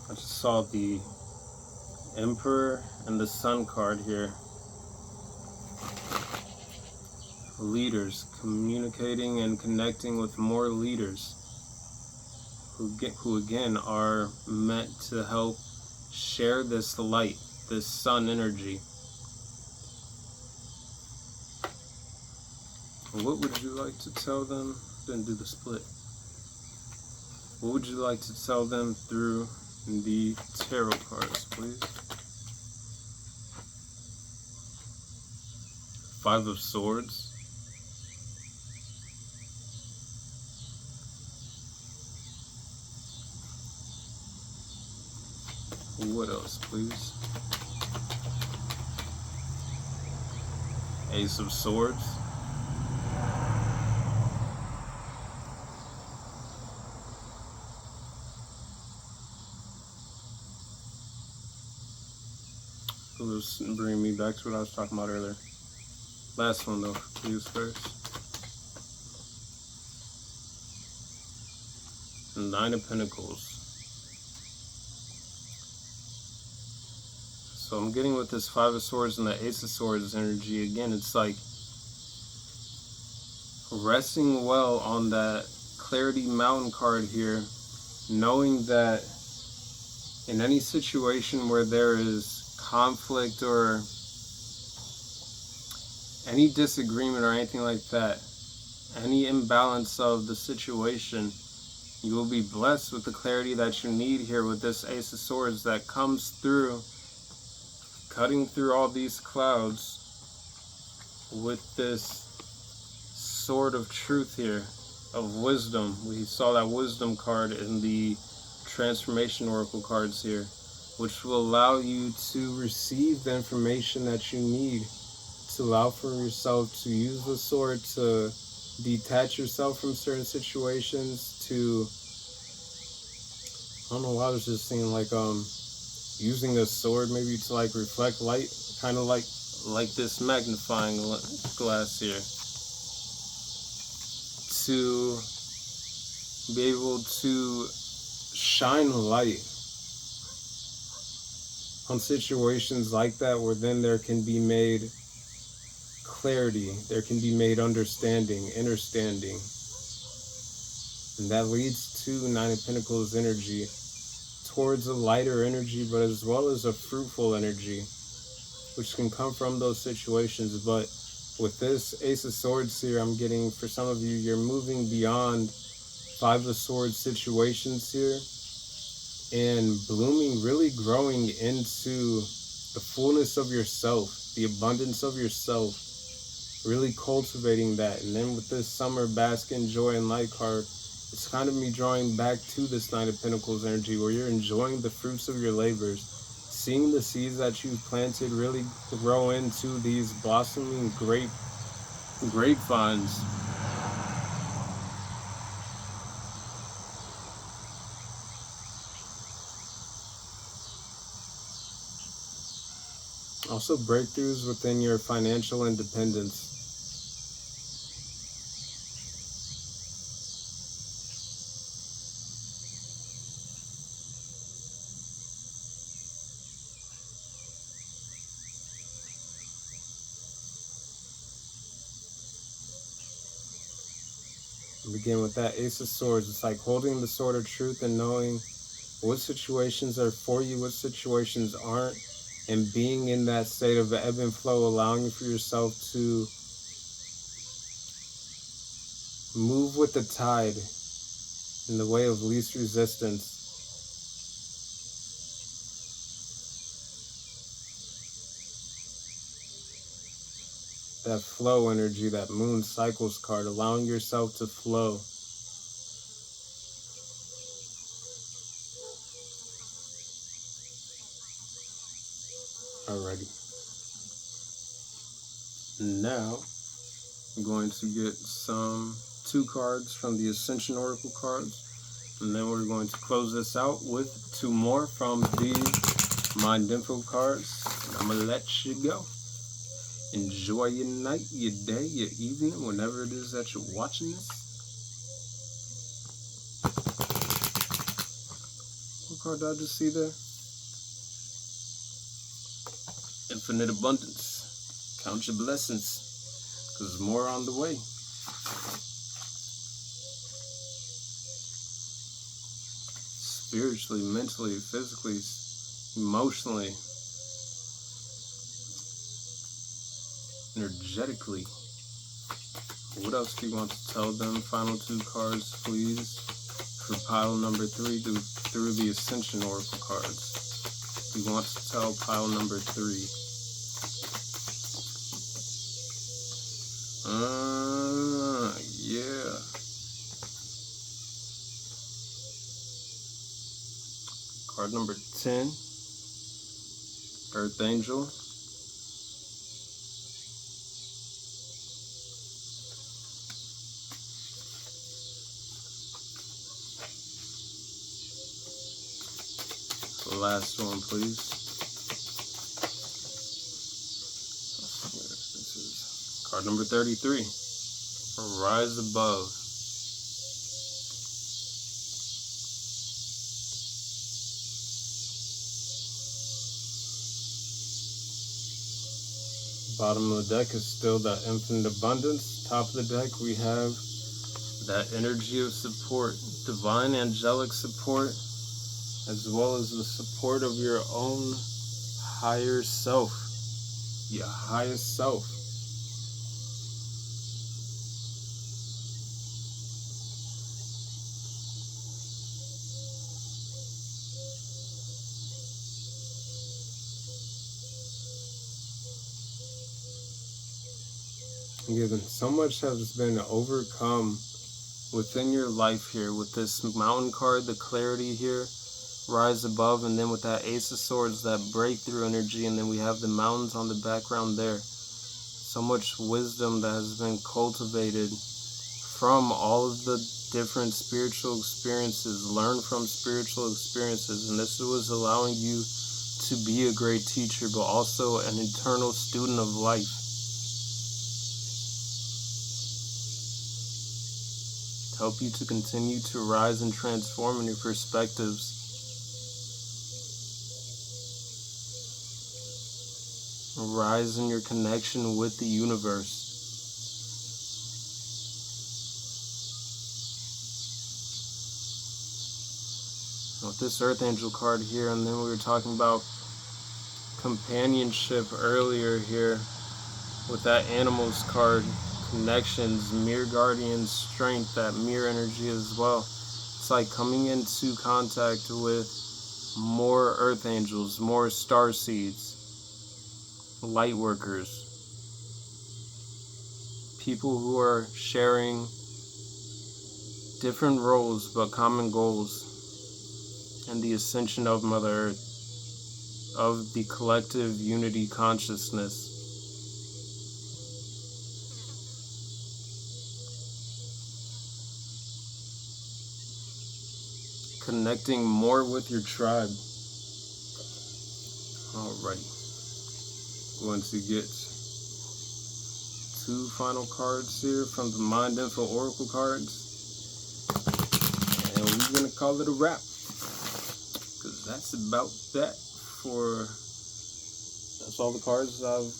I just saw the Emperor and the Sun card here. Leaders, communicating and connecting with more leaders who again are meant to help share this light, this sun energy. What would you like to tell them? Didn't do the split. What would you like to tell them through the tarot cards, please? Five of Swords. What else, please? Ace of Swords. This bring me back to what I was talking about earlier. Last one though, please first. Nine of Pentacles. So I'm getting with this Five of Swords and the Ace of Swords energy again. It's like resting well on that Clarity Mountain card here, knowing that in any situation where there is conflict or any disagreement or anything like that, any imbalance of the situation, you will be blessed with the clarity that you need here with this Ace of Swords that comes through, cutting through all these clouds with this sword of truth here, of wisdom. We saw that wisdom card in the transformation oracle cards here, which will allow you to receive the information that you need to allow for yourself to use the sword to detach yourself from certain situations, to, I don't know why I was just saying, like using a sword maybe to like reflect light, kind of like like this magnifying glass here, to be able to shine light on situations like that, where then there can be made clarity, there can be made understanding, understanding. And that leads to Nine of Pentacles energy towards a lighter energy, but as well as a fruitful energy, which can come from those situations. But with this Ace of Swords here, I'm getting, for some of you, you're moving beyond Five of Swords situations here and blooming, really growing into the fullness of yourself, the abundance of yourself, really cultivating that. And then with this Summer Bask in Joy and Light card, it's kind of me drawing back to this Nine of Pentacles energy, where you're enjoying the fruits of your labors, seeing the seeds that you've planted really grow into these blossoming grapevines. Also breakthroughs within your financial independence. Begin with that Ace of Swords. It's like holding the sword of truth and knowing what situations are for you, what situations aren't, and being in that state of ebb and flow, allowing for yourself to move with the tide in the way of least resistance. That flow energy, that Moon Cycles card, allowing yourself to flow. Alrighty. Now, I'm going to get two cards from the Ascension Oracle cards, and then we're going to close this out with two more from the Mind Info cards. And I'm going to let you go. Enjoy your night, your day, your evening, whenever it is that you're watching this. What card did I just see there? Infinite abundance. Count your blessings, because there's more on the way. Spiritually, mentally, physically, emotionally, energetically. What else do you want to tell them? Final two cards, please, for pile number 3 through the Ascension Oracle cards. We want to tell pile number 3. Yeah. Card number 10, Earth Angel. The last one, please. This is card number 33, Rise Above. Bottom of the deck is still that infinite abundance. Top of the deck, we have that energy of support, divine angelic support, as well as the support of your own higher self, your highest self. Given so much has been overcome within your life here with this Mountain card, the clarity here, Rise Above, and then with that Ace of Swords, that breakthrough energy, and then we have the mountains on the background there. So much wisdom that has been cultivated from all of the different spiritual experiences, learn from spiritual experiences, and this was allowing you to be a great teacher, but also an eternal student of life. To help you to continue to rise and transform in your perspectives. Rise in your connection with the universe. With this Earth Angel card here, and then we were talking about companionship earlier here with that Animals card, connections, mirror guardian strength, that mirror energy as well. It's like coming into contact with more Earth Angels, more star seeds, light workers, people who are sharing different roles but common goals, and the ascension of Mother Earth, of the collective unity consciousness. Connecting more with your tribe. Alrighty. Going to get 2 final cards here from the Mind Info Oracle cards. And we're going to call it a wrap. Because that's about that that's all the cards I've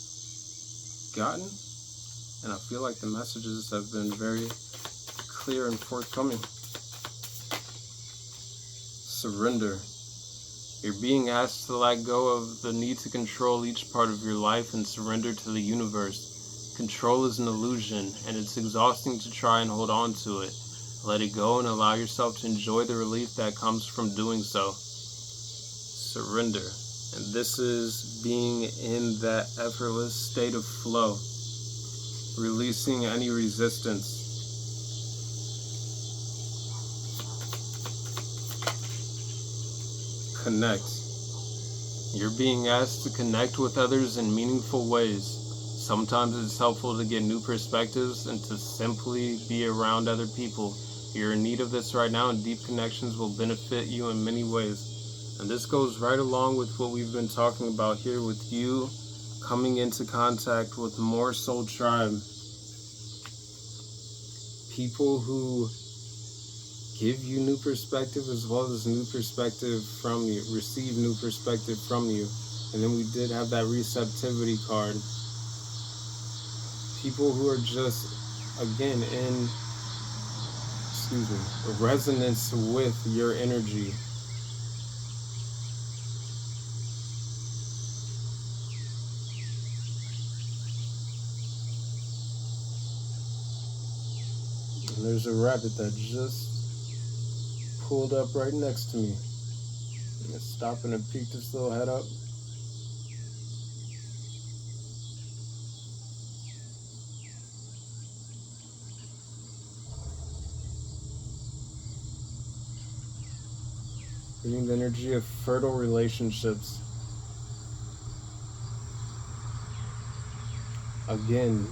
gotten. And I feel like the messages have been very clear and forthcoming. Surrender. You're being asked to let go of the need to control each part of your life and surrender to the universe. Control is an illusion, and it's exhausting to try and hold on to it. Let it go and allow yourself to enjoy the relief that comes from doing so. Surrender. And this is being in that effortless state of flow. Releasing any resistance. Connect. You're being asked to connect with others in meaningful ways. Sometimes it's helpful to get new perspectives and to simply be around other people. You're in need of this right now, and deep connections will benefit you in many ways. And this goes right along with what we've been talking about here with you coming into contact with more soul tribe. People who give you new perspective as well as new perspective from you, receive new perspective from you. And then we did have that receptivity card. People who are just, again, in, resonance with your energy. And there's a rabbit that just pulled up right next to me. I'm gonna stop and peek this little head up. Feeling the energy of fertile relationships. Again,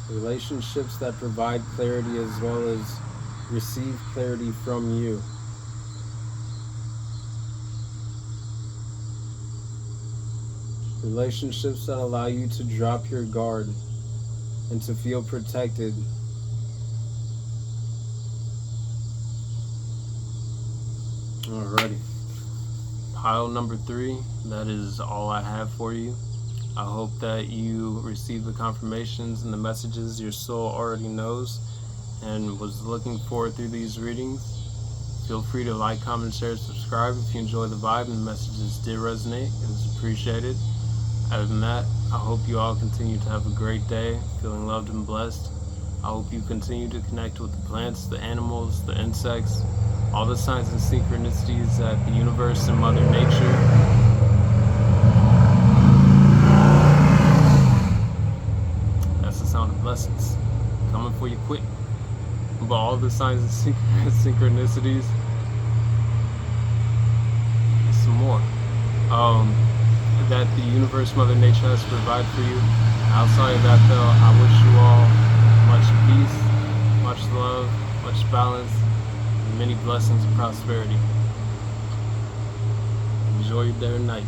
relationships that provide clarity as well as receive clarity from you. Relationships that allow you to drop your guard and to feel protected. Alrighty. Pile number 3, that is all I have for you. I hope that you receive the confirmations and the messages your soul already knows and was looking for through these readings. Feel free to like, comment, share, subscribe if you enjoy the vibe and the messages did resonate. It was appreciated. Other than that, I hope you all continue to have a great day, feeling loved and blessed. I hope you continue to connect with the plants, the animals, the insects, all the signs and synchronicities that the universe and Mother Nature that's the sound of blessings coming for you quick. But all the signs and synchronicities, some more, that the universe, Mother Nature has to provide for you. Outside of that though, I wish you all much peace, much love, much balance, and many blessings and prosperity. Enjoy your day or night.